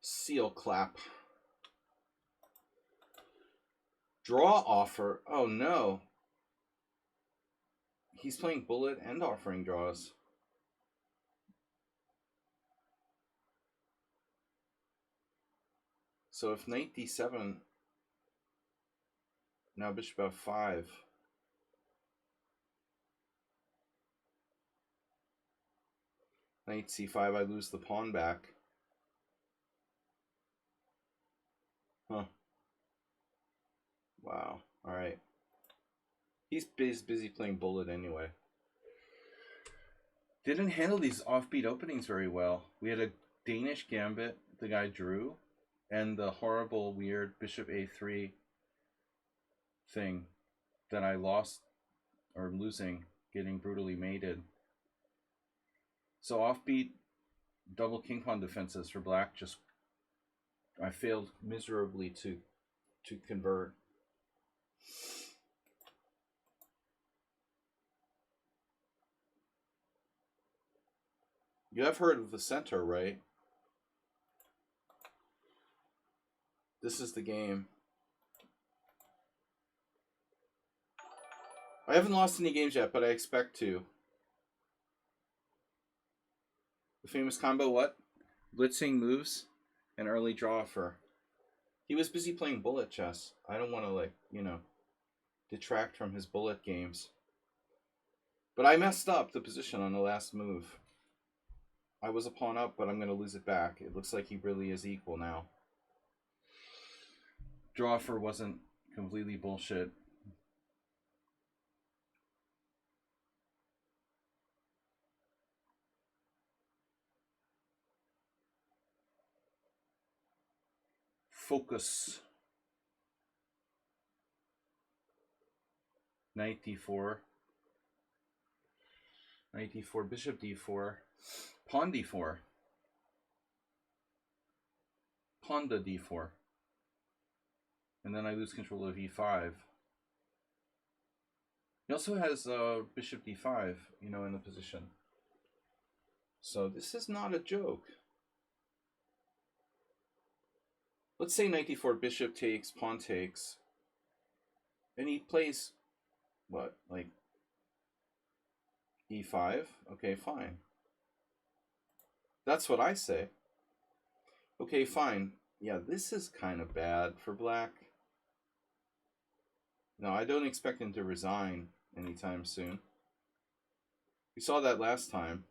Seal clap. Draw offer. Oh no. He's playing bullet and offering draws. So if knight d7, now bishop f5. Knight c5, I lose the pawn back. Huh. Wow. Alright. He's busy playing bullet anyway. Didn't handle these offbeat openings very well. We had a Danish gambit the guy drew, and the horrible, weird bishop a3 thing that I lost, or losing, getting brutally mated. So offbeat double king pawn defenses for black, just I failed miserably to convert. You have heard of the center, right? This is the game. I haven't lost any games yet, but I expect to. The famous combo, what? Blitzing moves and early draw offer. He was busy playing bullet chess. I don't want to, detract from his bullet games. But I messed up the position on the last move. I was a pawn up, but I'm going to lose it back. It looks like he really is equal now. Draw offer wasn't completely bullshit. Focus. Knight d4. Knight d4, bishop d4, pawn d4. pawn to d4. And then I lose control of e5. He also has bishop d5, you know, in the position. So this is not a joke. Let's say knight d4, bishop takes, pawn takes. And he plays, what, like e5? Okay, fine. That's what I say. Okay, fine. Yeah, this is kind of bad for black. No, I don't expect him to resign anytime soon. We saw that last time.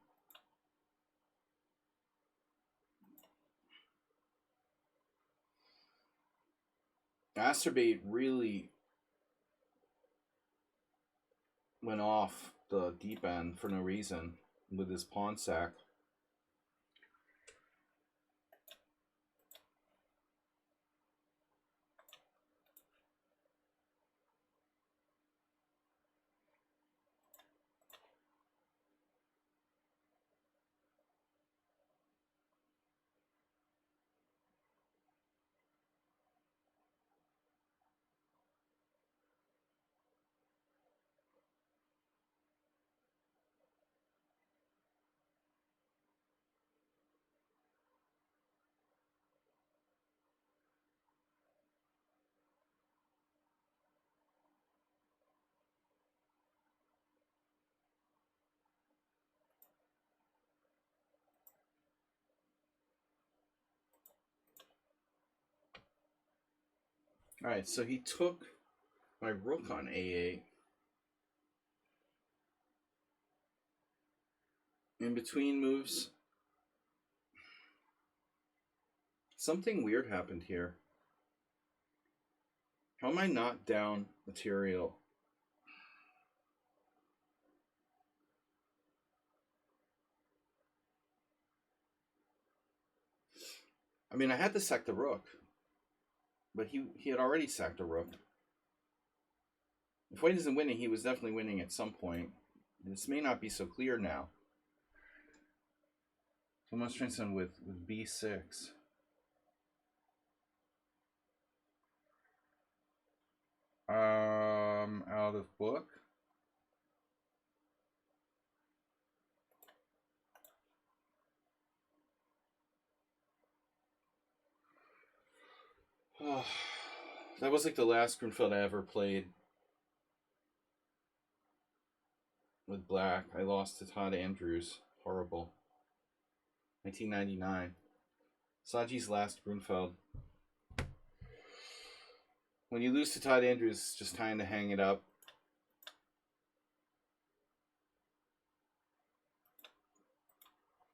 Asterbate really went off the deep end for no reason with his pawn sack. Alright, so he took my rook on a8. In between moves, something weird happened here. How am I not down material? I mean, I had to sack the rook, but he had already sacked a rook. If white isn't winning, he was definitely winning at some point. This may not be so clear now. So I'm going to strengthen with b6. Out of book. Oh, that was like the last Grunfeld I ever played with black. I lost to Todd Andrews. Horrible. 1999. Slaggie's last Grunfeld. When you lose to Todd Andrews, it's just time to hang it up.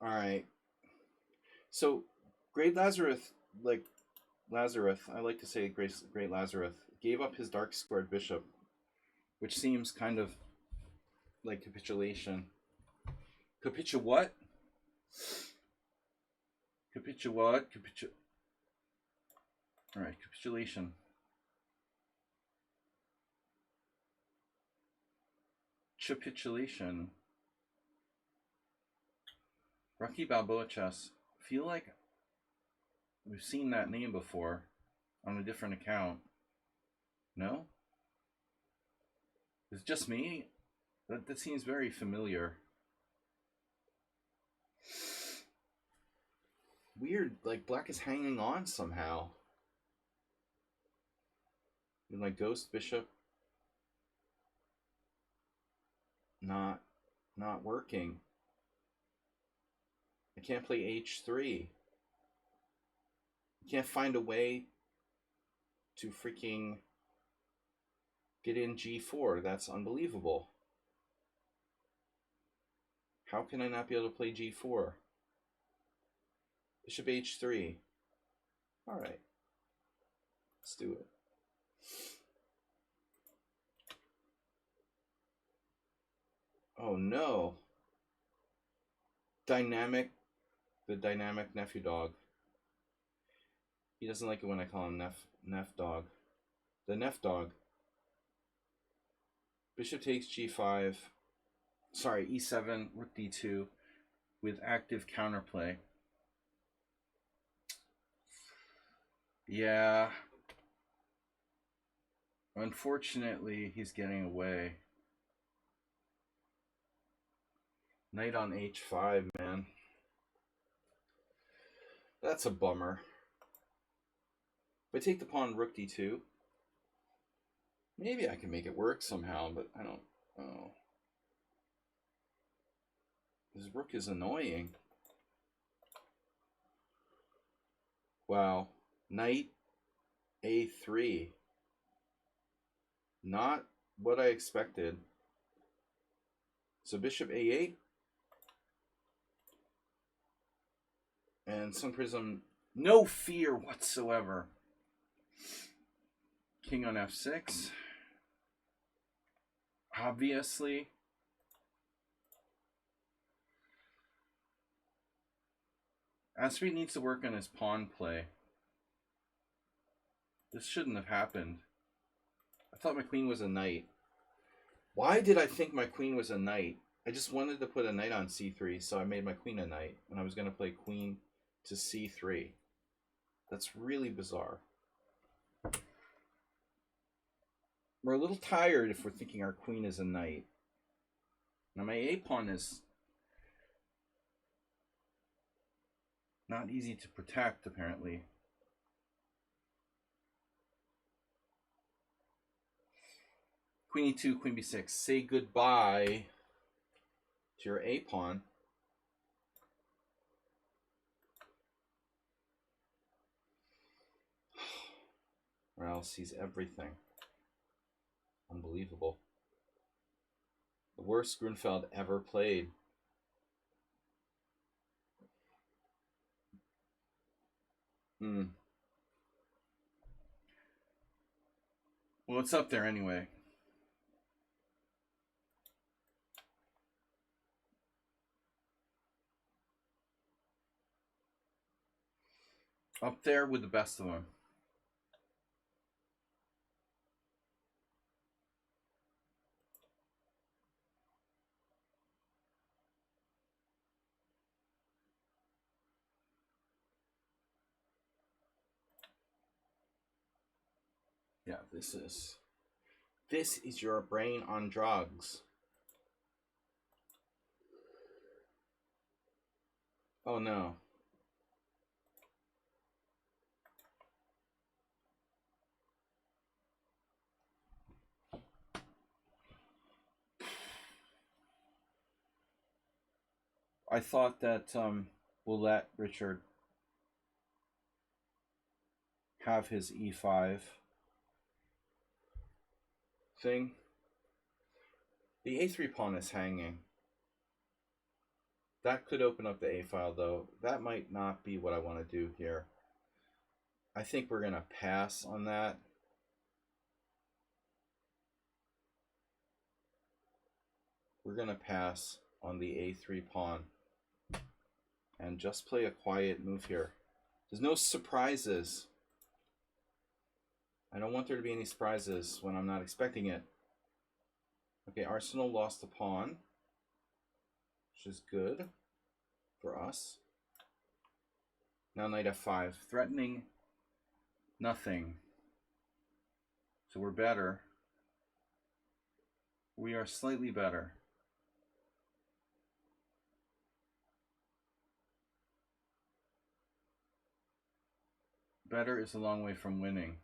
Alright. So, Great Lazarus, I like to say Great Lazarus, gave up his dark squared bishop, which seems kind of like capitulation. What? What? Alright, capitulation. Capitulation. Rocky Balboa chess. Feel like we've seen that name before on a different account. No? Is it just me? That seems very familiar. Weird, like black is hanging on somehow. With my ghost bishop not working. I can't play h3. I can't find a way to freaking get in g4. That's unbelievable. How can I not be able to play g4? Bishop h3. Alright. Let's do it. Oh no. The dynamic nephew dog. He doesn't like it when I call him Nef dog. The Nef dog. Bishop takes g5. Sorry, e7, rook d2 with active counterplay. Yeah. Unfortunately, he's getting away. Knight on h5, man. That's a bummer. If I take the pawn rook d2, maybe I can make it work somehow, but I don't know. This rook is annoying. Wow. Knight a3. Not what I expected. So bishop a8. And Sun Prism, no fear whatsoever. King on f6. Obviously. Asprey needs to work on his pawn play. This shouldn't have happened. I thought my queen was a knight. Why did I think my queen was a knight? I just wanted to put a knight on c3, so I made my queen a knight, and I was going to play queen to c3. That's really bizarre. We're a little tired if we're thinking our queen is a knight. Now my a-pawn is not easy to protect, apparently. Queen e2, queen b6. Say goodbye to your a-pawn. Morale sees everything. Unbelievable. The worst Grunfeld ever played. Well, it's up there anyway. Up there with the best of them. Yeah, this is your brain on drugs. Oh no. I thought that we'll let Richard have his e5 thing. The a3 pawn is hanging. That could open up the a file, though. That might not be what I want to do here. I think we're going to pass on that. We're going to pass on the a3 pawn and just play a quiet move here. There's no surprises. I don't want there to be any surprises when I'm not expecting it. Okay, Arsenal lost a pawn, which is good for us. Now knight f5. threatening nothing. So we're better. We are slightly better. Better is a long way from winning.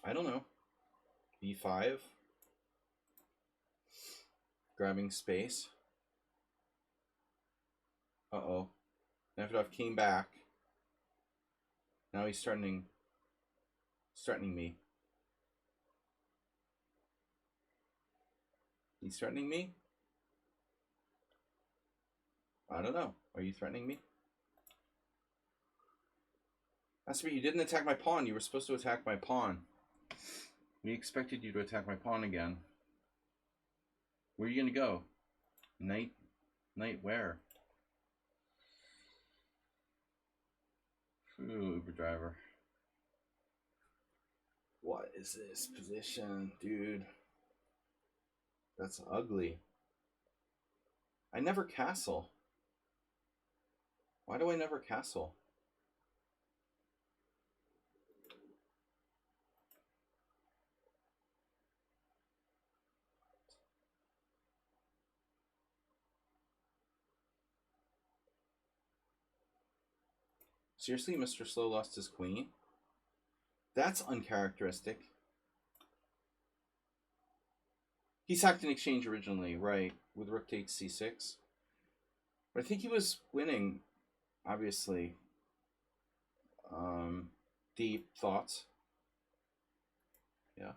I don't know. b5. Grabbing space. Uh-oh. Nefedov came back. Now he's threatening me. He's threatening me? I don't know. Are you threatening me? That's right, you didn't attack my pawn. You were supposed to attack my pawn. We expected you to attack my pawn again. Where are you going to go? Knight where? Ooh, Uber driver. What is this position, dude? That's ugly. I never castle. Why do I never castle? Seriously, Mr. Slow lost his queen? That's uncharacteristic. He sacked an exchange originally, right, with rook takes c6. But I think he was winning, obviously. Deep thoughts. Yeah.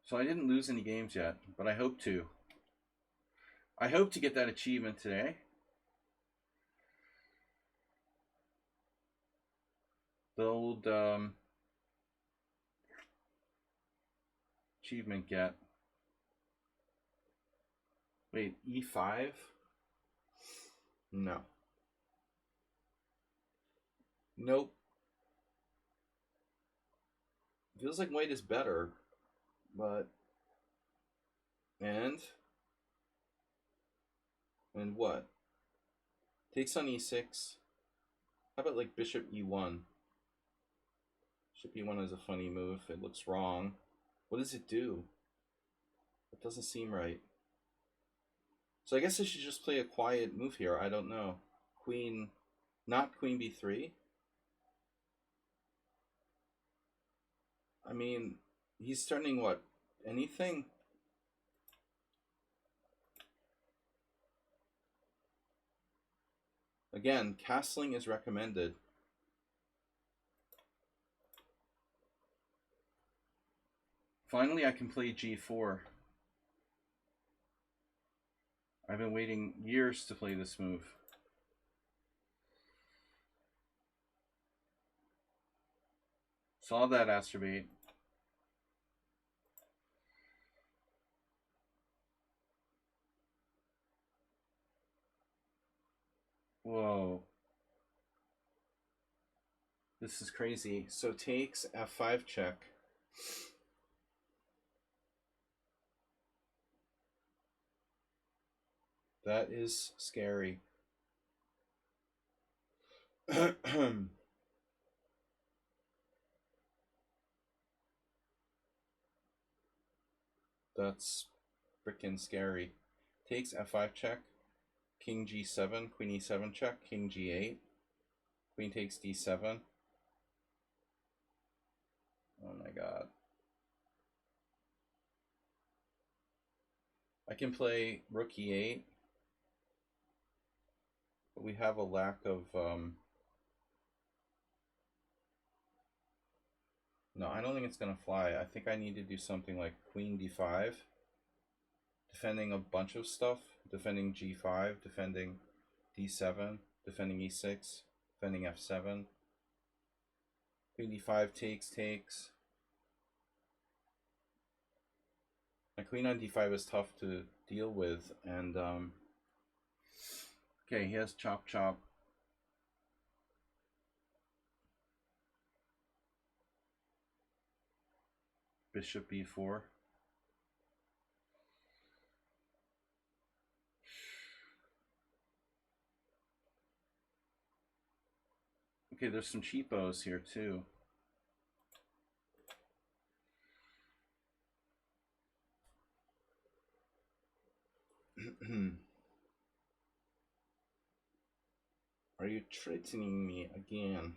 So I didn't lose any games yet, but I hope to. I hope to get that achievement today. The old achievement get. Wait, E5? No. Nope. Feels like white is better, but... And what? Takes on e6. How about like bishop e1? Bishop e1 is a funny move. It looks wrong. What does it do? It doesn't seem right. So I guess I should just play a quiet move here. I don't know. Queen, not queen b3. I mean, he's turning what? Anything? Again, castling is recommended. Finally, I can play g4. I've been waiting years to play this move. Saw that, Astrobate. Whoa. This is crazy. So takes f5 check. That is scary. That's freaking scary. Takes f5 check. King g7, queen e7 check, king g8. Queen takes d7. Oh my god. I can play rook e8. But we have a lack of... No, I don't think it's going to fly. I think I need to do something like queen d5. Defending a bunch of stuff. Defending g5, defending d7, defending e6, defending f7. Queen d5 takes. My queen on d5 is tough to deal with, and okay, he has chop chop. Bishop b4. Okay, there's some cheapos here too. Are you threatening me again?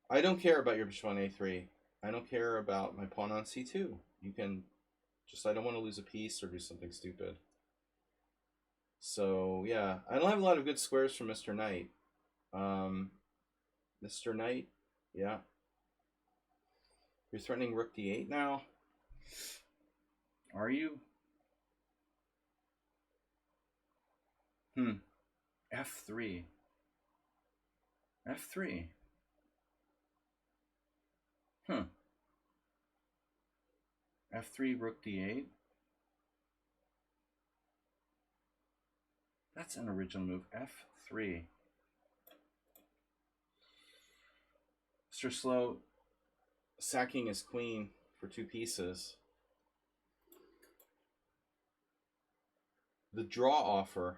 I don't care about your bishop on a3. I don't care about my pawn on c2. You can just, I don't want to lose a piece or do something stupid. So, yeah, I don't have a lot of good squares from Mr. Knight. Mr. Knight, yeah. You're threatening rook d8 now? Are you? F3. F3. F3, rook d8. That's an original move. F3. Mr. Slow, sacking his queen for 2 pieces. The draw offer.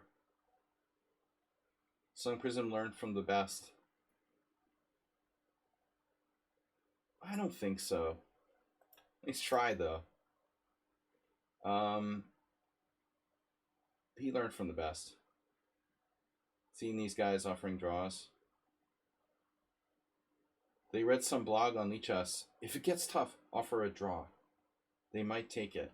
Sun Prism learned from the best. I don't think so. Nice try, though. He learned from the best. Seeing these guys offering draws. They read some blog on lichess. If it gets tough, offer a draw. They might take it.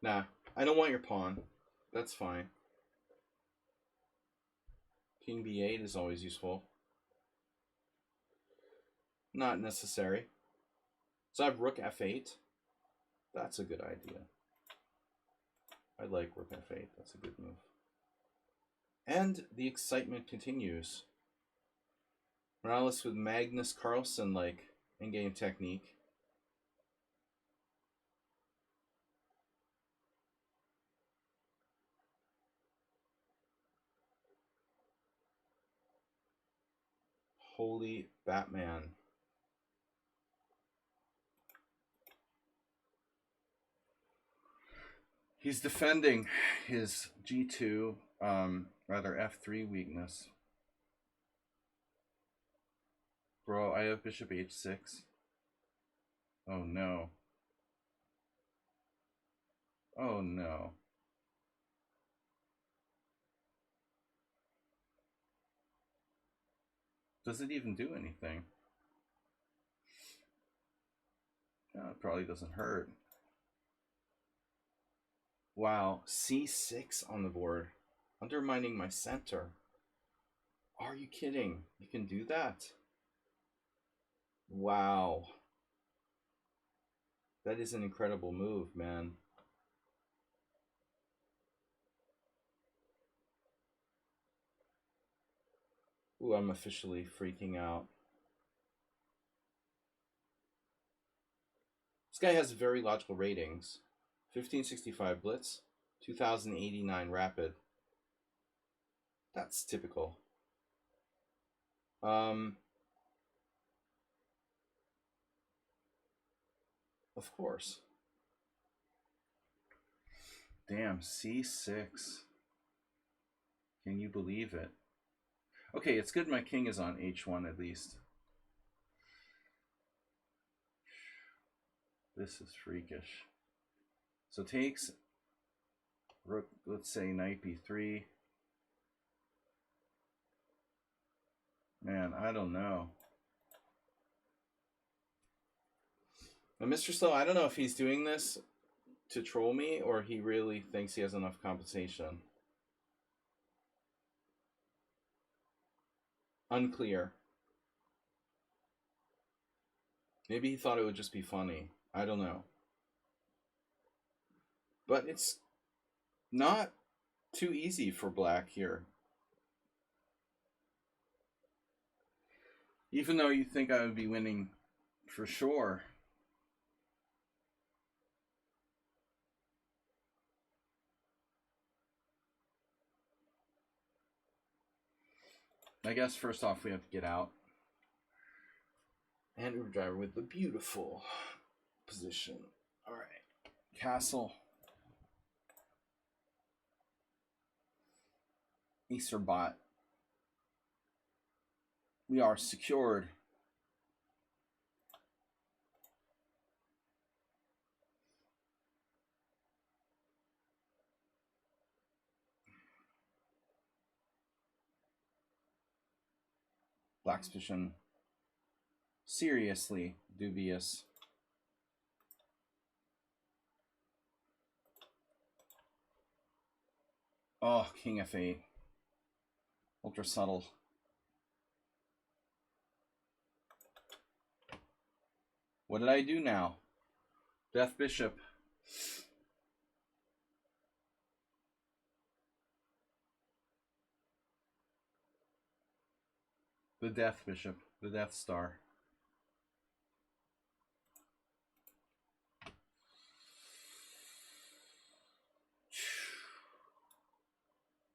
Nah, I don't want your pawn. That's fine. King b8 is always useful. Not necessary. So I have rook f8. That's a good idea. I like rook f8. That's a good move. And the excitement continues. Morales with Magnus Carlsen-like in-game technique. Holy Batman. He's defending his G2, rather F3 weakness. Bro, I have bishop H6. Oh no. Oh no. Does it even do anything? No, it probably doesn't hurt. Wow, C6 on the board. Undermining my center. Are you kidding? You can do that? Wow. That is an incredible move, man. Ooh, I'm officially freaking out. This guy has very logical ratings. 1565 Blitz, 2089 Rapid. That's typical. Of course. Damn, C6. Can you believe it? Okay, it's good my king is on H1 at least. This is freakish. So takes rook, let's say knight b3. Man, I don't know. Now, Mr. Slow, I don't know if he's doing this to troll me or he really thinks he has enough compensation. Unclear. Maybe he thought it would just be funny. I don't know. But it's not too easy for black here. Even though you think I would be winning for sure. I guess first off we have to get out. And Uber Driver with the beautiful position. All right. Castle. Easterbot. We are secured. Black's position seriously dubious. Oh, King F8. Ultra subtle. What did I do now? Death Bishop. The Death Bishop. The Death Star.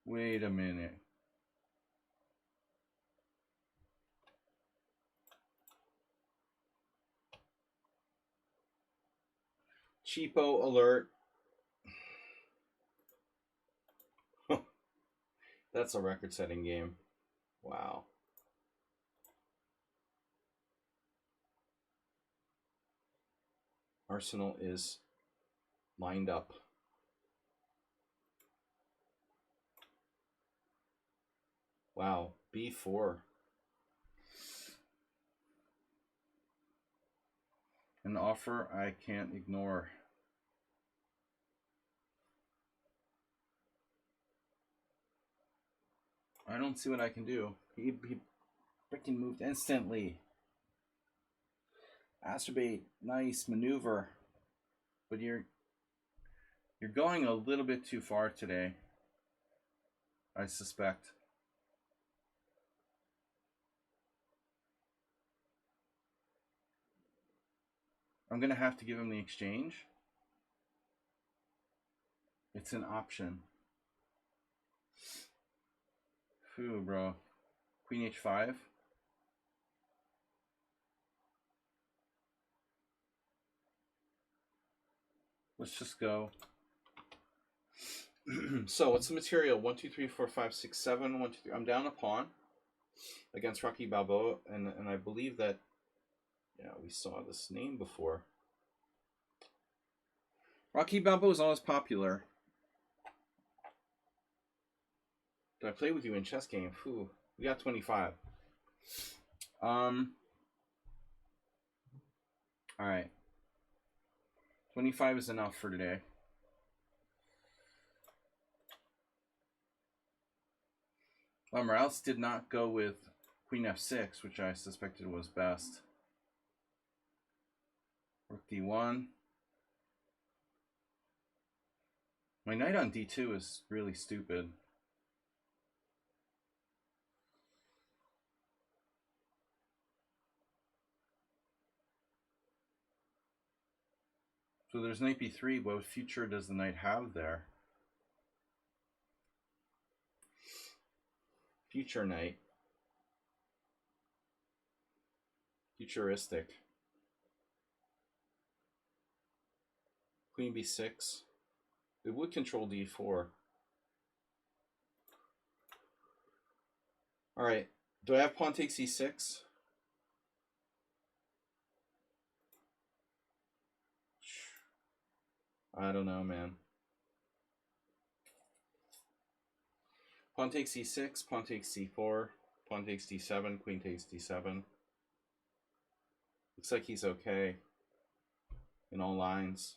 Wait a minute. Cheapo alert. That's a record-setting game. Wow. Arsenal is lined up. Wow, B4. An offer I can't ignore. I don't see what I can do. He freaking moved instantly. Astrobate, nice maneuver. But you're going a little bit too far today, I suspect. I'm going to have to give him the exchange. It's an option. Phew, bro. Queen H5. Let's just go. So what's the material? 1, 2, 3, 4, 5, 6, 7. 1, 2, 3. I'm down a pawn against Rocky Balboa, and I believe that, yeah, we saw this name before. Rocky Balboa is always popular. Did I play with you in chess game? Whew. We got 25. All right. 25 is enough for today. Morales did not go with Queen F6, which I suspected was best. Rook D1. My knight on D2 is really stupid. So there's knight B3. What future does the knight have there? Future knight. Futuristic. Queen B6. It would control D4. Alright. Do I have pawn takes E6? I don't know, man. Pawn takes E6, pawn takes C4, pawn takes D7, queen takes D7. Looks like he's okay in all lines.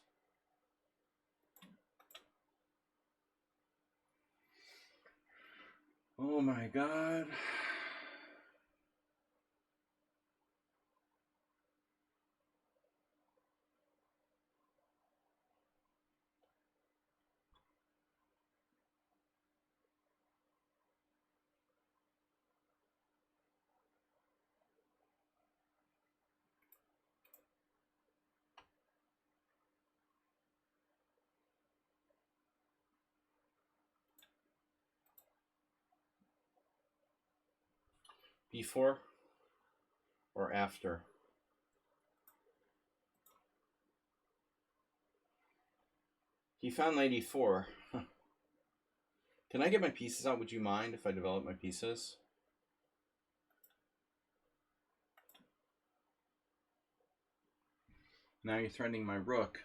Oh my god. Before or after? He found 94. Can I get my pieces out? Would you mind if I develop my pieces? Now you're threatening my rook.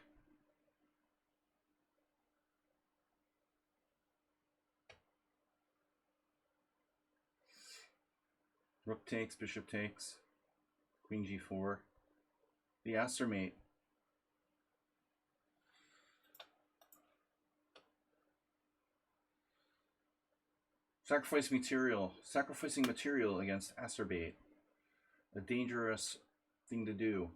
Rook takes, bishop takes, queen g4. The Aster mate. Sacrificing material against Acerbate. A dangerous thing to do.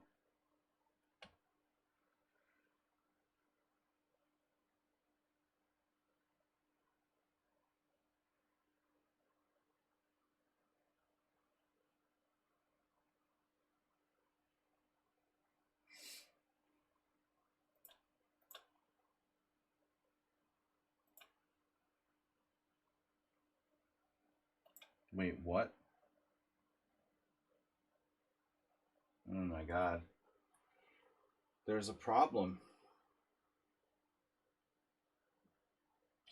Wait, what? Oh my god. There's a problem.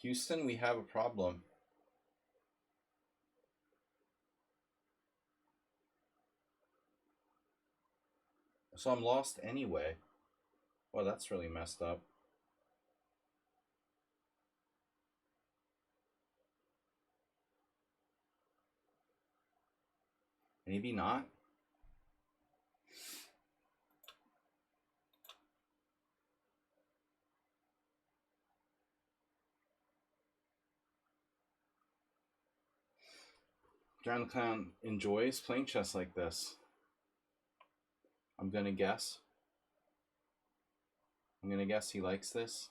Houston, we have a problem. So I'm lost anyway. Well, that's really messed up. Maybe not. John the Clown enjoys playing chess like this. I'm gonna guess. I'm gonna guess he likes this.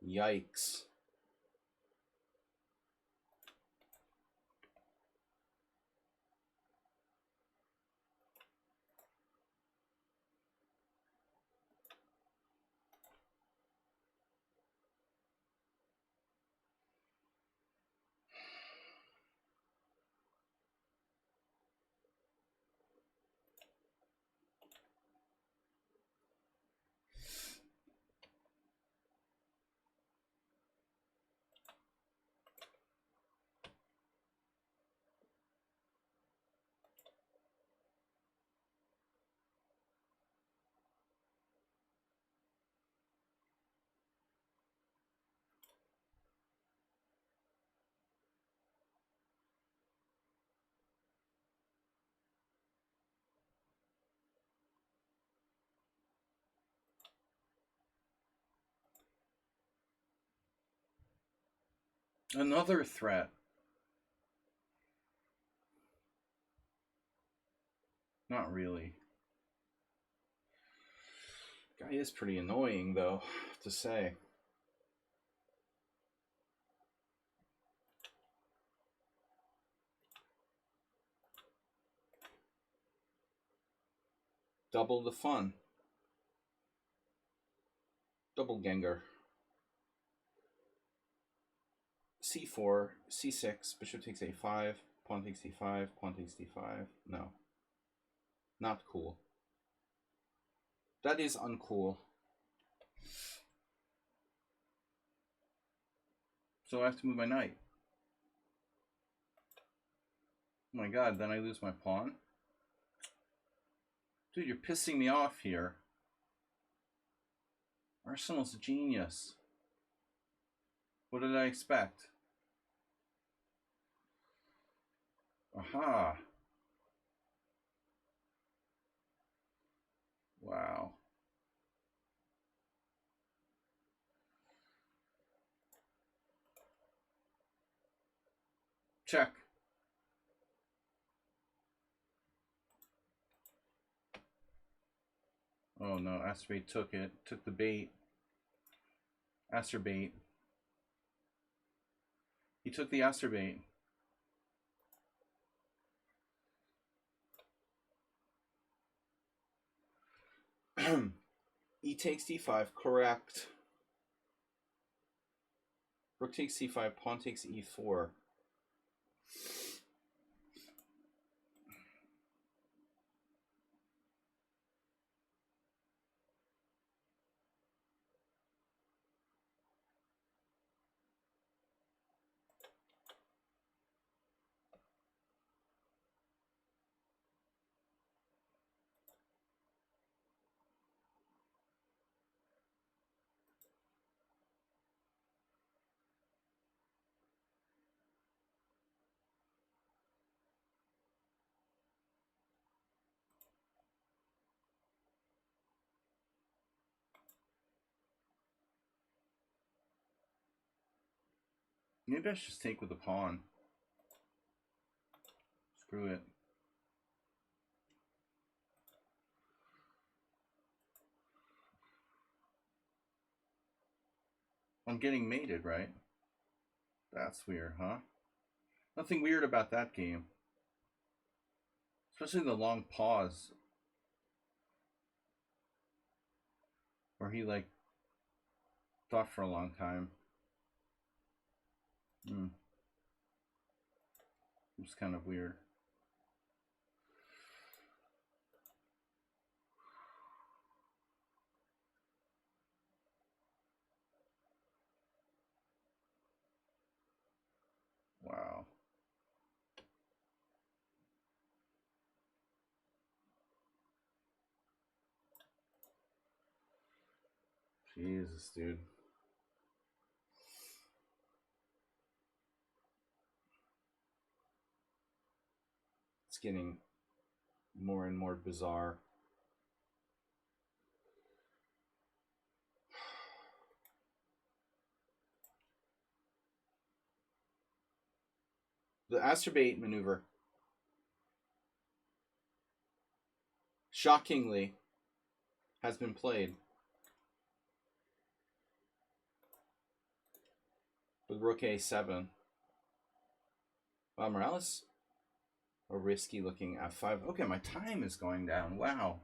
Yikes. Another threat. Not really. Guy is pretty annoying, though, to say. Double the fun. Double Gengar. C4, C6, bishop takes A5, pawn takes D5, pawn takes D5. No. Not cool. That is uncool. So I have to move my knight. Oh my god, then I lose my pawn? Dude, you're pissing me off here. Arsenal's a genius. What did I expect? Aha. Wow. Check. Oh no, Asterbait took it. Took the bait. Asterbait. He took the Asterbait. E takes D5, correct. Rook takes C5, pawn takes E4. Maybe I should just take with the pawn. Screw it. I'm getting mated, right? That's weird, huh? Nothing weird about that game. Especially the long pause. Where he, like, Thought for a long time. It's kind of weird. Wow. Jesus, dude. It's getting more and more bizarre. The Astrobate maneuver, shockingly, has been played with Rook A7. Wow, Morales, a risky looking F5. Okay, my time is going down. Wow.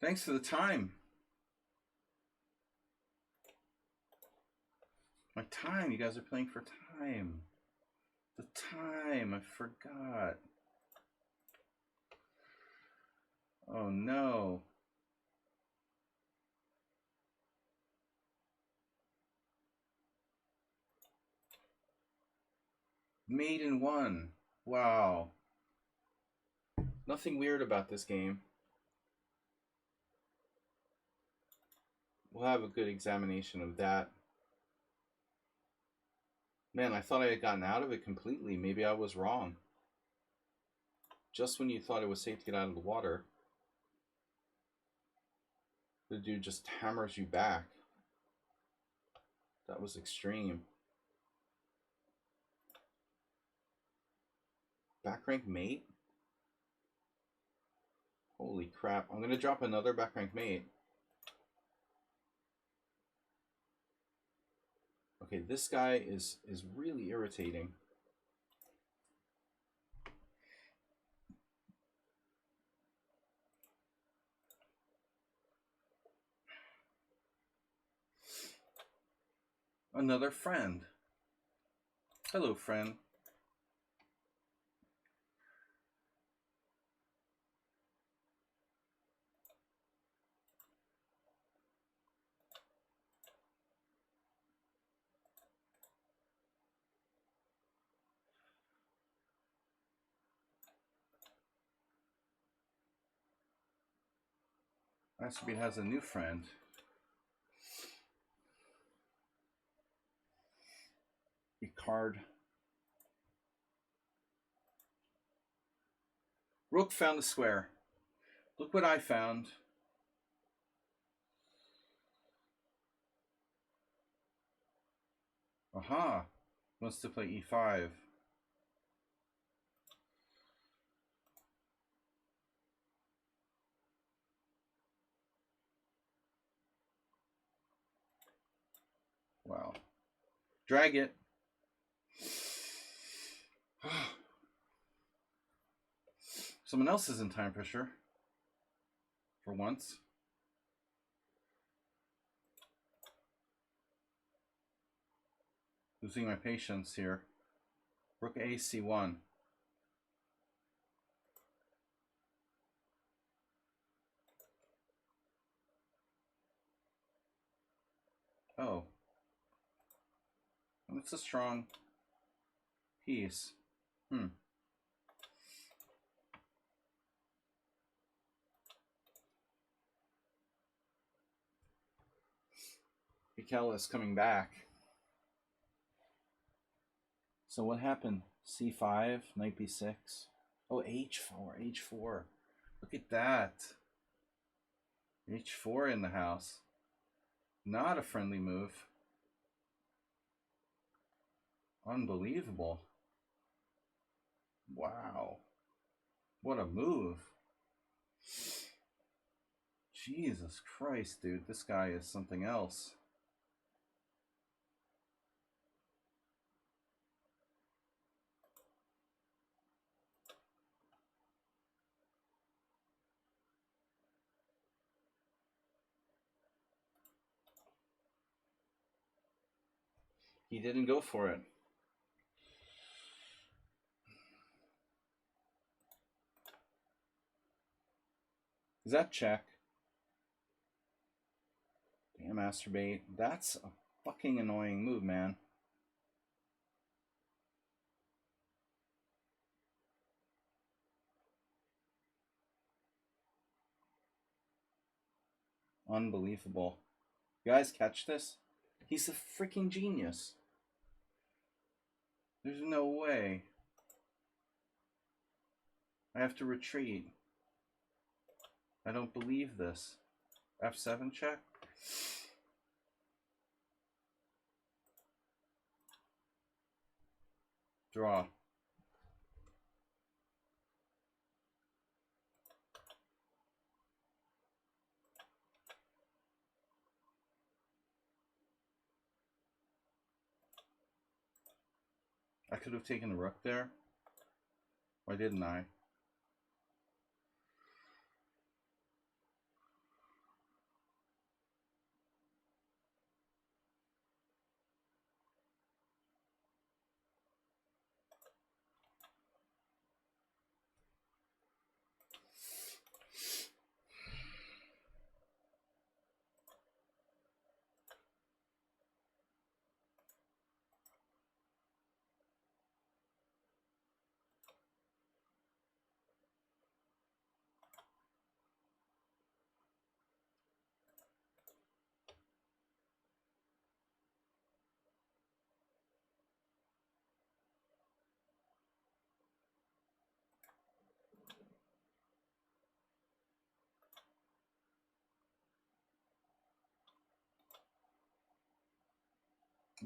Thanks for the time. My time. You guys are playing for time. The time. I forgot. Oh no. Mate in 1. Wow. Nothing weird about this game. We'll have a good examination of that. Man, I thought I had gotten out of it completely. Maybe I was wrong. Just when you thought it was safe to get out of the water, the dude just hammers you back. That was extreme. Back rank mate? Holy crap. I'm going to drop another back rank mate. Okay, this guy is really irritating. Another friend. Hello, friend. Astrobate has a new friend. A card. Rook found a square. Look what I found. Aha. Wants to play e5. Wow. Drag it. Someone else is in time pressure. For once. Losing my patience here. Rook A, C1. Oh. That's a strong piece. Mikel is coming back. So what happened? C5, knight B6. Oh, H4, H4. Look at that. H4 in the house. Not a friendly move. Unbelievable. Wow. What a move. Jesus Christ, dude. This guy is something else. He didn't go for it. Is that check? Damn, masturbate. That's a fucking annoying move, man. Unbelievable. You guys catch this? He's a freaking genius. There's no way. I have to retreat. I don't believe this. F7 check? Draw. I could have taken the rook there. Why didn't I?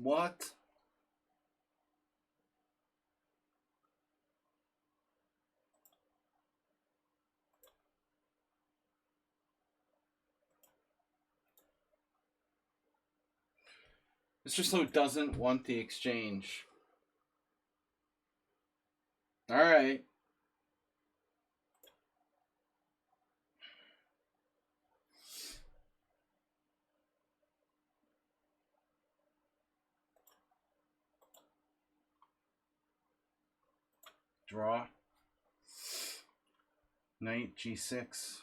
What? Mr. Slow doesn't want the exchange. Alright. Draw. Knight G6.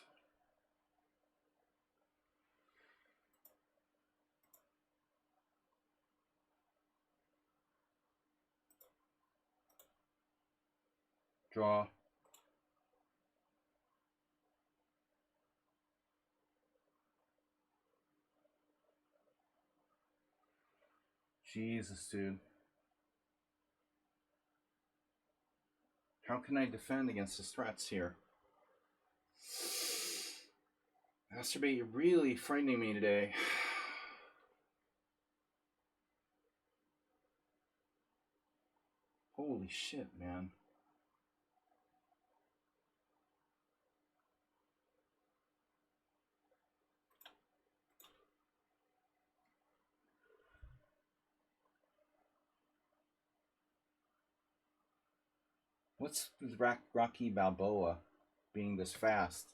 Draw. Jesus, dude. How can I defend against his threats here? Masturbate, you're really frightening me today. Holy shit, man. What's with Rocky Balboa being this fast?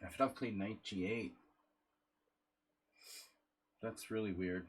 I should have played Knight G8. That's really weird.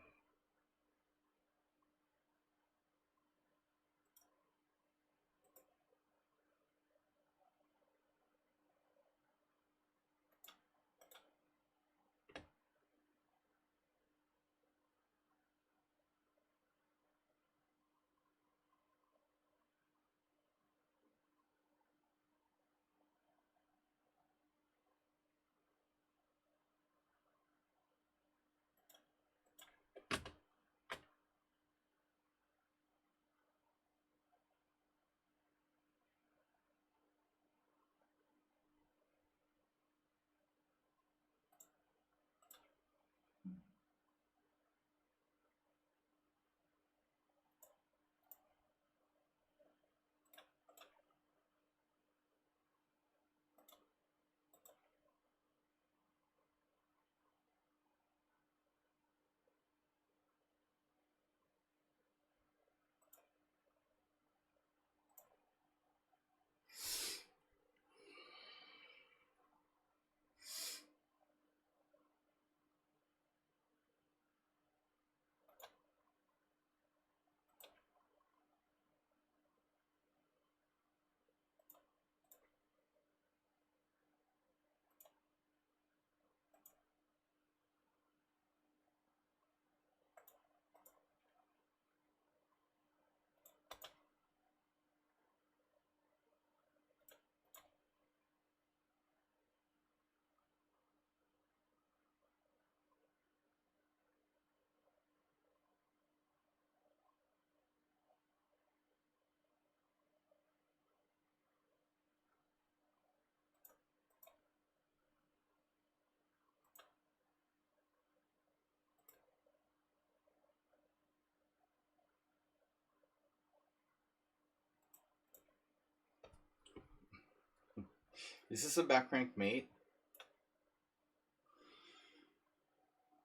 Is this a back rank mate?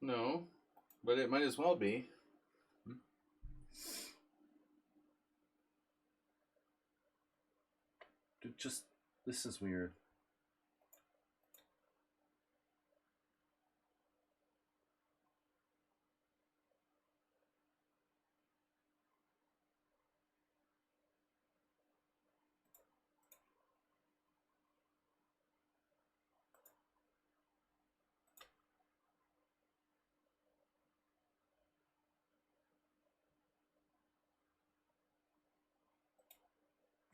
No, but it might as well be. Dude, just this is weird.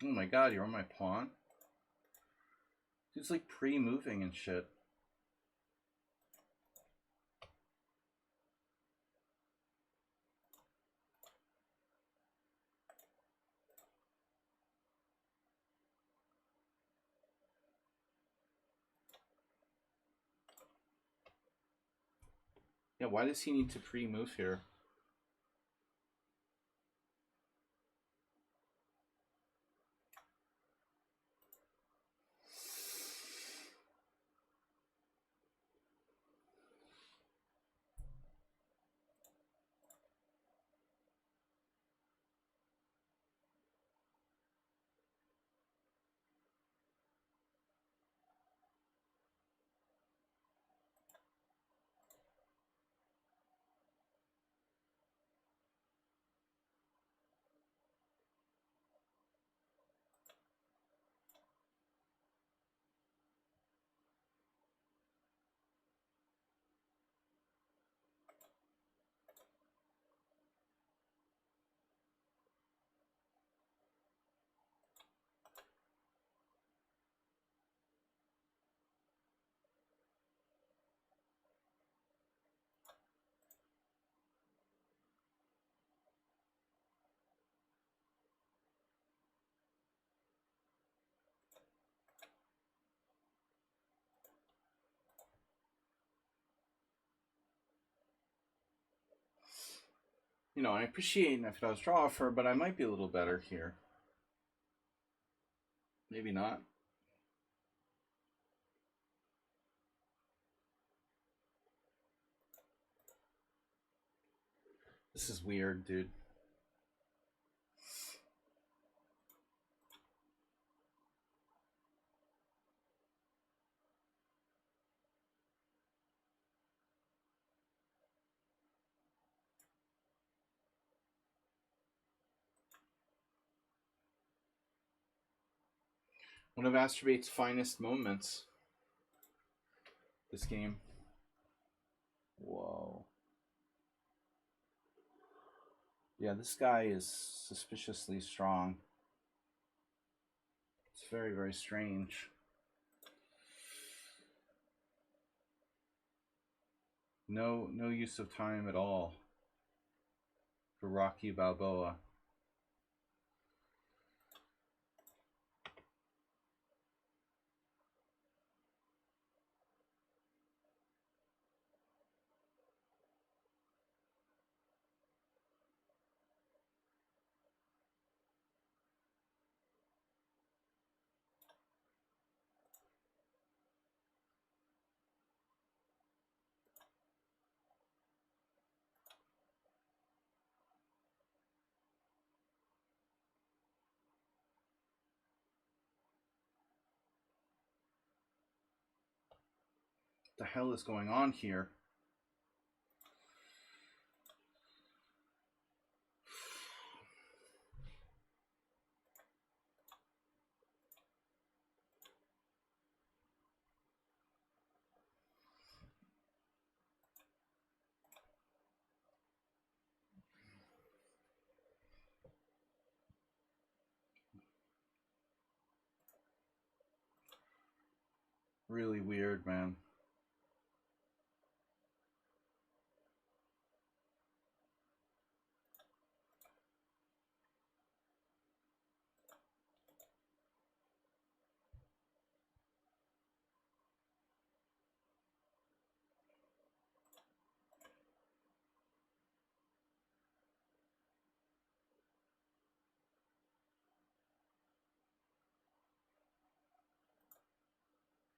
Oh my god, you're on my pawn? Dude's like pre-moving and shit. Yeah, why does he need to pre-move here? You know, I appreciate if I was draw offer, but I might be a little better here. Maybe not. This is weird, dude. One of Astrobate's finest moments. This game. Whoa. Yeah, this guy is suspiciously strong. It's very, very strange. No use of time at all for Rocky Balboa. What the hell is going on here? Really weird, man.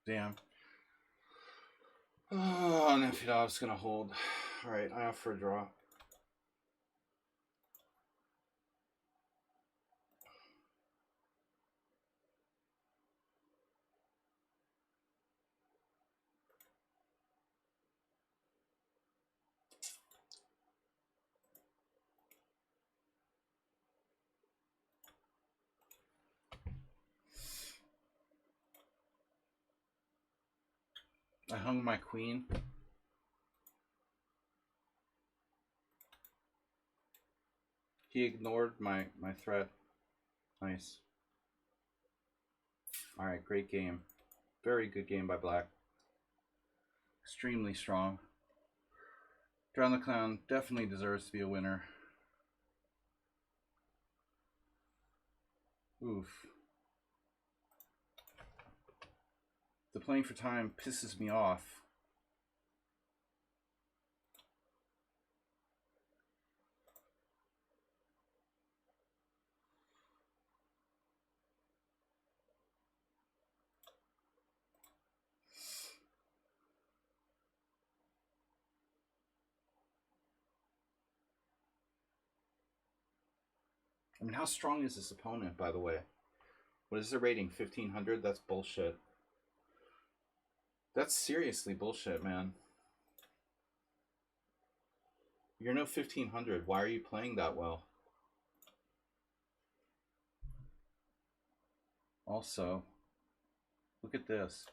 Damn. Oh, Nefedov's gonna hold. Alright, I opt for a draw. I hung my queen. He ignored my threat. Nice. Alright, great game. Very good game by Black. Extremely strong. Drown the Clown definitely deserves to be a winner. Oof. The playing for time pisses me off. I mean, how strong is this opponent, by the way? What is the rating? 1500? That's bullshit. That's seriously bullshit, man. You're no 1500. Why are you playing that well? Also, look at this.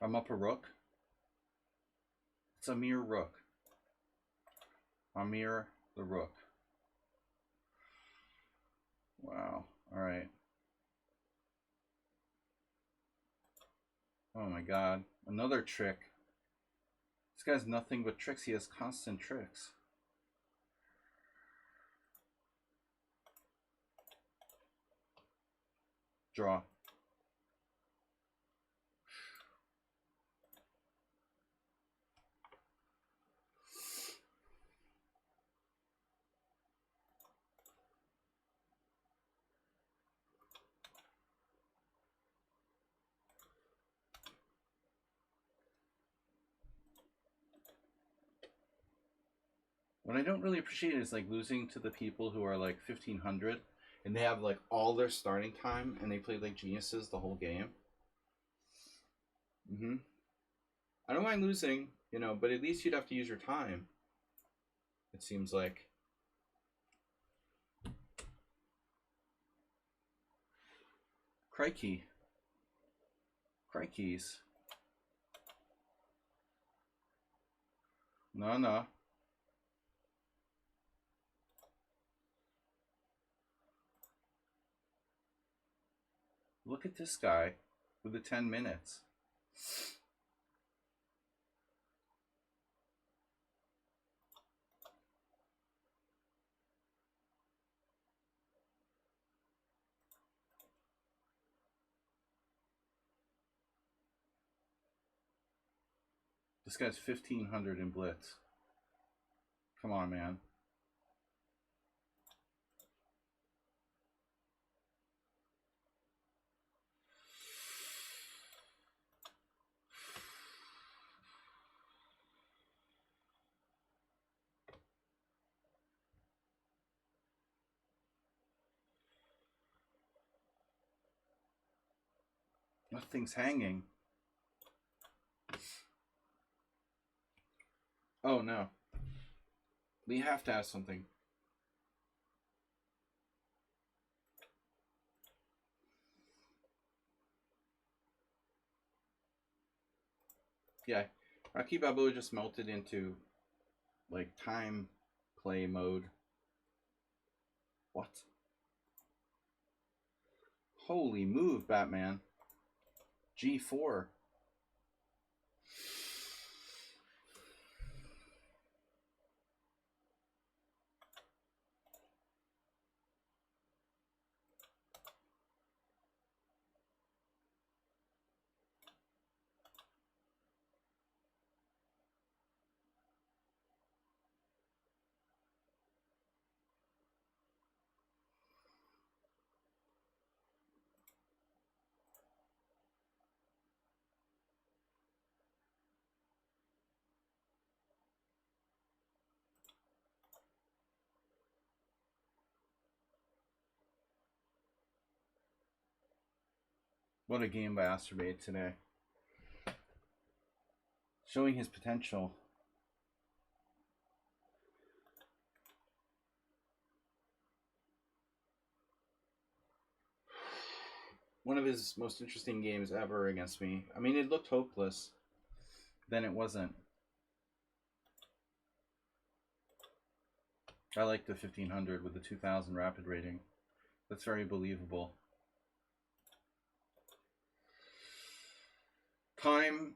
I'm up a rook. It's a mere rook. Amir the rook. Wow. All right. Oh my god. Another trick. This guy's nothing but tricks. He has constant tricks. Draw. What I don't really appreciate is like losing to the people who are like 1500 and they have like all their starting time and they play like geniuses the whole game. I don't mind losing, you know, but at least you'd have to use your time. It seems like. Crikey. Crikeys. No. Look at this guy with the 10 minutes. This guy's 1500 in blitz. Come on, man. Nothing's hanging. Oh no. We have to have something. Yeah, Rocky Balboa just melted into like time play mode. What? Holy move, Batman. G4. What a game by Asterbate today. Showing his potential. One of his most interesting games ever against me. I mean, it looked hopeless. Then it wasn't. I like the 1500 with the 2000 rapid rating. That's very believable. Time.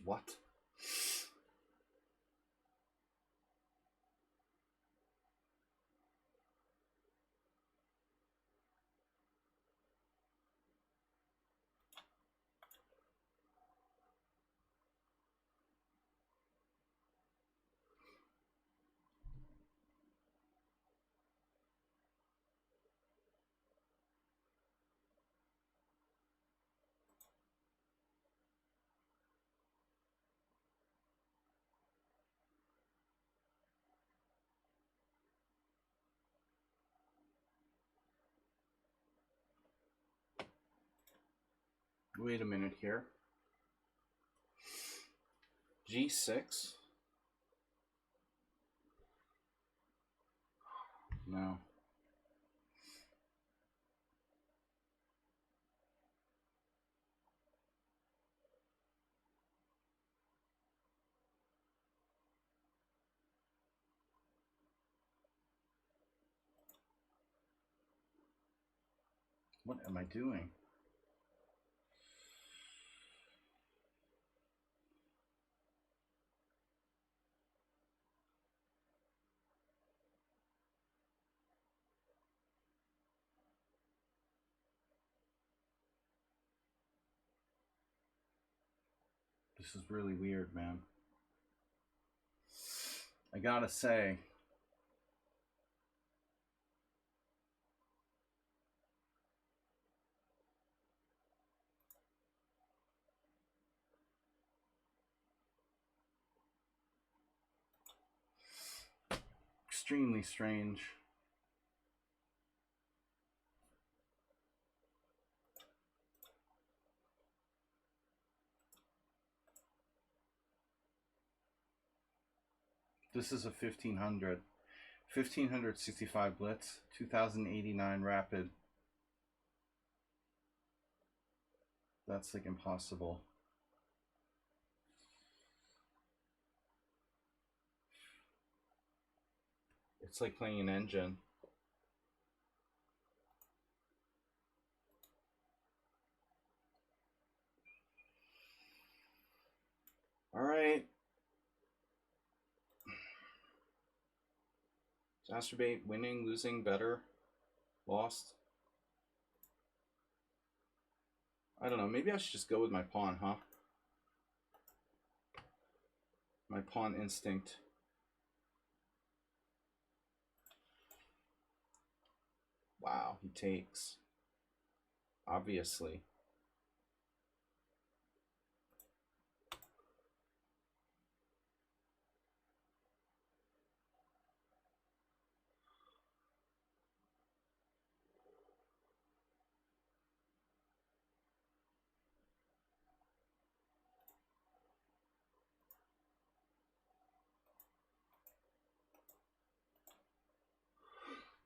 What? Wait a minute here. G6? No. What am I doing? This is really weird, man. I gotta say, extremely strange. This is a 1500. 1565 blitz, 2089 rapid. That's like impossible. It's like playing an engine. All right. Asterbate, winning, losing, better, lost. I don't know. Maybe I should just go with my pawn, huh? My pawn instinct. Wow, he takes. Obviously.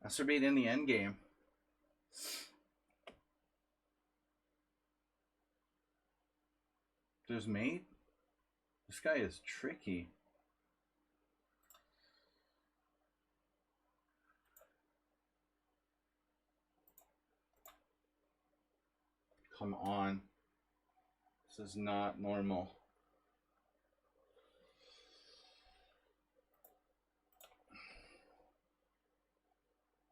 Asterbate in the endgame. There's mate. This guy is tricky. Come on. This is not normal.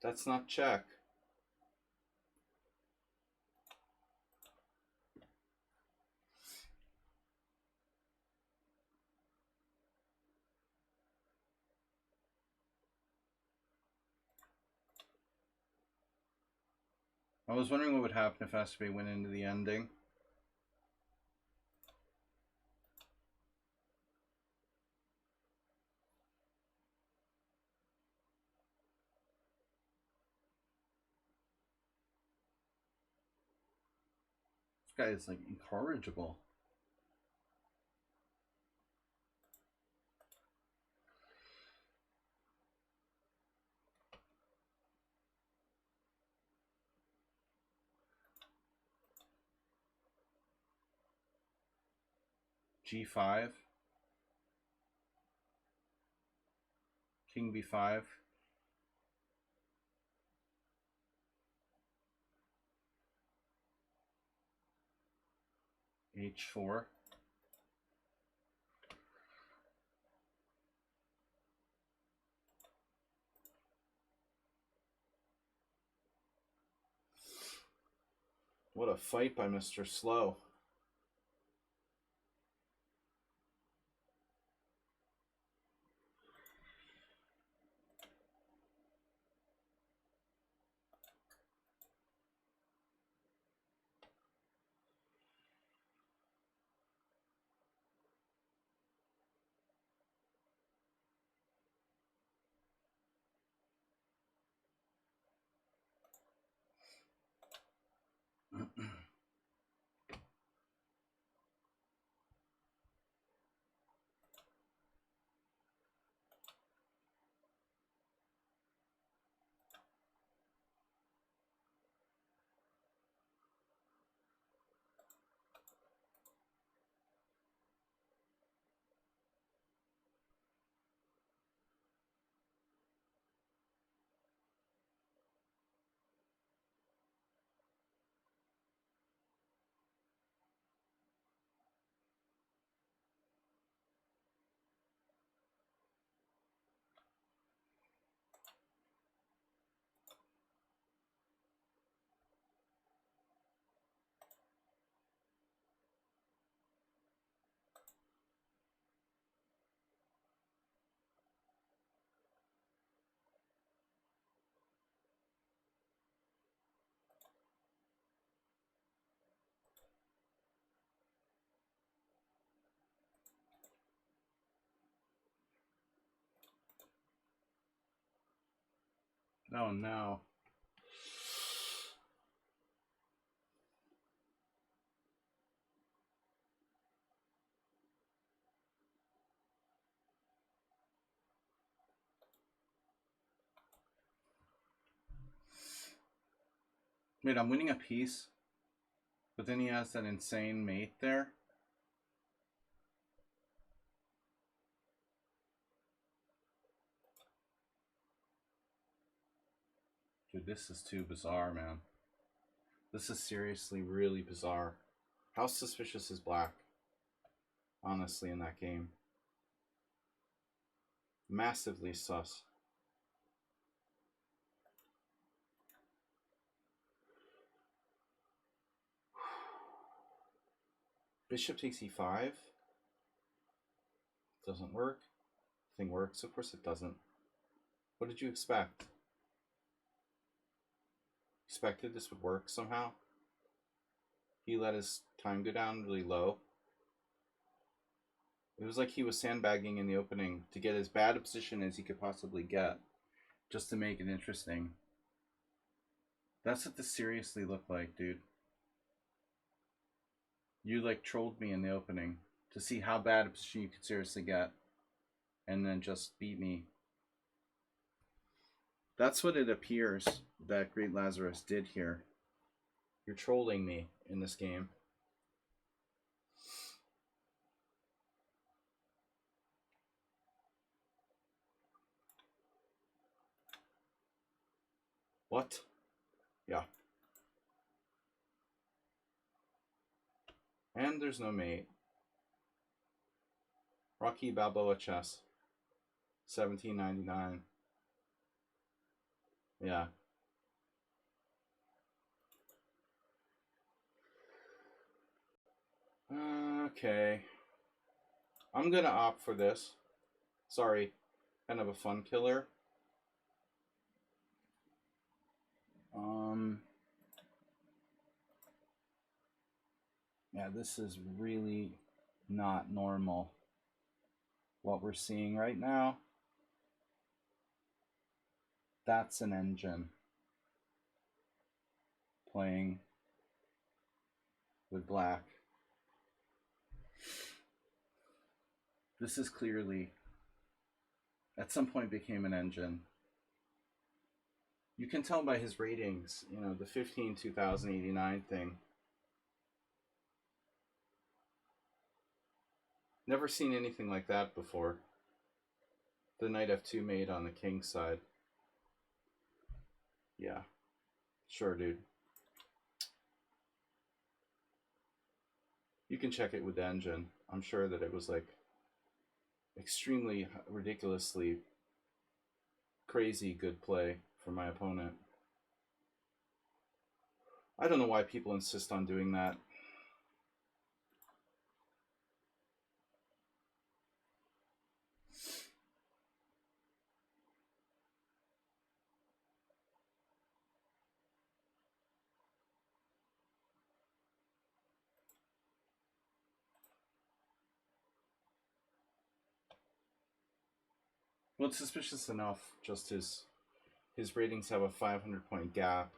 That's not check. I was wondering what would happen if Aspie went into the ending. This guy is like incorrigible. G5. King B5. H4. What a fight by Mr. Slow. Oh no. Wait, I'm winning a piece, but then he has that insane mate there. Dude, this is too bizarre, man. This is seriously really bizarre. How suspicious is black? Honestly, in that game. Massively sus. Bishop takes e5. Doesn't work. Thing works. Of course it doesn't. What did you expect? Expected this would work somehow? He let his time go down really low. It was like he was sandbagging in the opening to get as bad a position as he could possibly get, just to make it interesting. That's what this seriously looked like, dude. You like trolled me in the opening to see how bad a position you could seriously get, and then just beat me. That's what it appears that Great Lazarus did here. You're trolling me in this game. What? Yeah. And there's no mate. Rocky Balboa chess. 1799. Yeah. Okay. I'm gonna opt for this. Sorry. Kind of a fun killer. Yeah, this is really not normal. What we're seeing right now, that's an engine playing with black. This is clearly, at some point, became an engine. You can tell by his ratings, you know, the 15,2089 thing. Never seen anything like that before. The knight f2 mate on the king side. Yeah, sure, dude. You can check it with the engine. I'm sure that it was like extremely ridiculously crazy good play for my opponent. I don't know why people insist on doing that. Well, it's suspicious enough, just his ratings have a 500-point gap.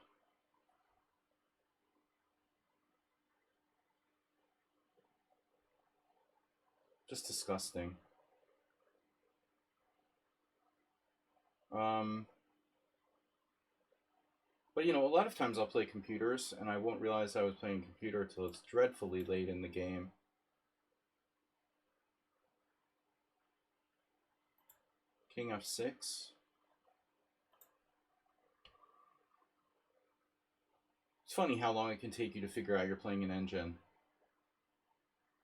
Just disgusting. But you know, a lot of times I'll play computers and I won't realize I was playing a computer till it's dreadfully late in the game. King f6. It's funny how long it can take you to figure out you're playing an engine.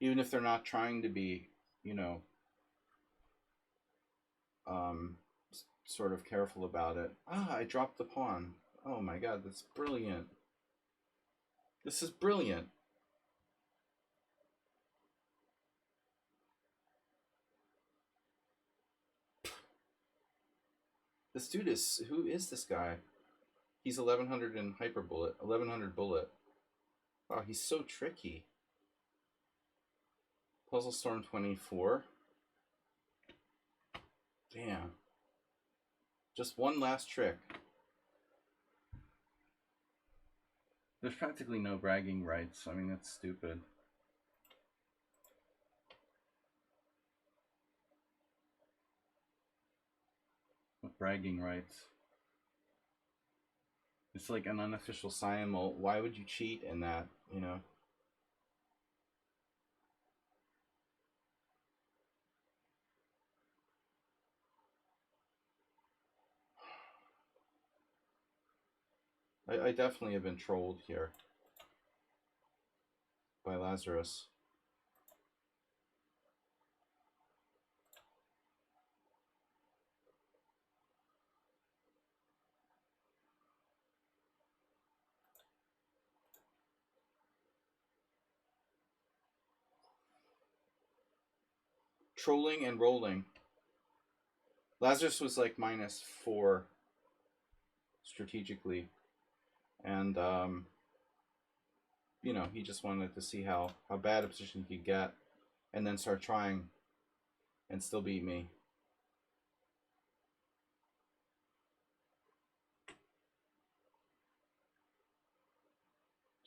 Even if they're not trying to be, you know, sort of careful about it. Ah, I dropped the pawn. Oh my god, that's brilliant. This is brilliant. This dude is, who is this guy? He's 1100 in hyper bullet, 1100 bullet. Wow, he's so tricky. Puzzle Storm 24. Damn. Just one last trick. There's practically no bragging rights. I mean, that's stupid. What bragging rights? It's like an unofficial simul. Why would you cheat in that, you know? I definitely have been trolled here by Lazarus. Trolling and rolling. Lazarus was like -4 strategically. And, you know, he just wanted to see how bad a position he could get and then start trying and still beat me.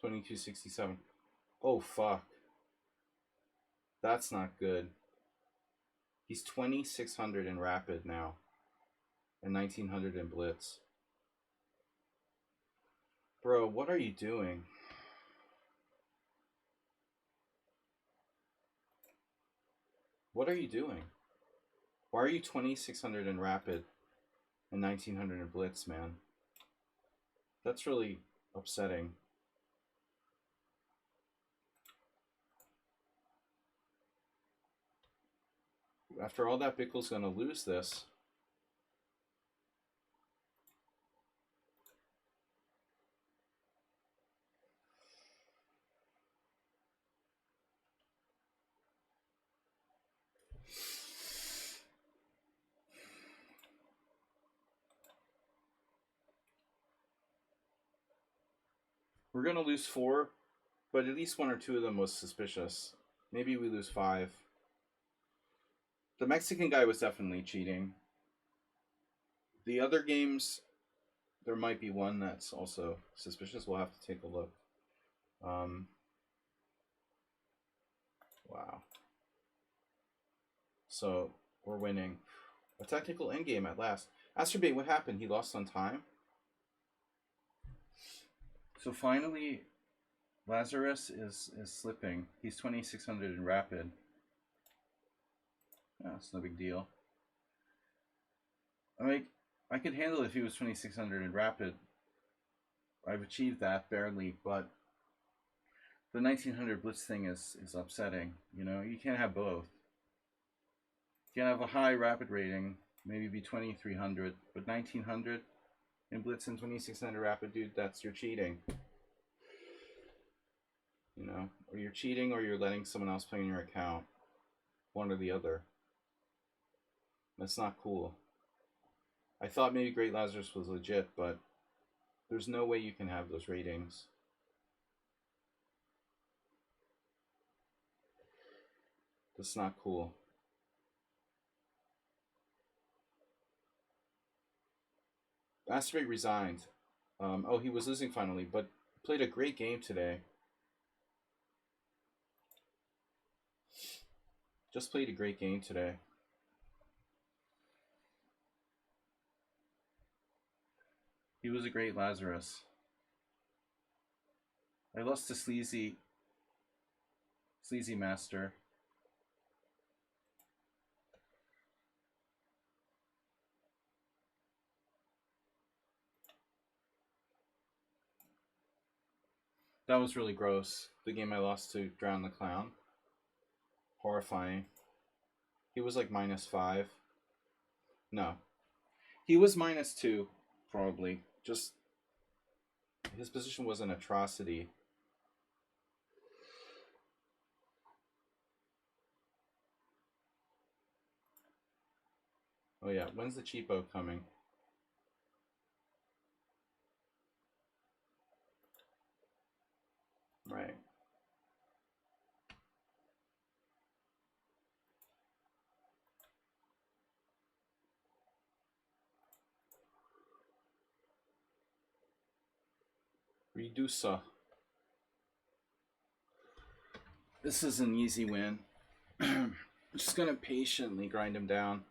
$22.67. Oh, fuck. That's not good. He's 2,600 in rapid now and 1,900 in blitz. Bro, what are you doing? What are you doing? Why are you 2,600 in rapid and 1,900 in blitz, man? That's really upsetting. After all that, Bickle's gonna lose this. We're gonna lose 4 But at least one or two of them was suspicious. Maybe we lose 5. The Mexican guy was definitely cheating. The other games, there might be one that's also suspicious. We'll have to take a look. Wow. So, we're winning. A technical endgame at last. Asterbait, what happened? He lost on time? So finally, Lazarus is slipping. He's 2600 in rapid. Yeah, it's no big deal. I mean, I could handle it if he was 2600 in rapid. I've achieved that barely, but the 1900 blitz thing is upsetting. You know, you can't have both. You can have a high rapid rating, maybe be 2300, but 1900 in blitz and 2600 rapid, dude, that's you're cheating. You know, or you're cheating or you're letting someone else play in your account. One or the other. That's not cool. I thought maybe Great Lazarus was legit, but there's no way you can have those ratings. That's not cool. Asterbait resigned. Oh, he was losing finally, but played a great game today. Just played a great game today. He was a great Lazarus. I lost to Sleazy Master. That was really gross. The game I lost to Drown the Clown. Horrifying. He was like -5. No. He was -2, probably. Just his position was an atrocity. Oh yeah, when's the cheapo coming? Right. Redusa. This is an easy win. I'm just gonna patiently grind him down.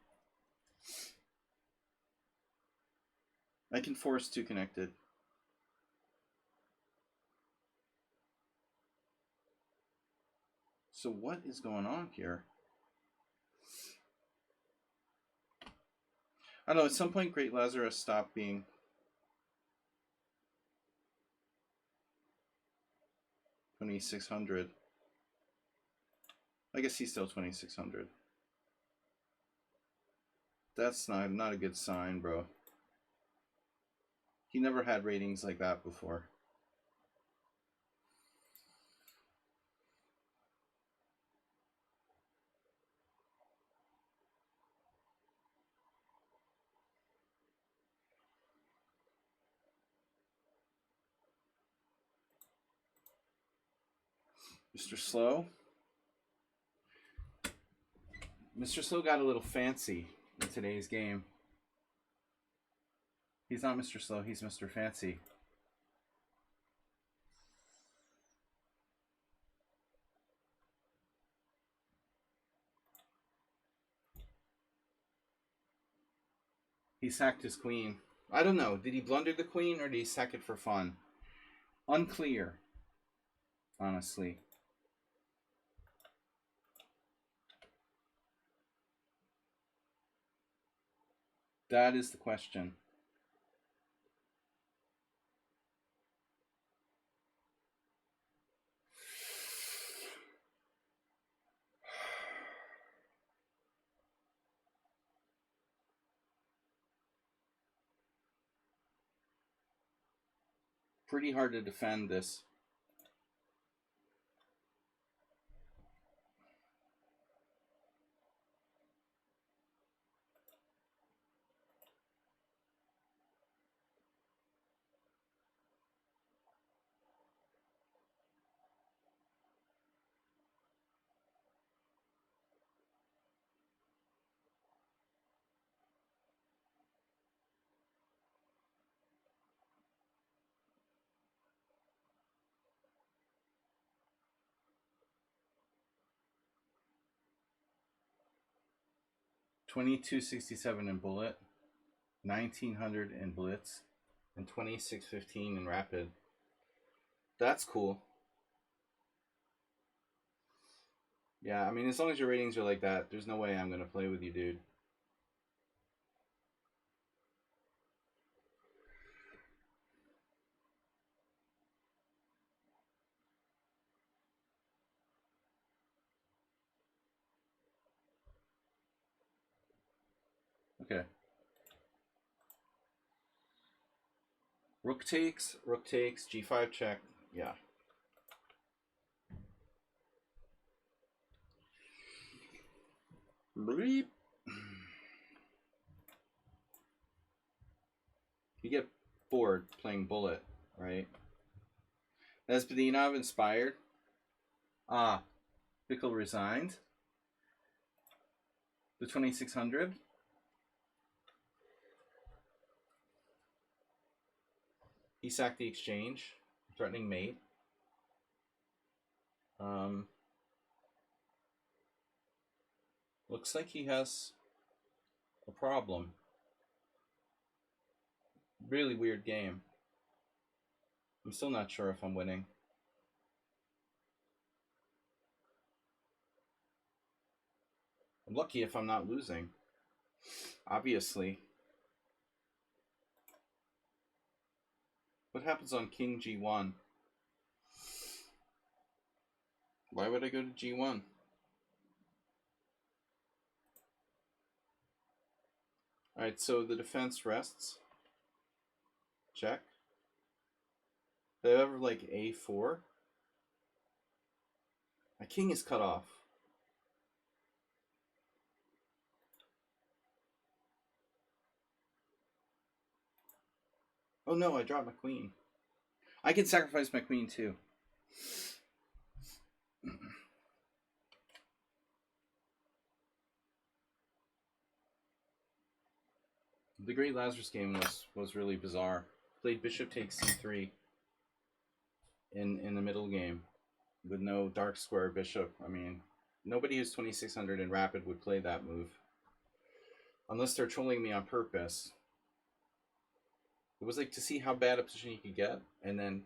I can force 2 connected. So what is going on here? I don't know, at some point Great Lazarus stopped being $2,600. I guess he's still 2,600. That's not a good sign, bro. He never had ratings like that before. Mr. Slow. Mr. Slow got a little fancy in today's game. He's not Mr. Slow, he's Mr. Fancy. He sacked his queen. I don't know. Did he blunder the queen or did he sack it for fun? Unclear. Honestly. That is the question. Pretty hard to defend this. 2267 in bullet, 1900 in blitz, and 2615 in rapid. That's cool. Yeah, I mean, as long as your ratings are like that, there's no way I'm going to play with you, dude. Okay. Rook takes, g5 check. Yeah. Bleep. You get bored playing bullet, right? Nesbedinov inspired. Ah, Bickle resigned. The 2600. He sacked the exchange, threatening mate. Looks like he has a problem. Really weird game. I'm still not sure if I'm winning. I'm lucky if I'm not losing. Obviously. What happens on king g1? Why would I go to g1? Alright, so the defense rests. Check. They have ever like a4. My king is cut off. Oh no, I dropped my queen. I can sacrifice my queen too. The Great Lazarus game was really bizarre. Played bishop takes c3 in the middle game with no dark square bishop. I mean, nobody who's 2600 in rapid would play that move. Unless they're trolling me on purpose. It was like to see how bad a position you could get and then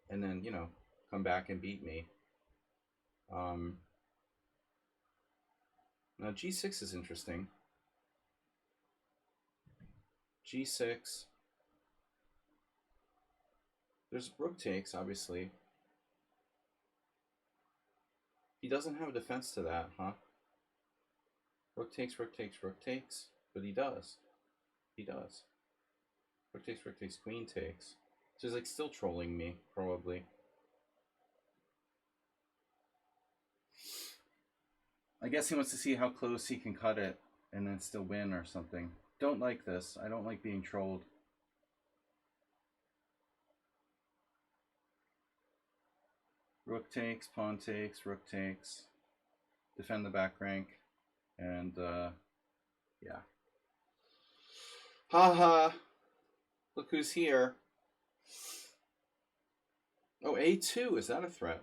you know, come back and beat me. Now g6 is interesting. g6. There's rook takes, obviously. He doesn't have a defense to that, huh? Rook takes, rook takes, rook takes. But he does. He does. Rook takes, queen takes. So he's like still trolling me, probably. I guess he wants to see how close he can cut it and then still win or something. Don't like this. I don't like being trolled. Rook takes, pawn takes, rook takes. Defend the back rank. And, yeah. Haha. Look who's here. Oh, a2. Is that a threat?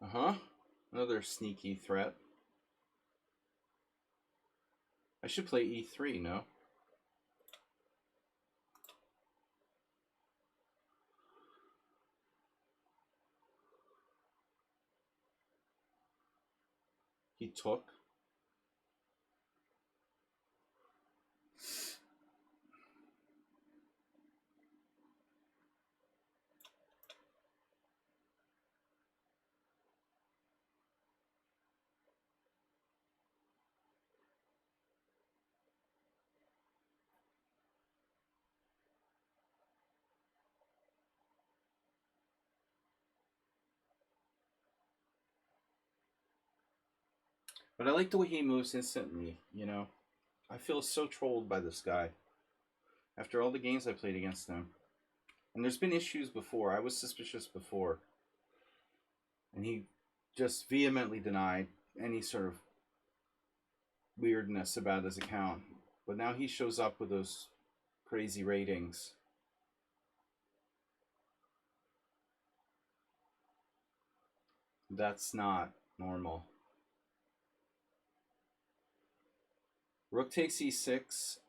Uh-huh. Another sneaky threat. I should play e3, no? He took. But I like the way he moves instantly, you know? I feel so trolled by this guy. After all the games I played against him. And there's been issues before. I was suspicious before. And he just vehemently denied any sort of weirdness about his account. But now he shows up with those crazy ratings. That's not normal. Rook takes e6.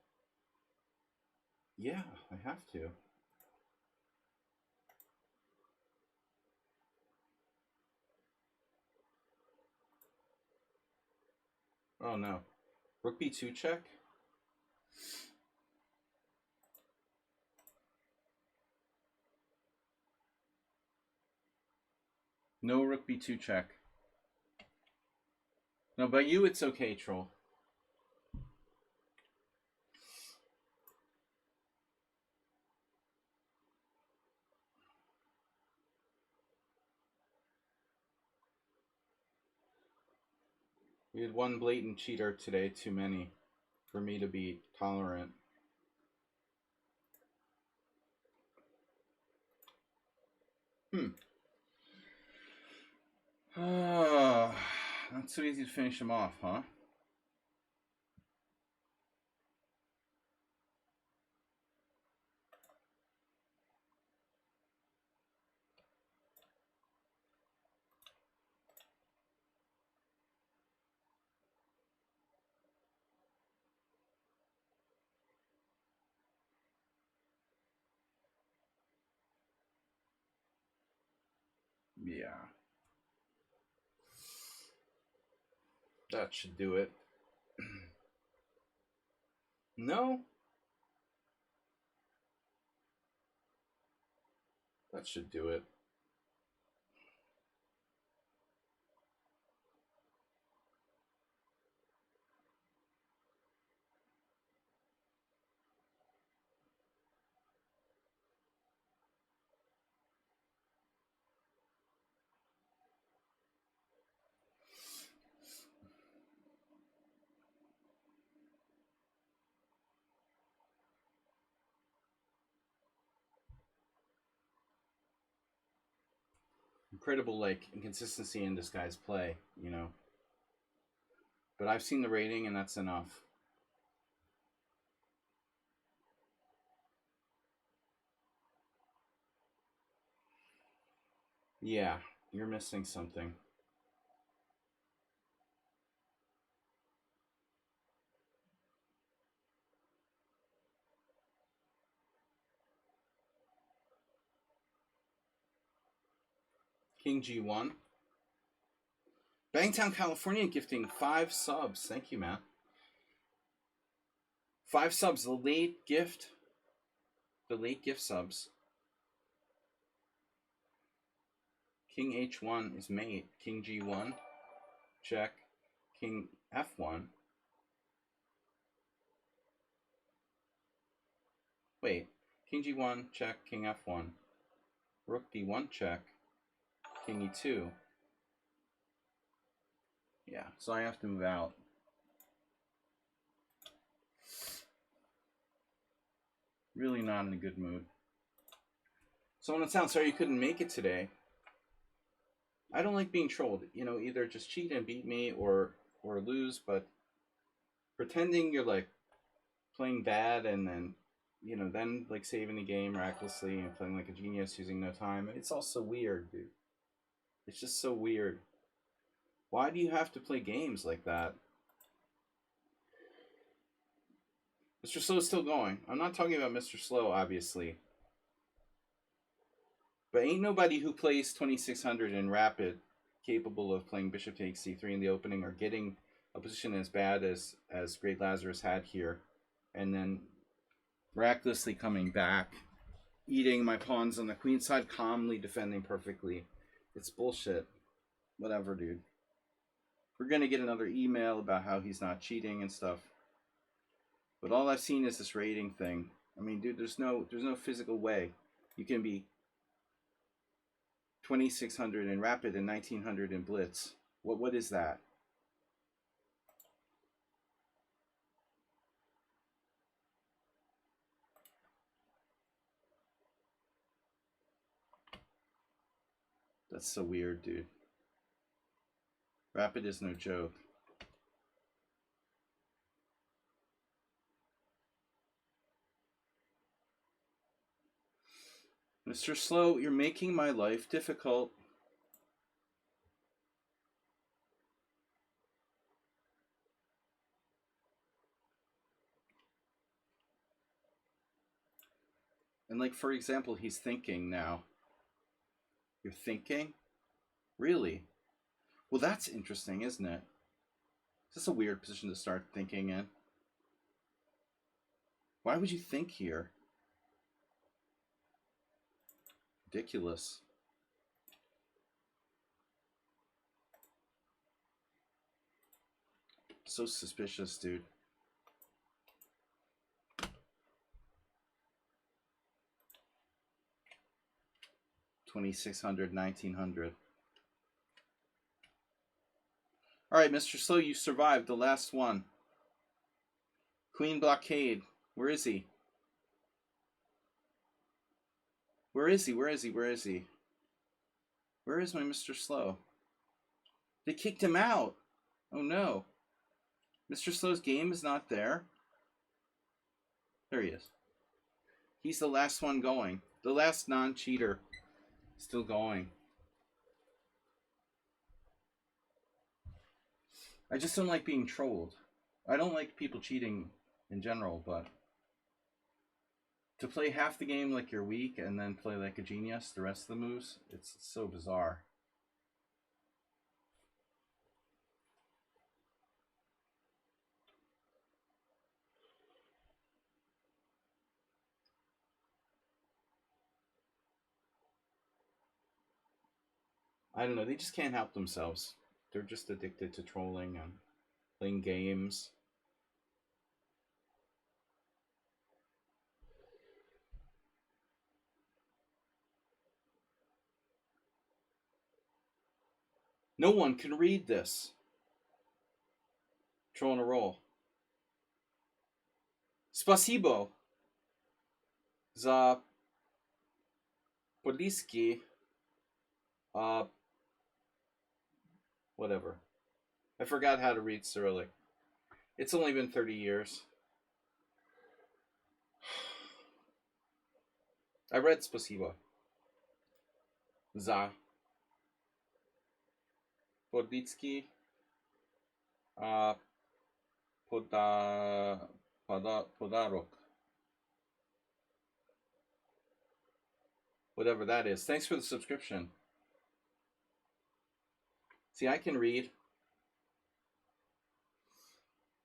Yeah, I have to. Oh no. Rook b2 check? No rook b2 check. No, by you it's okay, troll. We had one blatant cheater today too many for me to be tolerant. Not so easy to finish him off, huh? Yeah. That should do it. No? That should do it. Incredible, like, inconsistency in this guy's play, you know. But I've seen the rating, and that's enough. Yeah, you're missing something. King G1. Bangtown, California gifting 5 subs. Thank you, man. 5 subs. The late gift. The late gift subs. King H1 is mate. King G1. Check. King F1. Wait. King G1. Check. King F1. Rook D1. Check. King E2. Yeah, so I have to move out. Really not in a good mood. Someone in town, sorry you couldn't make it today. I don't like being trolled. You know, either just cheat and beat me or lose, but pretending you're like playing bad and then, you know, then like saving the game miraculously and playing like a genius using no time. It's all so weird, dude. It's just so weird. Why do you have to play games like that? Mr. Slow is still going. I'm not talking about Mr. Slow, obviously. But ain't nobody who plays 2600 in Rapid capable of playing Bishop takes c3 in the opening or getting a position as bad as Great Lazarus had here. And then miraculously coming back, eating my pawns on the queen side, calmly defending perfectly. It's bullshit. Whatever, dude. We're going to get another email about how he's not cheating and stuff. But all I've seen is this rating thing. I mean, dude, there's no physical way you can be 2600 in Rapid and 1900 in Blitz. What is that? That's so weird, dude. Rapid is no joke. Mr. Slow, you're making my life difficult. like, for example, he's thinking now. You're thinking? Really? Well, that's interesting, isn't it? Is this a weird position to start thinking in? Why would you think here? Ridiculous. So suspicious, dude. $2,600, $1,900. All right, Mr. Slow, you survived the last one. Queen blockade. Where is he? Where is he? Where is he? Where is he? Where is my Mr. Slow? They kicked him out. Oh no. Mr. Slow's game is not there. There he is. He's the last one going. The last non-cheater still going. I just don't like being trolled. I don't like people cheating in general, but to play half the game like you're weak and then play like a genius the rest of the moves, it's so bizarre. I don't know. They just can't help themselves. They're just addicted to trolling and playing games. No one can read this. Troll on a roll. Spasibo za Poliski. Whatever. I forgot how to read Cyrillic. It's only been 30 years. I read Spasibo. Za Podlitsky. Podarok. Whatever that is. Thanks for the subscription. See, I can read.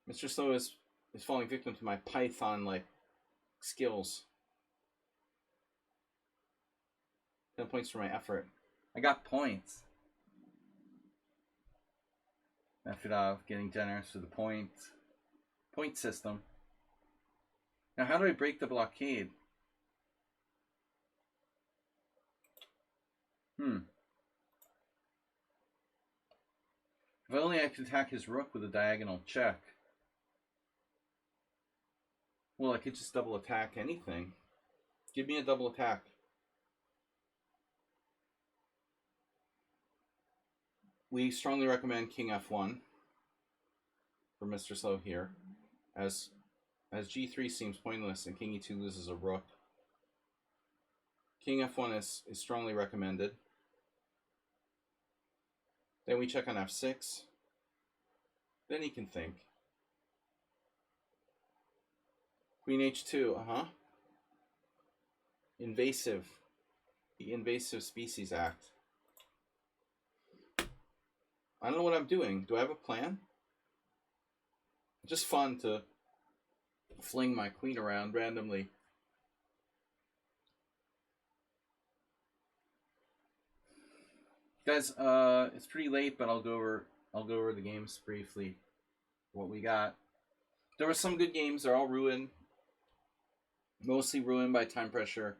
Mr. Slow is falling victim to my Python-like skills. 10 points for my effort. I got points. Method of getting generous with the point system. Now, how do I break the blockade? If only I could attack his rook with a diagonal check. Well, I could just double attack anything. Give me a double attack. We strongly recommend King F1 for Mr. Slow here, as G3 seems pointless and King E2 loses a rook. King F1 is strongly recommended. Then we check on F6. Then he can think. Queen H2, Invasive. The Invasive Species Act. I don't know what I'm doing. Do I have a plan? Just fun to fling my queen around randomly. Guys, it's pretty late, but I'll go over the games briefly. What we got. There were some good games. They're all ruined. Mostly ruined by time pressure.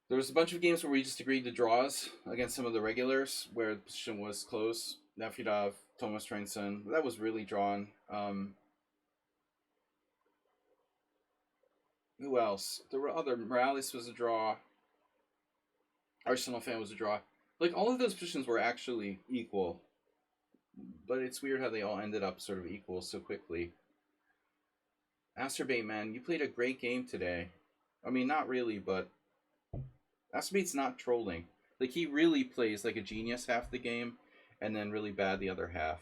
There was a bunch of games where we just agreed to draws against some of the regulars, where the position was close. Nafidov, Thomas Trenson. That was really drawn. Who else? There were other. Morales was a draw. Arsenal fan was a draw. Like, all of those positions were actually equal. But it's weird how they all ended up sort of equal so quickly. Asterbait, man, you played a great game today. I mean, not really, but Asterbait's not trolling. Like, he really plays like a genius half the game, and then really bad the other half.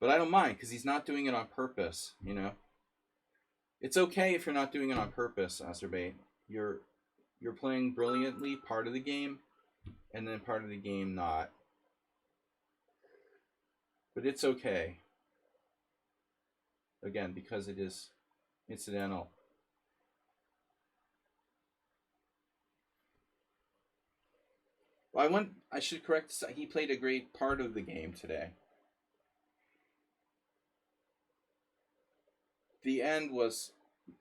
But I don't mind, because he's not doing it on purpose, you know? It's okay if you're not doing it on purpose, Acerbate. You're playing brilliantly part of the game, and then part of the game not. But it's okay. Again, because it is incidental. Well, I should correct. He played a great part of the game today. The end was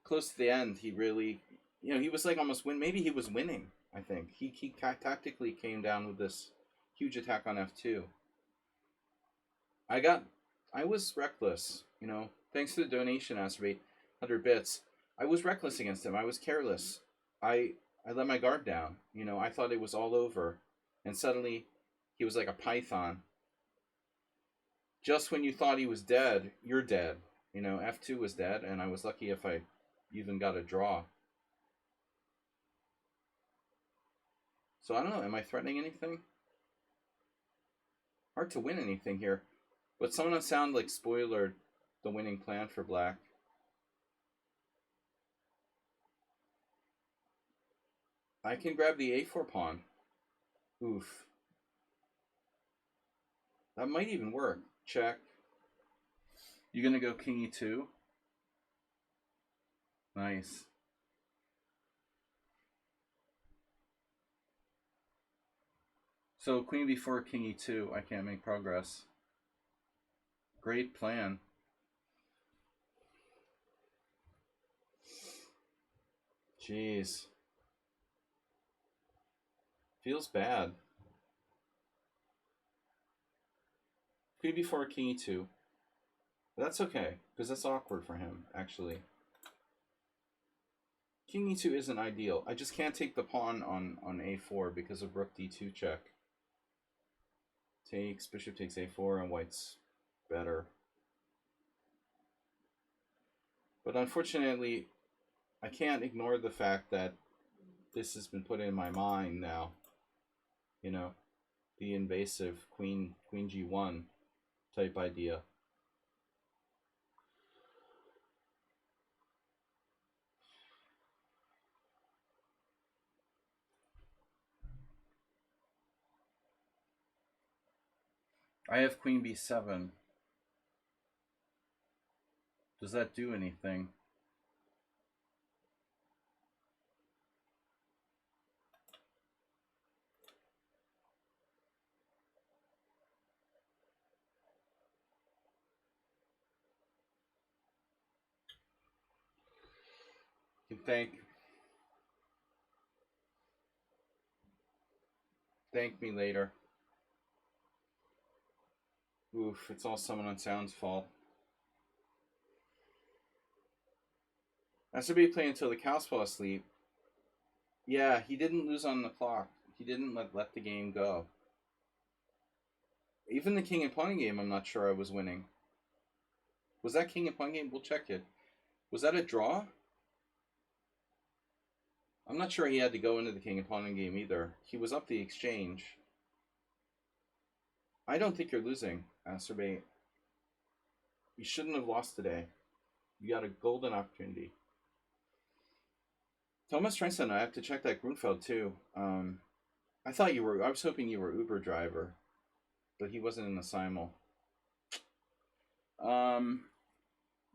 close to the end. He really, he was like almost win. Maybe he was winning. I think he tactically came down with this huge attack on f2. I was reckless. Thanks to the donation, Acerbate, 100 bits. I was reckless against him. I was careless. I let my guard down. I thought it was all over, and suddenly he was like a python. Just when you thought he was dead, you're dead. F2 was dead, and I was lucky if I even got a draw. So I don't know, am I threatening anything? Hard to win anything here. But someone sound like spoilered the winning plan for black. I can grab the a4 pawn. Oof. That might even work. Check. You gonna go king e2? Nice. So queen b4, king e2. I can't make progress. Great plan. Jeez. Feels bad. Queen b4, king e2. But that's okay, because that's awkward for him, actually. King e2 isn't ideal. I just can't take the pawn on a4 because of rook d2 check. Takes, bishop takes a4, and white's better. But unfortunately, I can't ignore the fact that this has been put in my mind now. The invasive queen g1 type idea. I have queen b7. Does that do anything? You can thank me later. Oof, it's all someone on Sound's fault. I should be playing until the cows fall asleep. Yeah, he didn't lose on the clock. He didn't let the game go. Even the king and pawn game, I'm not sure I was winning. Was that king and pawn game? We'll check it. Was that a draw? I'm not sure he had to go into the king and pawn game either. He was up the exchange. I don't think you're losing, Acerbate. You shouldn't have lost today. You got a golden opportunity. Thomas Trenson, I have to check that Grunfeld too. I was hoping you were Uber driver, but he wasn't in the simul.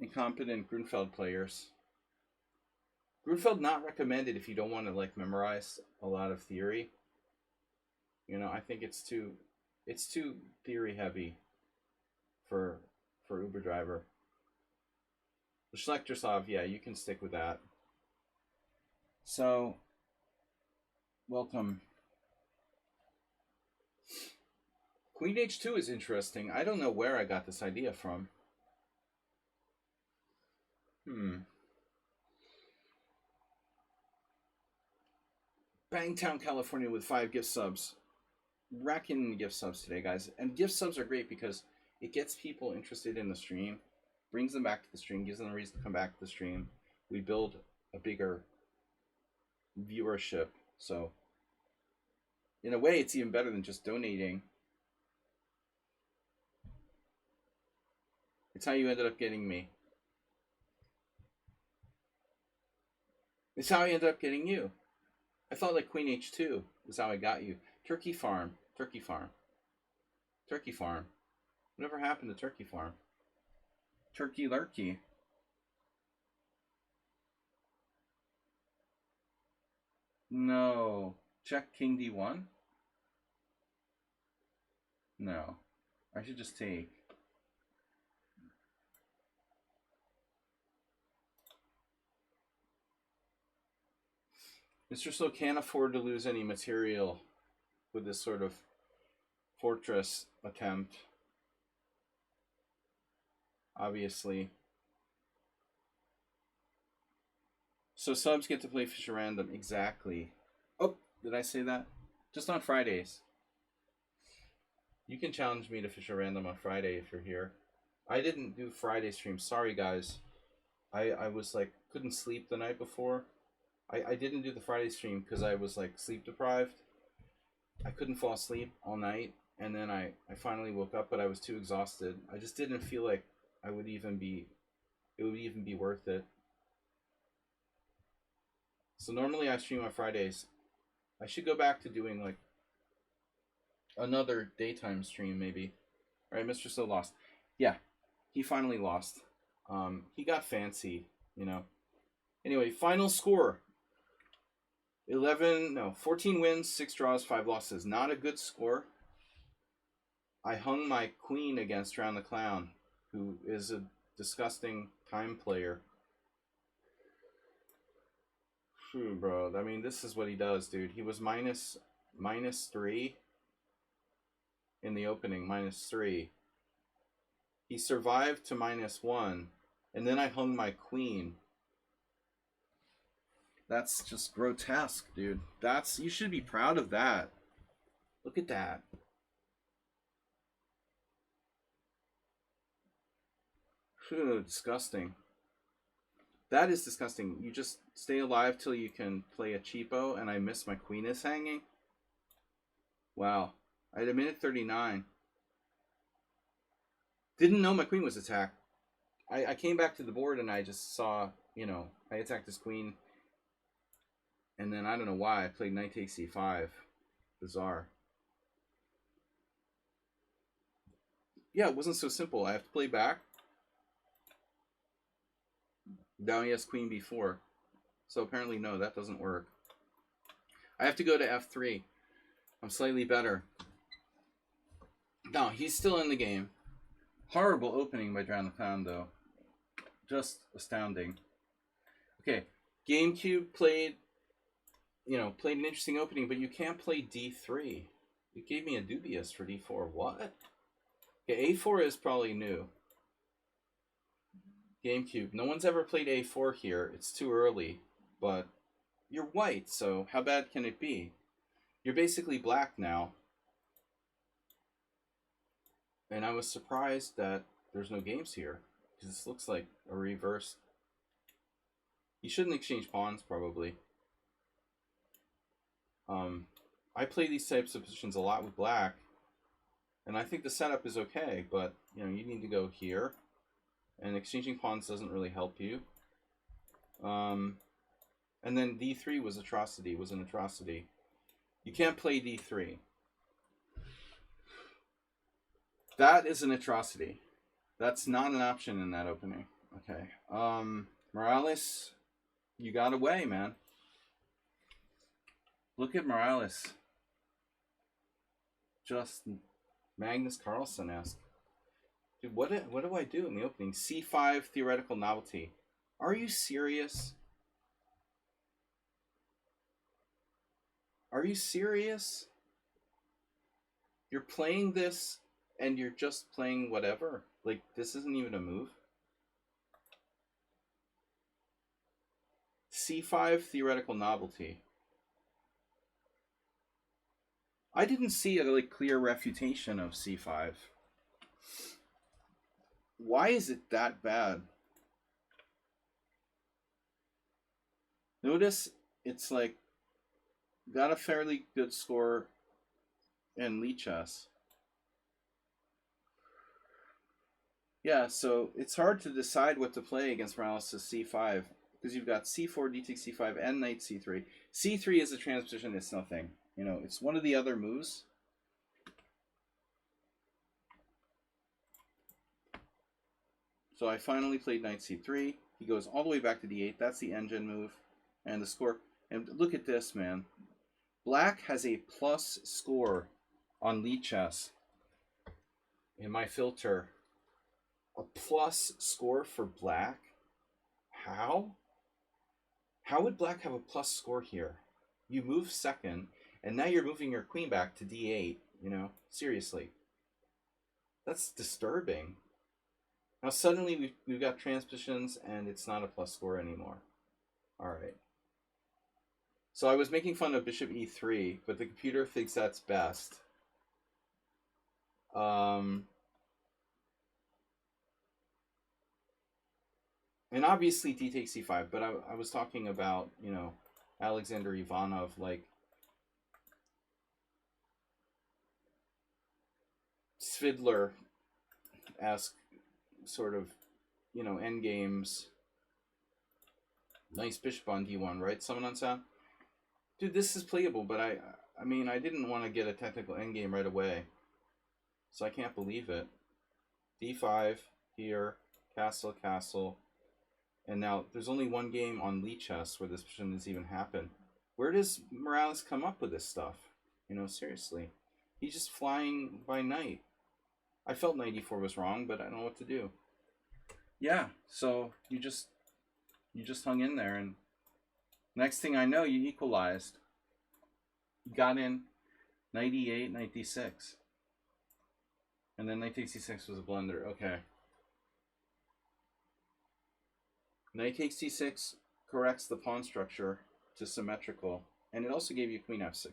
Incompetent Grunfeld players. Grunfeld not recommended if you don't want to memorize a lot of theory. I think it's too theory heavy for Uber driver. The Schlechtersov, yeah, you can stick with that. So, welcome. Queen h2 is interesting. I don't know where I got this idea from. Bangtown, California with 5 gift subs. Racking gift subs today, guys. And gift subs are great because it gets people interested in the stream, brings them back to the stream, gives them a reason to come back to the stream. We build a bigger viewership. So, in a way, it's even better than just donating. It's how you ended up getting me. It's how I ended up getting you. I thought like Queen H2 was how I got you. Turkey Farm. Turkey Farm. Turkey Farm. Whatever happened to Turkey Farm? Turkey lurkey. No. Check King D1? No. I should just take. Mr. Slow can't afford to lose any material with this sort of fortress attempt. Obviously. So subs get to play Fisher Random. Exactly. Oh, did I say that? Just on Fridays. You can challenge me to Fisher Random on Friday if you're here. I didn't do Friday stream. Sorry, guys. I was like, couldn't sleep the night before. I didn't do the Friday stream because I was like sleep deprived. I couldn't fall asleep all night. And then I finally woke up, but I was too exhausted. I just didn't feel like it would even be worth it. So normally I stream on Fridays. I should go back to doing like another daytime stream maybe. All right, Mr. So lost. Yeah, he finally lost. He got fancy, you know. Anyway, final score. 14 wins, 6 draws, 5 losses. Not a good score. I hung my queen against Drown the Clown, who is a disgusting time player. Phew, bro. I mean, this is what he does, dude. He was minus 3 in the opening, -3. He survived to -1, and then I hung my queen. That's just grotesque, dude. You should be proud of that. Look at that. Phew, disgusting. That is disgusting. You just stay alive till you can play a cheapo, and I miss my queen is hanging? Wow. I had a minute 39. Didn't know my queen was attacked. I came back to the board and I just saw, you know, I attacked his queen. And then I don't know why I played knight takes c5. Bizarre. Yeah, it wasn't so simple. I have to play back. Now he has queen b4. So apparently no, that doesn't work. I have to go to f3. I'm slightly better. No, he's still in the game. Horrible opening by Drown the Clown, though. Just astounding. Okay, GameCube played an interesting opening, but you can't play d3. You gave me a dubious for d4. What? Okay, a4 is probably new. GameCube. No one's ever played a4 here. It's too early, but you're white, so how bad can it be? You're basically black now. And I was surprised that there's no games here, because this looks like a reverse. You shouldn't exchange pawns, probably. I play these types of positions a lot with black, and I think the setup is okay, but you need to go here, and exchanging pawns doesn't really help you. And then d3 was an atrocity. You can't play d3. That is an atrocity. That's not an option in that opening. Okay. Morales, you got away, man. Look at Morales. Just Magnus Carlsen-esque. Dude, what do I do in the opening? C5 theoretical novelty. Are you serious? Are you serious? You're playing this and you're just playing whatever? Like, this isn't even a move? C5 theoretical novelty. I didn't see a clear refutation of c5. Why is it that bad? Notice it's got a fairly good score in lichess. Yeah, so it's hard to decide what to play against Morales' c5. because you've got c4, d takes c5, and knight c3. c3 is a transition. It's nothing. You know, it's one of the other moves. So I finally played knight c3. He goes all the way back to d8. That's the engine move. And the score. And look at this, man. Black has a plus score on lichess in my filter. A plus score for black? How? How would black have a plus score here? You move second, and now you're moving your queen back to d8, you know? Seriously. That's disturbing. Now suddenly we've got transpositions, and it's not a plus score anymore. Alright. So I was making fun of bishop e3, but the computer thinks that's best. And obviously d takes c5, but I was talking about, you know, Alexander Ivanov, like Svidler-esque sort of, you know, endgames. Nice bishop on d1, right? Summon on sound? Dude, this is playable, but I mean, I didn't want to get a technical endgame right away. So I can't believe it. d5 here, castle, castle. And now there's only one game on lichess where this position has even happened. Where does Morales come up with this stuff? You know, seriously. He's just flying by knight. I felt knight e4 was wrong, but I don't know what to do. Yeah, so you just hung in there, and next thing I know, you equalized. You got in knight e8, knight d6. And then knight takes d6 was a blunder. Okay. Knight takes d6 corrects the pawn structure to symmetrical, and it also gave you queen f6.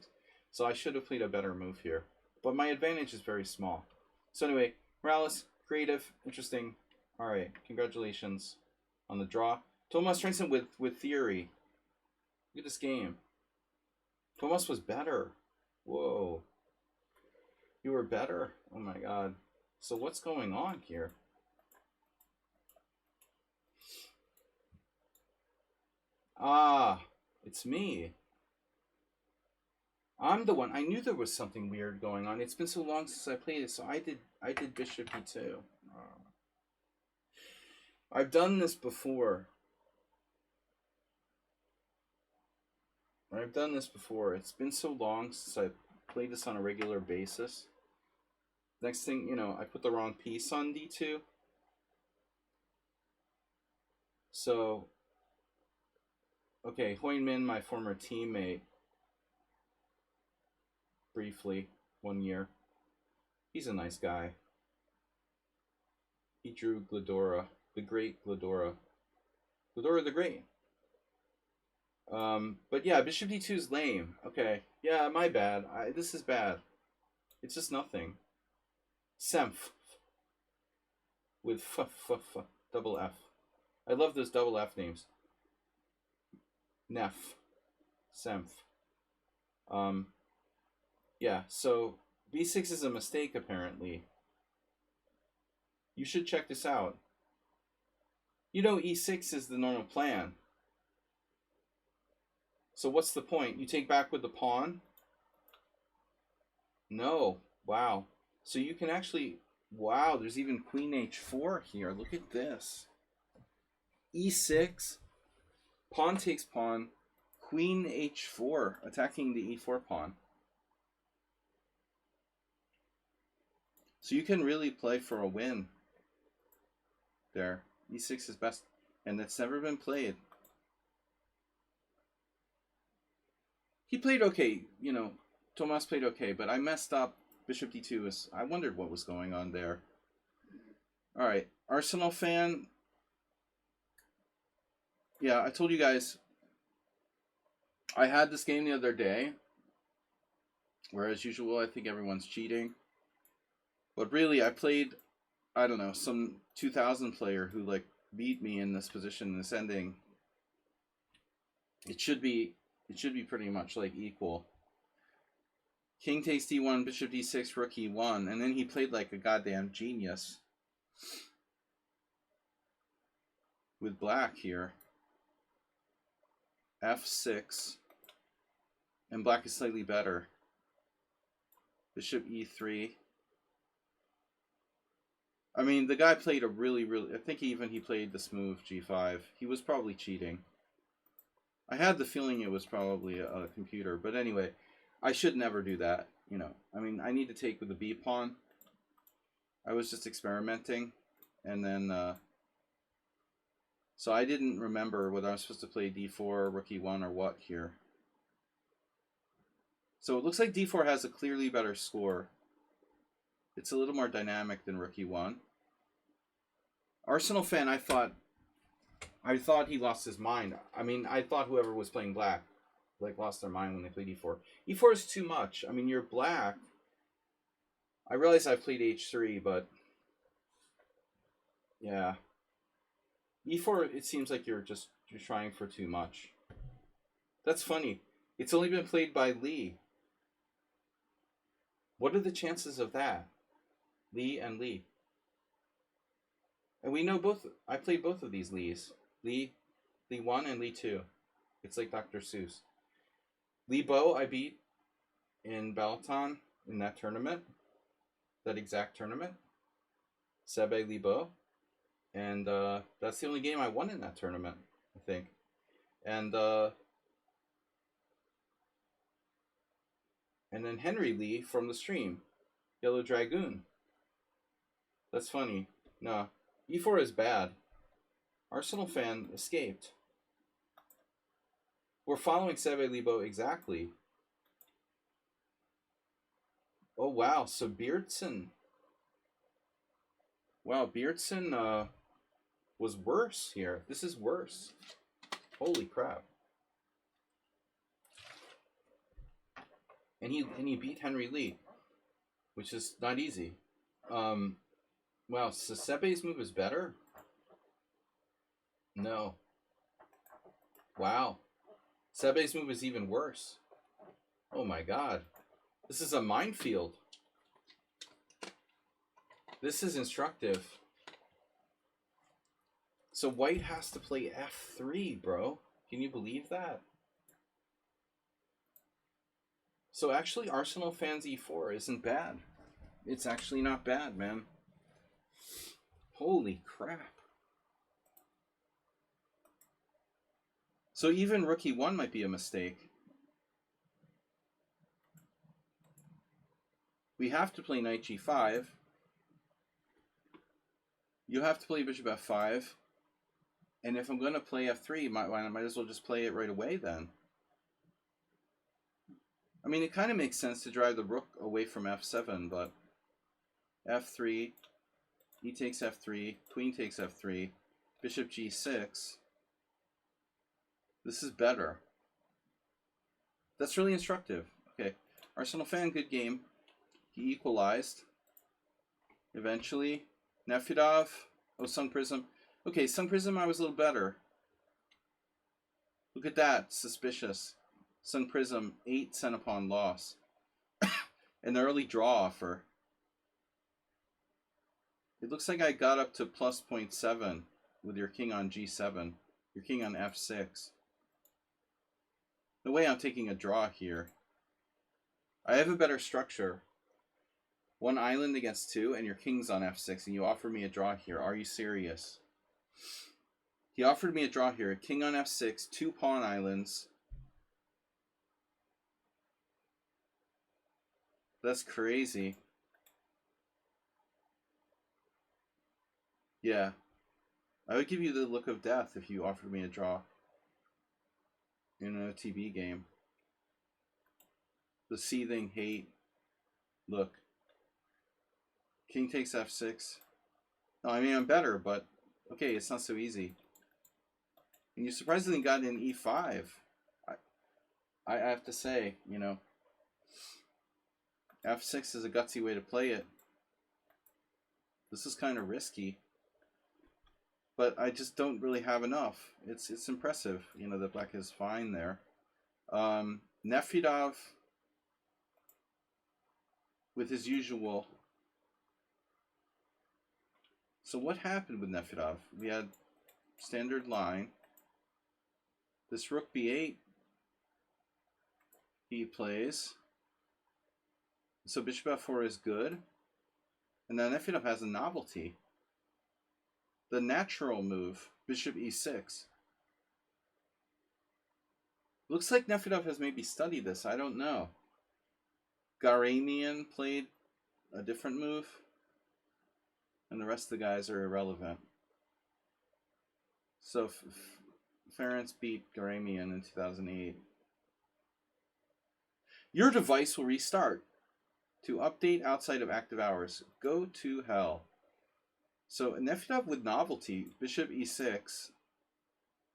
So I should have played a better move here. But my advantage is very small. So anyway, Morales, creative, interesting. Alright, congratulations on the draw. Tomas Trenson with theory. Look at this game. Tomas was better. Whoa. You were better? Oh my god. So what's going on here? Ah, it's me. I'm the one. I knew there was something weird going on. It's been so long since I played it, so I did bishop e2. I've done this before. It's been so long since I played this on a regular basis. Next thing, you know, I put the wrong piece on d2. So, okay, Hoyman, my former teammate, briefly, 1 year. He's a nice guy. He drew Glidora, the great Glidora. Glidora the Great. But yeah, bishop d2 is lame. Okay, yeah, my bad. This is bad. It's just nothing. Semph. With double F. I love those double F names. Neff. Semph. Yeah, so b6 is a mistake, apparently. You should check this out. You know e6 is the normal plan. So what's the point? You take back with the pawn? No. Wow. So you can actually... Wow, there's even queen h4 here. Look at this. e6. Pawn takes pawn. Queen h4, attacking the e4 pawn. So you can really play for a win there. e6 is best, and that's never been played. He played okay, you know, Tomas played okay, but I messed up. Bishop d2 I wondered what was going on there. Alright, Arsenal fan. Yeah, I told you guys, I had this game the other day, where as usual, I think everyone's cheating. But really, I played, I don't know, some 2000 player who, like, beat me in this position, this ending. It should be pretty much, like, equal. King takes d1, bishop d6, rook e1, and then he played like a goddamn genius with black here. f6, and black is slightly better. Bishop e3. I mean, the guy played a really, I think he played this move, g5. He was probably cheating. I had the feeling it was probably a computer, but anyway, I should never do that, you know. I mean, I need to take with the b pawn. I was just experimenting, and then, so I didn't remember whether I was supposed to play d4, rook e1, or what here. So it looks like d4 has a clearly better score. It's a little more dynamic than rook e1. Arsenal fan, I thought he lost his mind. I mean, I thought whoever was playing black, like, lost their mind when they played e4. e4 is too much. I mean, you're black. I realize I've played h3, but yeah. e4, it seems like you're trying for too much. That's funny. It's only been played by Lee. What are the chances of that? Lee and Lee. And we know both. I played both of these Lees. Lee 1 and Lee 2. It's like Dr. Seuss. Lee Bo I beat in Balaton in that tournament. That exact tournament. Sebe Lee Bo. And that's the only game I won in that tournament, I think. And then Henry Lee from the stream. Yellow Dragoon. That's funny. No. e4 is bad. Arsenal fan escaped. We're following Sebe Libo exactly. Oh, wow. So Beardson. Wow, Beardson was worse here. This is worse. Holy crap. And he beat Henry Lee, which is not easy. Wow, so Sebe's move is better? No. Wow. Sebe's move is even worse. Oh my god. This is a minefield. This is instructive. So white has to play f3, bro. Can you believe that? So actually Arsenal fans e4 isn't bad. It's actually not bad, man. Holy crap. So even rook e1 might be a mistake. We have to play knight g5. You have to play bishop f5. And if I'm going to play f3, might as well just play it right away then. I mean, it kind of makes sense to drive the rook away from f7, but f3, e takes f3, queen takes f3, bishop g6. This is better. That's really instructive. Okay, Arsenal fan, good game. He equalized. Eventually, Nefedov. Oh, Sun Prism. Okay, Sun Prism, I was a little better. Look at that, suspicious. Sun Prism, 8 Centipon loss. An early draw offer. It looks like I got up to plus 0.7 with your king on g7. Your king on f6. No way I'm taking a draw here. I have a better structure. 1 island against 2, and your king's on f6, and you offer me a draw here. Are you serious? He offered me a draw here. King on f6, 2 pawn islands. That's crazy. Yeah. I would give you the look of death if you offered me a draw in an OTB game. The seething hate. Look. King takes f6. No, I mean, I'm better, but okay, it's not so easy. And you surprisingly got in e5. I have to say, you know, f6 is a gutsy way to play it. This is kind of risky. But I just don't really have enough. It's impressive, you know, that black is fine there. Nefedov, with his usual. So what happened with Nefedov? We had standard line. This rook b8 he plays. So bishop f4 is good. And then Nefedov has a novelty. The natural move, bishop e6. Looks like Nefedov has maybe studied this. I don't know. Garamian played a different move. And the rest of the guys are irrelevant. So Ferenc beat Garamian in 2008. Your device will restart. To update outside of active hours, go to hell. So Nefedov with novelty, bishop e6,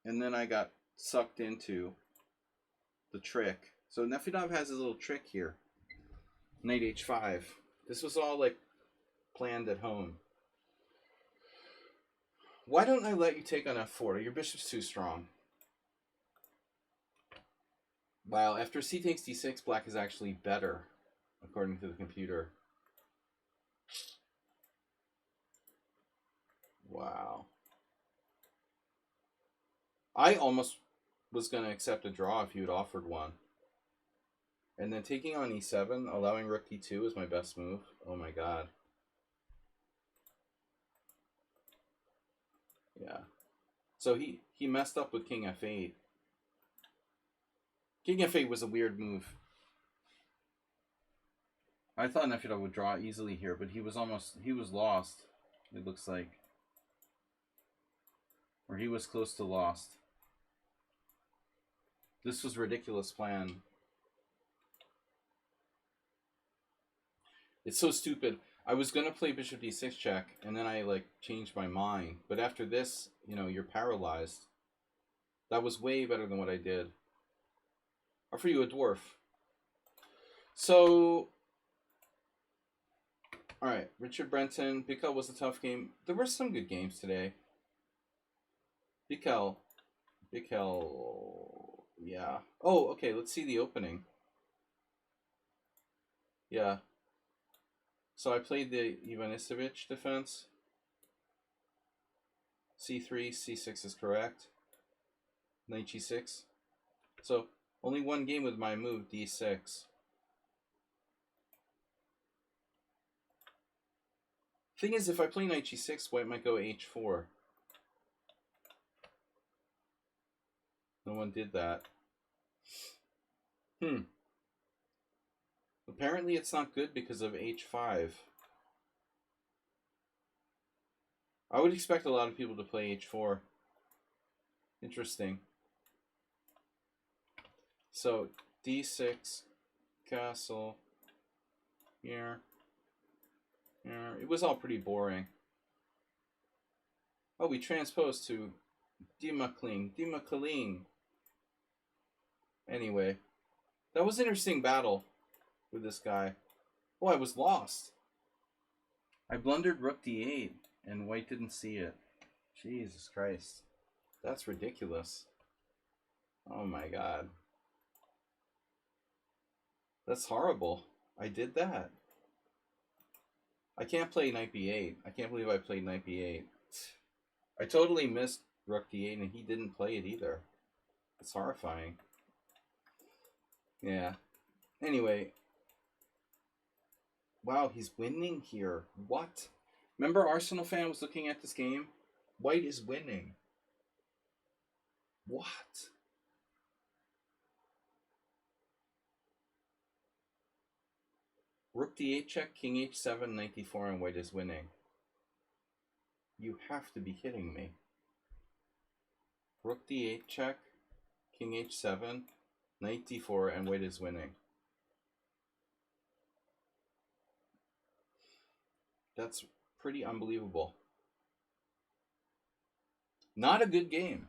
and then I got sucked into the trick. So Nefedov has his little trick here. Knight h5. This was all like planned at home. Why don't I let you take on f4? Your bishop's too strong. Wow, after c takes d6, black is actually better, according to the computer. Wow. I almost was going to accept a draw if you had offered one. And then taking on e7, allowing rook d2 is my best move. Oh my god. Yeah. So he messed up with king f8. King f8 was a weird move. I thought Nefedov would draw easily here, but he was lost, it looks like. Or he was close to lost. This was a ridiculous plan. It's so stupid. I was going to play bishop d6 check, and then I like changed my mind. But after this, you know, you're paralyzed. That was way better than what I did. Offer you a dwarf. So, all right, Richard Brenton. Bickel was a tough game. There were some good games today. Bickel, yeah. Oh, okay, let's see the opening. Yeah. So I played the Ivanisevic defense. c3, c6 is correct. Knight g6. So only one game with my move, d6. Thing is, if I play knight g6, white might go h4. No one did that. Apparently it's not good because of h5. I would expect a lot of people to play h4. Interesting. So d6, castle, here. It was all pretty boring. Oh, we transposed to Dimakling. Anyway, that was an interesting battle with this guy. Oh, I was lost. I blundered rook d8, and white didn't see it. Jesus Christ. That's ridiculous. Oh my god. That's horrible. I did that. I can't play knight b8. I can't believe I played knight b8. I totally missed rook d8, and he didn't play it either. It's horrifying. Yeah. Anyway. Wow, he's winning here. What? Remember Arsenal fan was looking at this game? White is winning. What? Rook d8 check, king h7, knight d4, and white is winning. You have to be kidding me. Rook d8 check, king h7, knight d4, and white is winning. That's pretty unbelievable. Not a good game.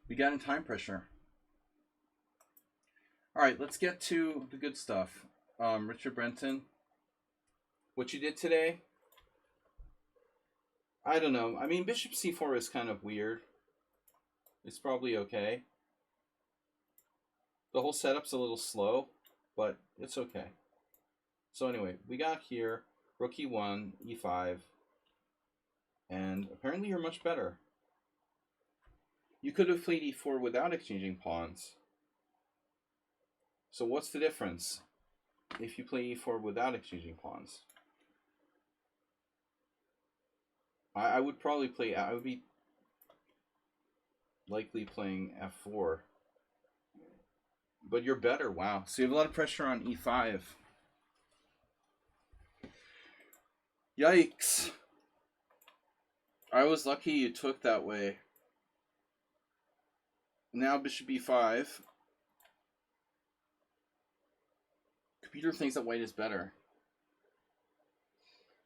We got in time pressure. All right, let's get to the good stuff. Richard Brenton, what you did today? I don't know. I mean, bishop c4 is kind of weird. It's probably okay. The whole setup's a little slow, but it's okay. So anyway, we got here, rook e1, e5, and apparently you're much better. You could have played e4 without exchanging pawns. So what's the difference if you play e4 without exchanging pawns? I would probably play, I would be likely playing f4. But you're better, wow. So you have a lot of pressure on e5. Yikes. I was lucky you took that way. Now bishop e5. Computer thinks that white is better.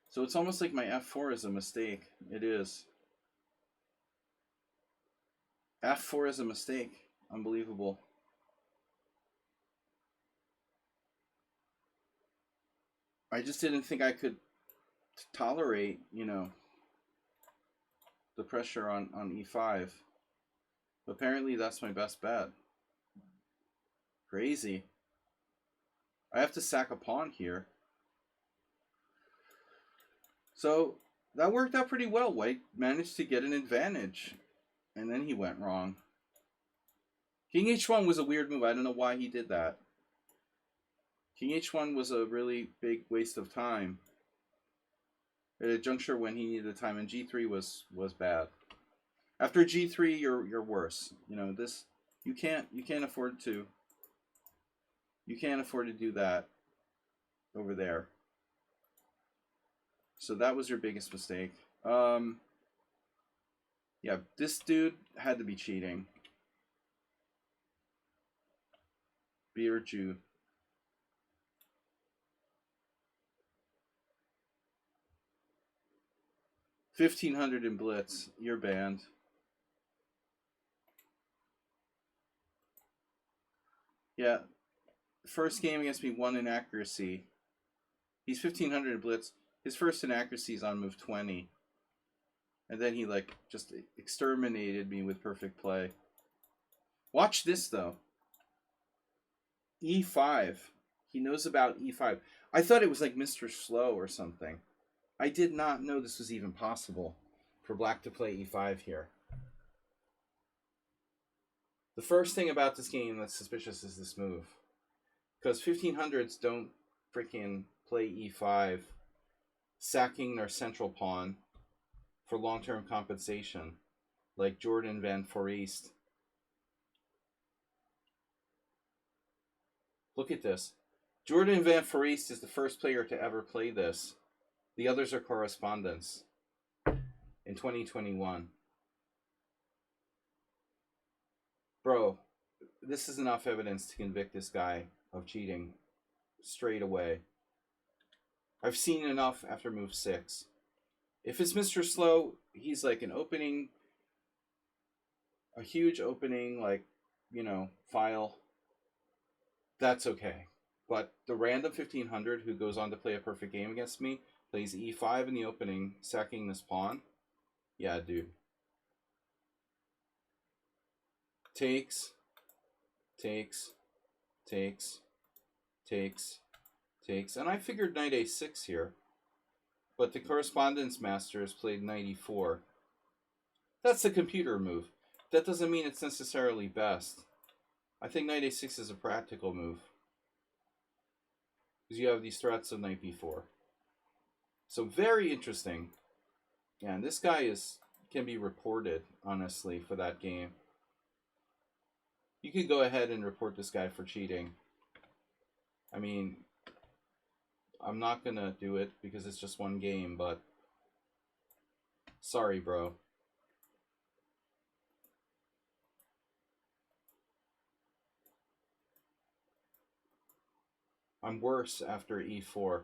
So it's almost like my f4 is a mistake. It is. f4 is a mistake. Unbelievable. I just didn't think I could tolerate, you know, the pressure on e5. Apparently that's my best bet. Crazy. I have to sack a pawn here. So that worked out pretty well. White managed to get an advantage. And then he went wrong. King h1 was a weird move. I don't know why he did that. King h1 was a really big waste of time at a juncture when he needed the time, and g3 was bad. After g3, you're worse. You know, this you can't afford to do that over there. So that was your biggest mistake. Yeah, this dude had to be cheating. Beer Jew. 1500 in blitz. You're banned. Yeah. First game against me, 1 in accuracy. He's 1500 in blitz. His first inaccuracy is on move 20. And then he like just exterminated me with perfect play. Watch this though. E5. He knows about E5. I thought it was like Mr. Slow or something. I did not know this was even possible for black to play E5 here. The first thing about this game that's suspicious is this move. Because 1500s don't freaking play E5, sacking their central pawn for long-term compensation, like Jordan van Foreest. Look at this. Jordan van Foreest is the first player to ever play this. The others are correspondents in 2021. Bro, this is enough evidence to convict this guy of cheating straight away. I've seen enough after move 6. If it's Mr. Slow, he's like an opening, a huge opening, like, you know, file. That's okay. But the random 1500 who goes on to play a perfect game against me, plays e5 in the opening, sacking this pawn. Yeah, dude. Takes, takes, takes, takes, takes. And I figured knight a6 here. But the correspondence masters played knight e4. That's the computer move. That doesn't mean it's necessarily best. I think knight a6 is a practical move. Because you have these threats of knight b4. So very interesting. Yeah, and this guy can be reported, honestly, for that game. You could go ahead and report this guy for cheating. I mean, I'm not going to do it because it's just one game, but sorry, bro. I'm worse after e4.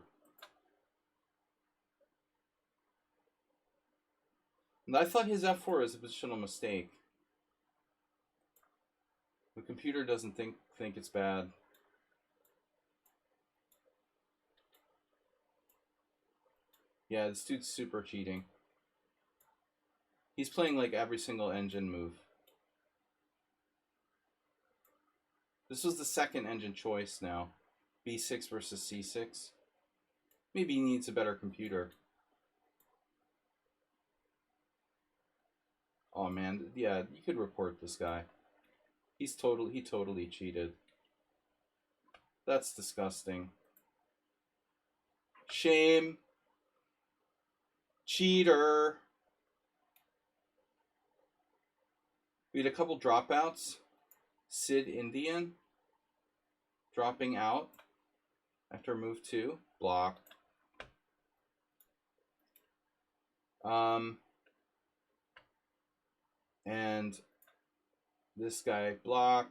And I thought his f4 is a positional mistake. The computer doesn't think it's bad. Yeah, this dude's super cheating. He's playing like every single engine move. This was the second engine choice now. b6 versus c6. Maybe he needs a better computer. Oh man, yeah, you could report this guy. He totally cheated. That's disgusting. Shame. Cheater. We had a couple dropouts. Sid Indian dropping out after move 2. Block. And this guy block.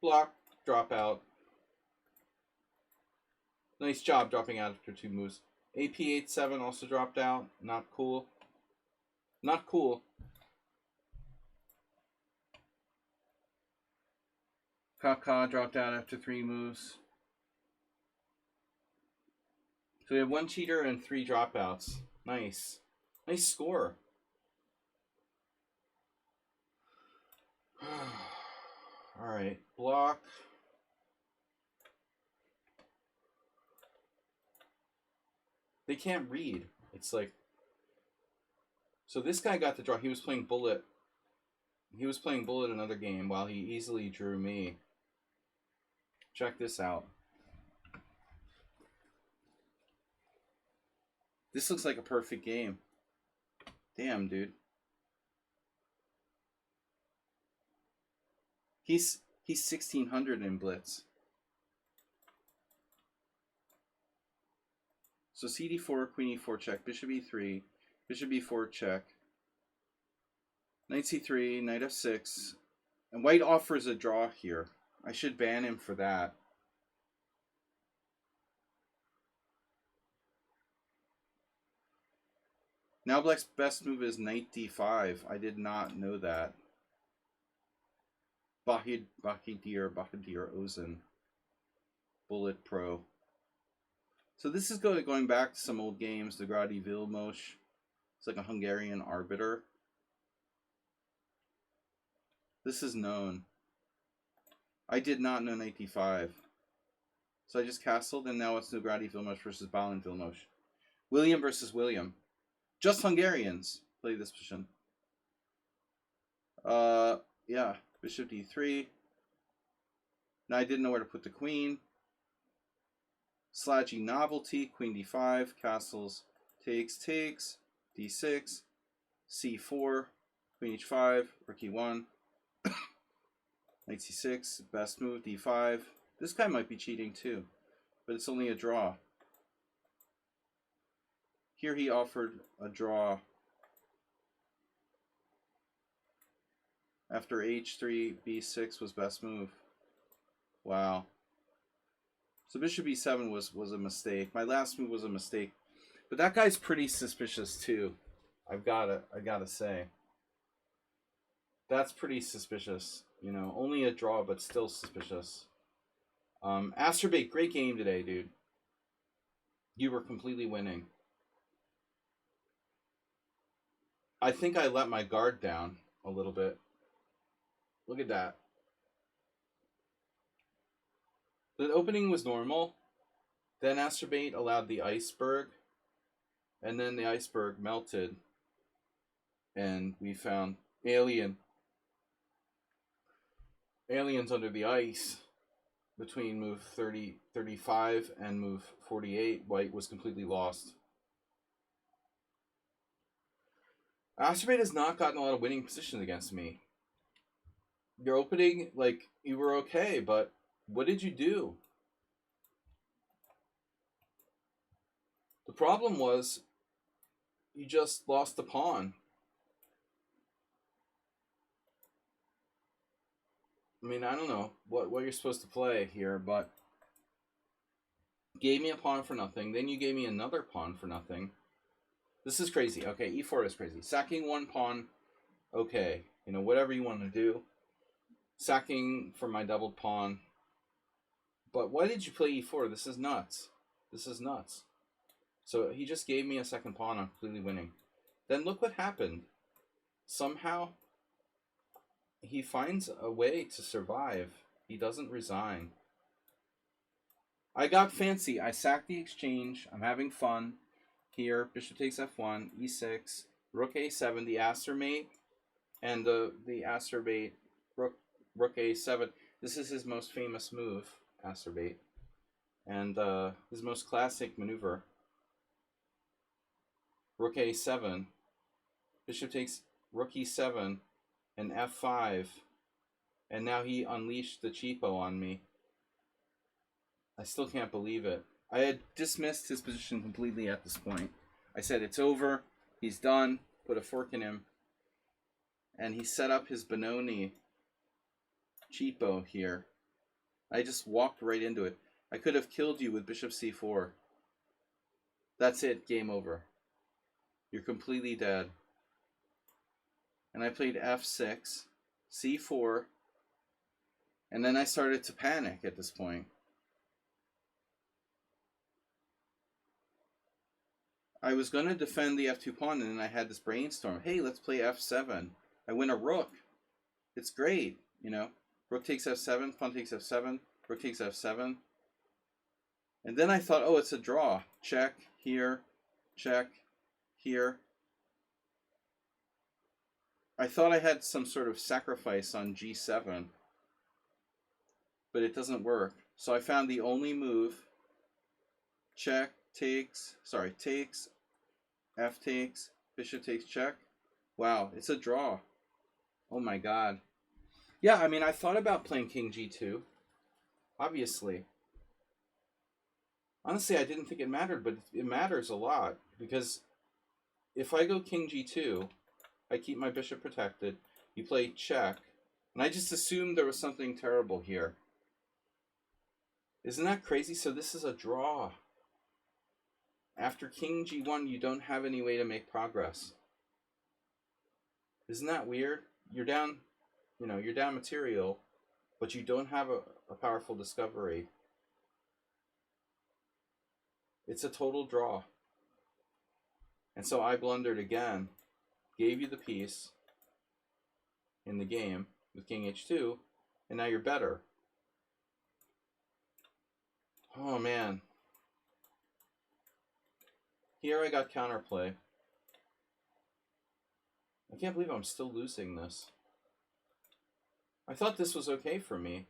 Block. Drop out. Nice job dropping out after 2 moves. AP87 also dropped out. Not cool. Not cool. Kaka dropped out after 3 moves. So we have 1 cheater and 3 dropouts. Nice. Nice score. Alright. Block. They can't read. It's like... So this guy got the draw. He was playing Bullet. He was playing Bullet another game while he easily drew me. Check this out. This looks like a perfect game. Damn, dude. He's 1600 in Blitz. So CD4, Queen E4 check, Bishop E3, Bishop E4 check, Knight C3, Knight F6, and White offers a draw here. I should ban him for that. Now Black's best move is Knight D5. I did not know that. Bahadir Ozen. Bullet Pro. So this is going back to some old games. The Gradi Vilmos. It's like a Hungarian arbiter. This is known. I did not know Knight D5. So I just castled, and now it's Gradi Vilmos versus Balin Vilmos. William versus William. Just Hungarians play this position. Yeah. Bishop D3. Now I didn't know where to put the queen. Sladgie Novelty, Queen D5, castles, takes, D6, C4, Queen H5, Rook E1, Knight C6, best move, D5. This guy might be cheating too, but it's only a draw. Here he offered a draw after H3, B6 was best move. Wow. So Bishop E7 was a mistake. My last move was a mistake. But that guy's pretty suspicious too. I've gotta say. That's pretty suspicious. You know, only a draw, but still suspicious. Asterbait, great game today, dude. You were completely winning. I think I let my guard down a little bit. Look at that. The opening was normal. Then Asterbait allowed the iceberg. And then the iceberg melted. And we found aliens under the ice. Between move 35 and move 48, White was completely lost. Asterbait has not gotten a lot of winning positions against me. Your opening, like, you were okay, but what did you do? The problem was you just lost the pawn. I mean, I don't know what you're supposed to play here, but gave me a pawn for nothing. Then you gave me another pawn for nothing. This is crazy. Okay, E4 is crazy. Sacking one pawn, okay. You know, whatever you want to do. Sacking for my doubled pawn. But why did you play E4? This is nuts. This is nuts. So he just gave me a second pawn. I'm completely winning. Then look what happened. Somehow he finds a way to survive. He doesn't resign. I got fancy. I sacked the exchange. I'm having fun. here, bishop takes f1, e6, rook a7, the Aster mate, and the Aster bait, rook a7. This is his most famous move, Aster bait, and his most classic maneuver. Rook a7, bishop takes rook e7, and f5, and now he unleashed the cheapo on me. I still can't believe it. I had dismissed his position completely at this point. I said, it's over, he's done, put a fork in him. And he set up his Benoni cheapo here. I just walked right into it. I could have killed you with bishop c4. That's it, game over. You're completely dead. And I played f6, c4, and then I started to panic at this point. I was going to defend the f2 pawn, and then I had this brainstorm. Hey, let's play f7. I win a rook. It's great, you know. Rook takes f7, pawn takes f7, rook takes f7. And then I thought, oh, it's a draw. Check, here, check, here. I thought I had some sort of sacrifice on g7, but it doesn't work. So I found the only move, check, takes, f takes, bishop takes check. Wow, it's a draw. Oh my god. Yeah, I mean, I thought about playing king g2, obviously. Honestly, I didn't think it mattered, but it matters a lot, because if I go king g2, I keep my bishop protected, you play check, and I just assumed there was something terrible here. Isn't that crazy? So this is a draw. After king g1, you don't have any way to make progress. Isn't that weird? You're down, you know, you're down material, but you don't have a powerful discovery. It's a total draw. And so I blundered again, gave you the piece in the game with king h2, and now you're better. Oh man. Here I got counterplay. I can't believe I'm still losing this. I thought this was okay for me.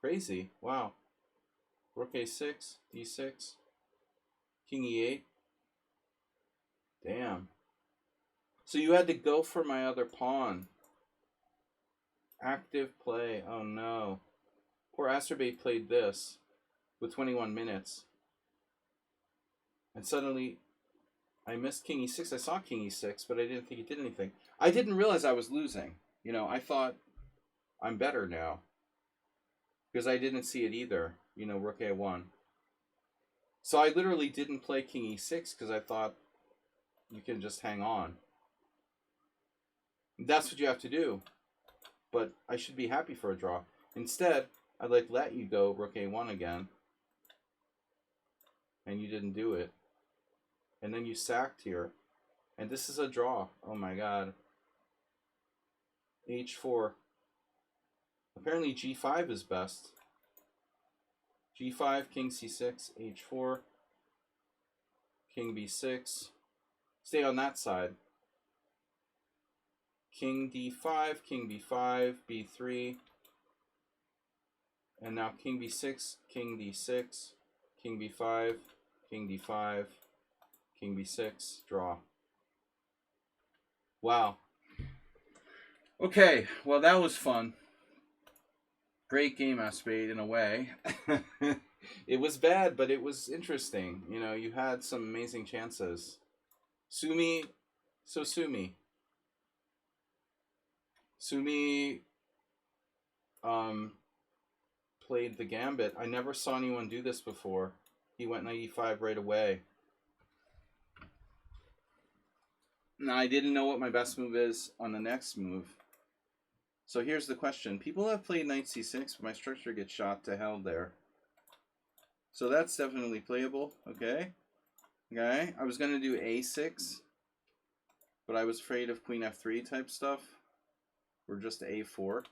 Crazy. Wow. Rook a6, d6, king e8. Damn. So you had to go for my other pawn. Active play. Oh no. Poor Asterbate played this with 21 minutes. And suddenly I missed king e6. I saw king e6, but I didn't think it did anything. I didn't realize I was losing. You know, I thought I'm better now. Because I didn't see it either. You know, rook a1. So I literally didn't play king e6 because I thought you can just hang on. That's what you have to do. But I should be happy for a draw. Instead, I'd like let you go rook a1 again. And you didn't do it. And then you sacked here. And this is a draw. Oh my god. h4. Apparently g5 is best. g5, king c6, h4, king b6. Stay on that side. King d5, king b5, b3. And now king b6, king d6, king b5, king d5, king b6, draw. Wow. Okay, well that was fun. Great game, Aspade, in a way. It was bad, but it was interesting. You know, you had some amazing chances. Sumi, so Sumi. Sumi played the gambit. I never saw anyone do this before. He went knight e5 right away. Now, I didn't know what my best move is on the next move. So here's the question. People have played knight c6, but my structure gets shot to hell there. So that's definitely playable. Okay. Okay. I was going to do a6, but I was afraid of queen f3 type stuff. Or just a4.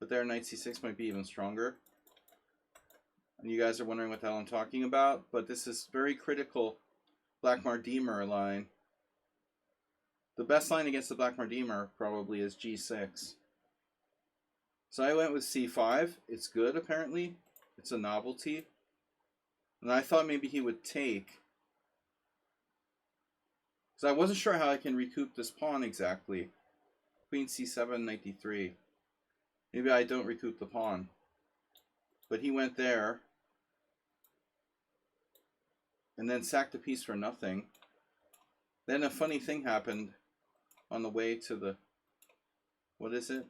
But there, knight c6 might be even stronger. And you guys are wondering what the hell I'm talking about, but this is very critical Black Mardemer line. The best line against the Black Mardemer probably is G6. So I went with C5. It's good, apparently. It's a novelty. And I thought maybe he would take. So I wasn't sure how I can recoup this pawn exactly. Queen C7, knight D3. Maybe I don't recoup the pawn. But he went there. And then sacked a piece for nothing. Then a funny thing happened on the way to the... What is it?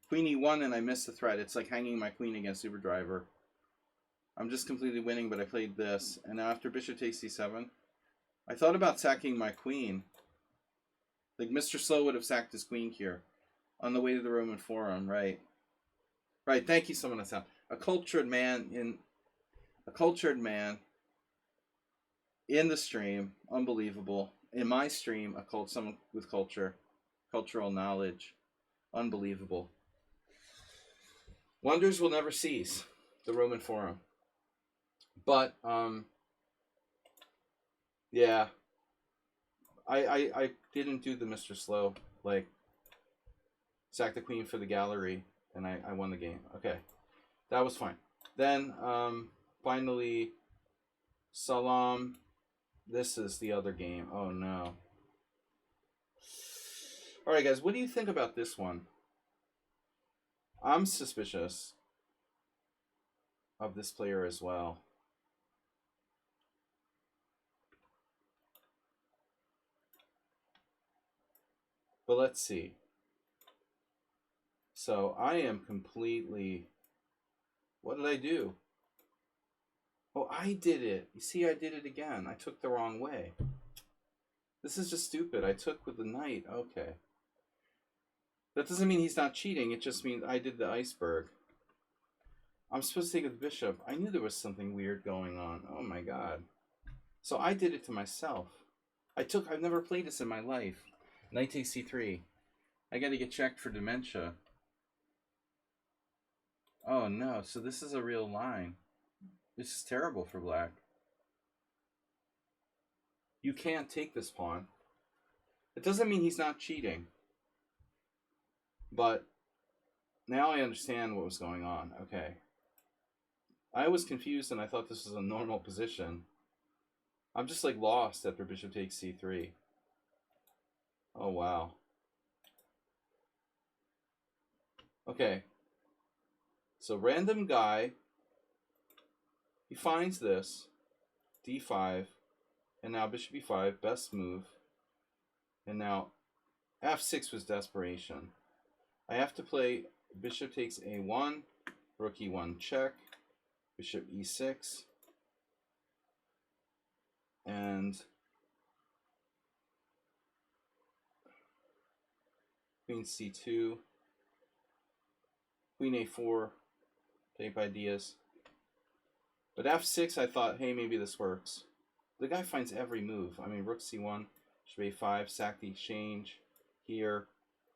Queen E1 and I missed the threat. It's like hanging my queen against Superdriver. I'm just completely winning, but I played this. And now after bishop takes C7, I thought about sacking my queen. Like Mr. Slow would have sacked his queen here. On the way to the Roman Forum, right? Right, thank you, someone else. A cultured man in the stream. Unbelievable. In my stream, someone with cultural knowledge. Unbelievable. Wonders will never cease. The Roman Forum. But yeah. I didn't do the Mr. Slow, like sack the queen for the gallery, and I won the game. Okay. That was fine. Then finally Salam. This is the other game. Oh no. Alright guys, what do you think about this one? I'm suspicious of this player as well. But let's see. So I am completely... What did I do? Oh, I did it. You see, I did it again. I took the wrong way. This is just stupid. I took with the knight. Okay. That doesn't mean he's not cheating. It just means I did the iceberg. I'm supposed to take with the bishop. I knew there was something weird going on. Oh my god. So I did it to myself. I've never played this in my life. Knight takes c3. I gotta get checked for dementia. Oh no, so this is a real line. This is terrible for black. You can't take this pawn. It doesn't mean he's not cheating. But now I understand what was going on. Okay. I was confused and I thought this was a normal position. I'm just like lost after bishop takes c3. Oh wow. Okay. So random guy, he finds this, d5, and now bishop e5, best move. And now f6 was desperation. I have to play bishop takes a1, rook e1 check, bishop e6, and queen c2, queen a4, tape ideas. But f6, I thought, hey, maybe this works. The guy finds every move. I mean, rook c1, bishop a5, sack the exchange, here,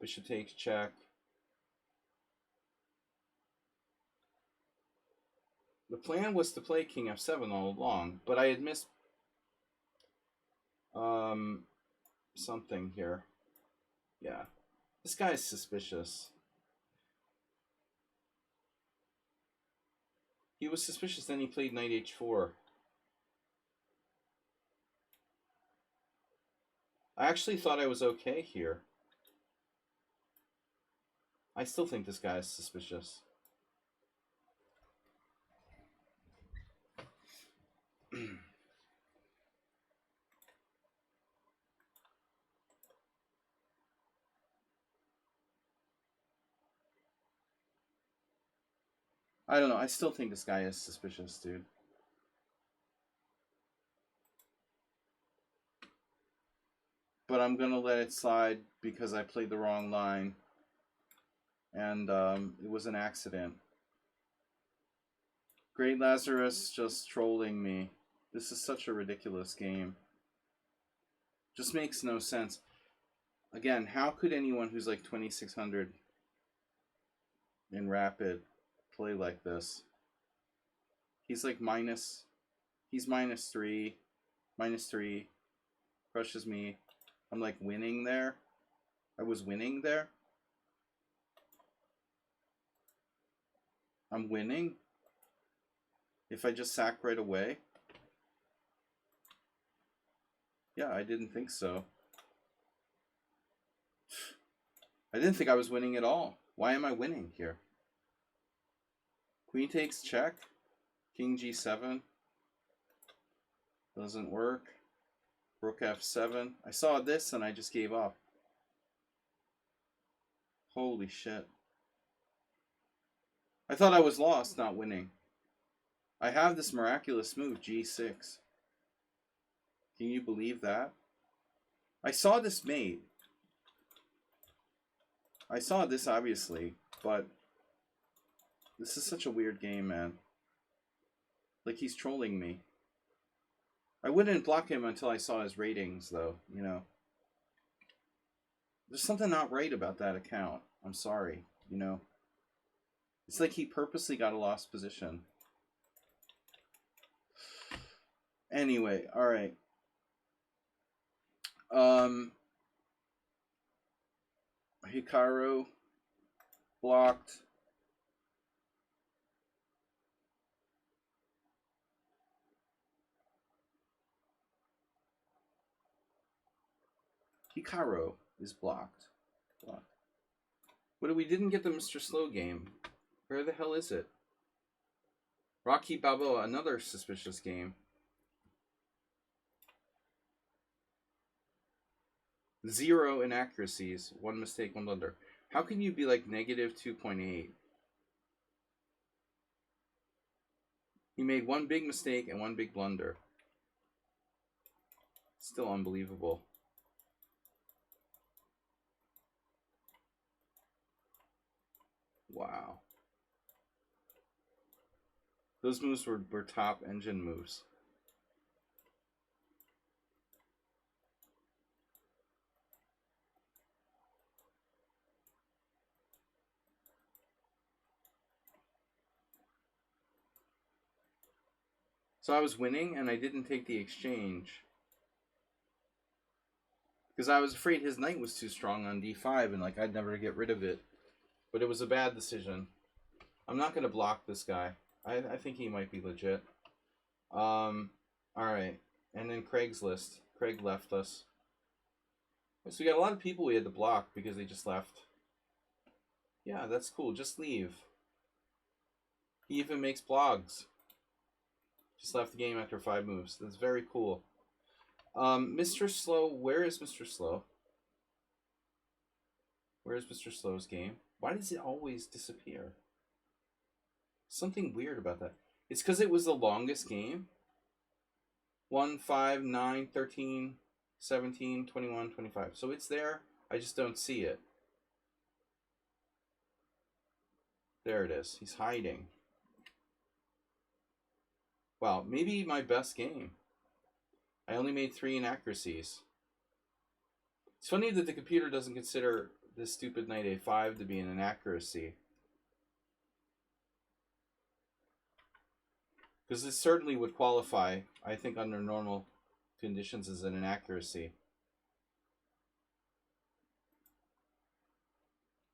bishop takes check. The plan was to play king f7 all along, but I had missed something here. Yeah, this guy is suspicious. He was suspicious, then he played knight h4. I actually thought I was okay here. I still think this guy is suspicious. I don't know. I still think this guy is suspicious, dude. But I'm going to let it slide because I played the wrong line. And it was an accident. Great Lazarus just trolling me. This is such a ridiculous game. Just makes no sense. Again, how could anyone who's like 2600 in Rapid play like this. He's like minus. He's -3, -3. Crushes me. I'm like winning there. I was winning there. I'm winning. If I just sack right away. Yeah, I didn't think so. I didn't think I was winning at all. Why am I winning here? Queen takes check. King G7. Doesn't work. Rook F7. I saw this and I just gave up. Holy shit. I thought I was lost, not winning. I have this miraculous move, G6. Can you believe that? I saw this mate. I saw this, obviously, but this is such a weird game, man. Like, he's trolling me. I wouldn't block him until I saw his ratings, though, you know. There's something not right about that account. I'm sorry, you know. It's like he purposely got a lost position. Anyway, alright. Hikaru blocked. Hikaru is blocked. But we didn't get the Mr. Slow game. Where the hell is it? Rocky Balboa, another suspicious game. 0 inaccuracies. 1 mistake, 1 blunder. How can you be like -2.8? He made 1 big mistake and 1 big blunder. Still unbelievable. Wow. Those moves were top engine moves. So I was winning and I didn't take the exchange. Because I was afraid his knight was too strong on d5 and like I'd never get rid of it. But it was a bad decision. I'm not going to block this guy. I think he might be legit. Alright. And then Craigslist. Craig left us. So we got a lot of people we had to block because they just left. Yeah, that's cool. Just leave. He even makes blogs. Just left the game after 5 moves. That's very cool. Mr. Slow, where is Mr. Slow? Where is Mr. Slow's game? Why does it always disappear? Something weird about that. It's because it was the longest game. 1, 5, 9, 13, 17, 21, 25. So it's there. I just don't see it. There it is. He's hiding. Wow, maybe my best game. I only made 3 inaccuracies. It's funny that the computer doesn't consider this stupid knight a5 to be an inaccuracy. Because this certainly would qualify, I think, under normal conditions as an inaccuracy.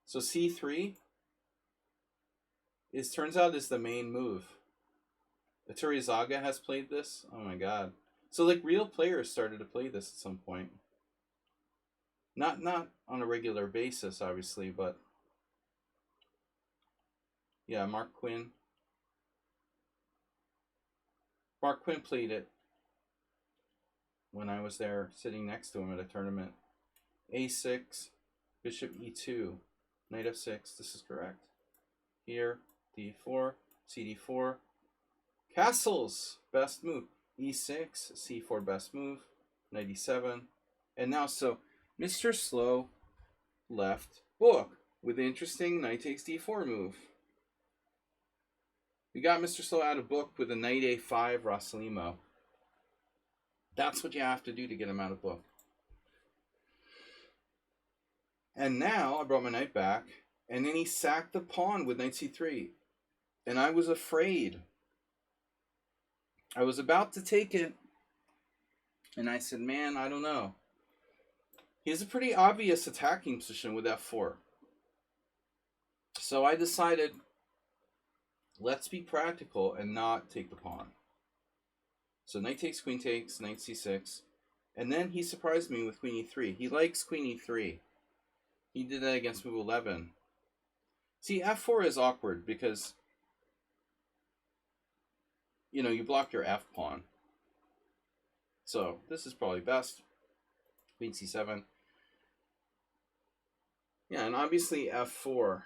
So c3 turns out is the main move. Aturizaga has played this. Oh my god. So like real players started to play this at some point. Not on a regular basis, obviously, but yeah, Mark Quinn. Mark Quinn played it when I was there sitting next to him at a tournament. A6, bishop e2, knight f6, this is correct. Here, d4, cd4, castles, best move. e6, c4, best move, knight e7. And now, so, Mr. Slow left book with the interesting knight takes d4 move. We got Mr. Slow out of book with a knight a5 Rossalimo. That's what you have to do to get him out of book. And now I brought my knight back, and then he sacked the pawn with knight c3. And I was afraid. I was about to take it. And I said, man, I don't know. He has a pretty obvious attacking position with f4. So I decided, let's be practical and not take the pawn. So knight takes, knight c6. And then he surprised me with queen e3. He likes queen e3. He did that against move 11. See, f4 is awkward because, you know, you block your f pawn. So this is probably best. Queen c7. Yeah, and obviously f4.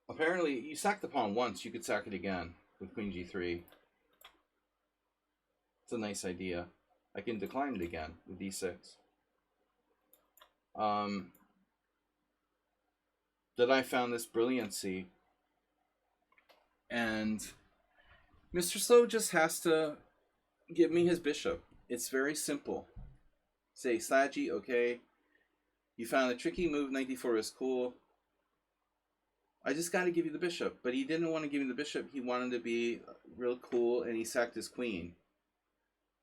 Apparently, you sack the pawn once, you could sack it again with queen g3. It's a nice idea. I can decline it again with d6. That I found this brilliancy. And Mr. Slow just has to give me his bishop. It's very simple. Say, Sladgie, okay, you found a tricky move, knight d4 is cool. I just got to give you the bishop. But he didn't want to give me the bishop. He wanted to be real cool, and he sacked his queen.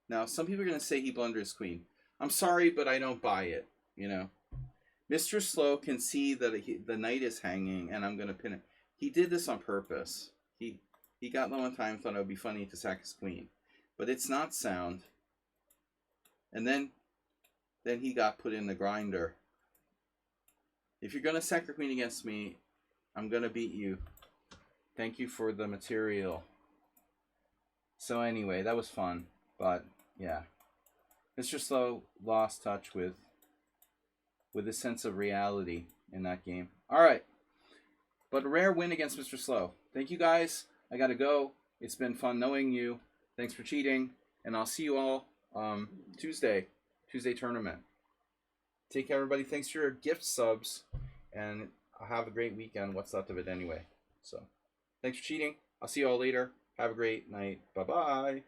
Now, some people are going to say he blundered his queen. I'm sorry, but I don't buy it, you know. Mr. Slow can see that the knight is hanging, and I'm going to pin it. He did this on purpose. He got low on time, thought it would be funny to sack his queen. But it's not sound. And then he got put in the grinder. If you're going to sack your queen against me, I'm going to beat you. Thank you for the material. So anyway, that was fun. But, yeah. Mr. Slow lost touch with a sense of reality in that game. All right. But a rare win against Mr. Slow. Thank you, guys. I got to go. It's been fun knowing you. Thanks for cheating. And I'll see you all Tuesday tournament. Take care, everybody. Thanks for your gift subs. And have a great weekend. What's left of it anyway. So, thanks for cheating. I'll see you all later. Have a great night. Bye-bye.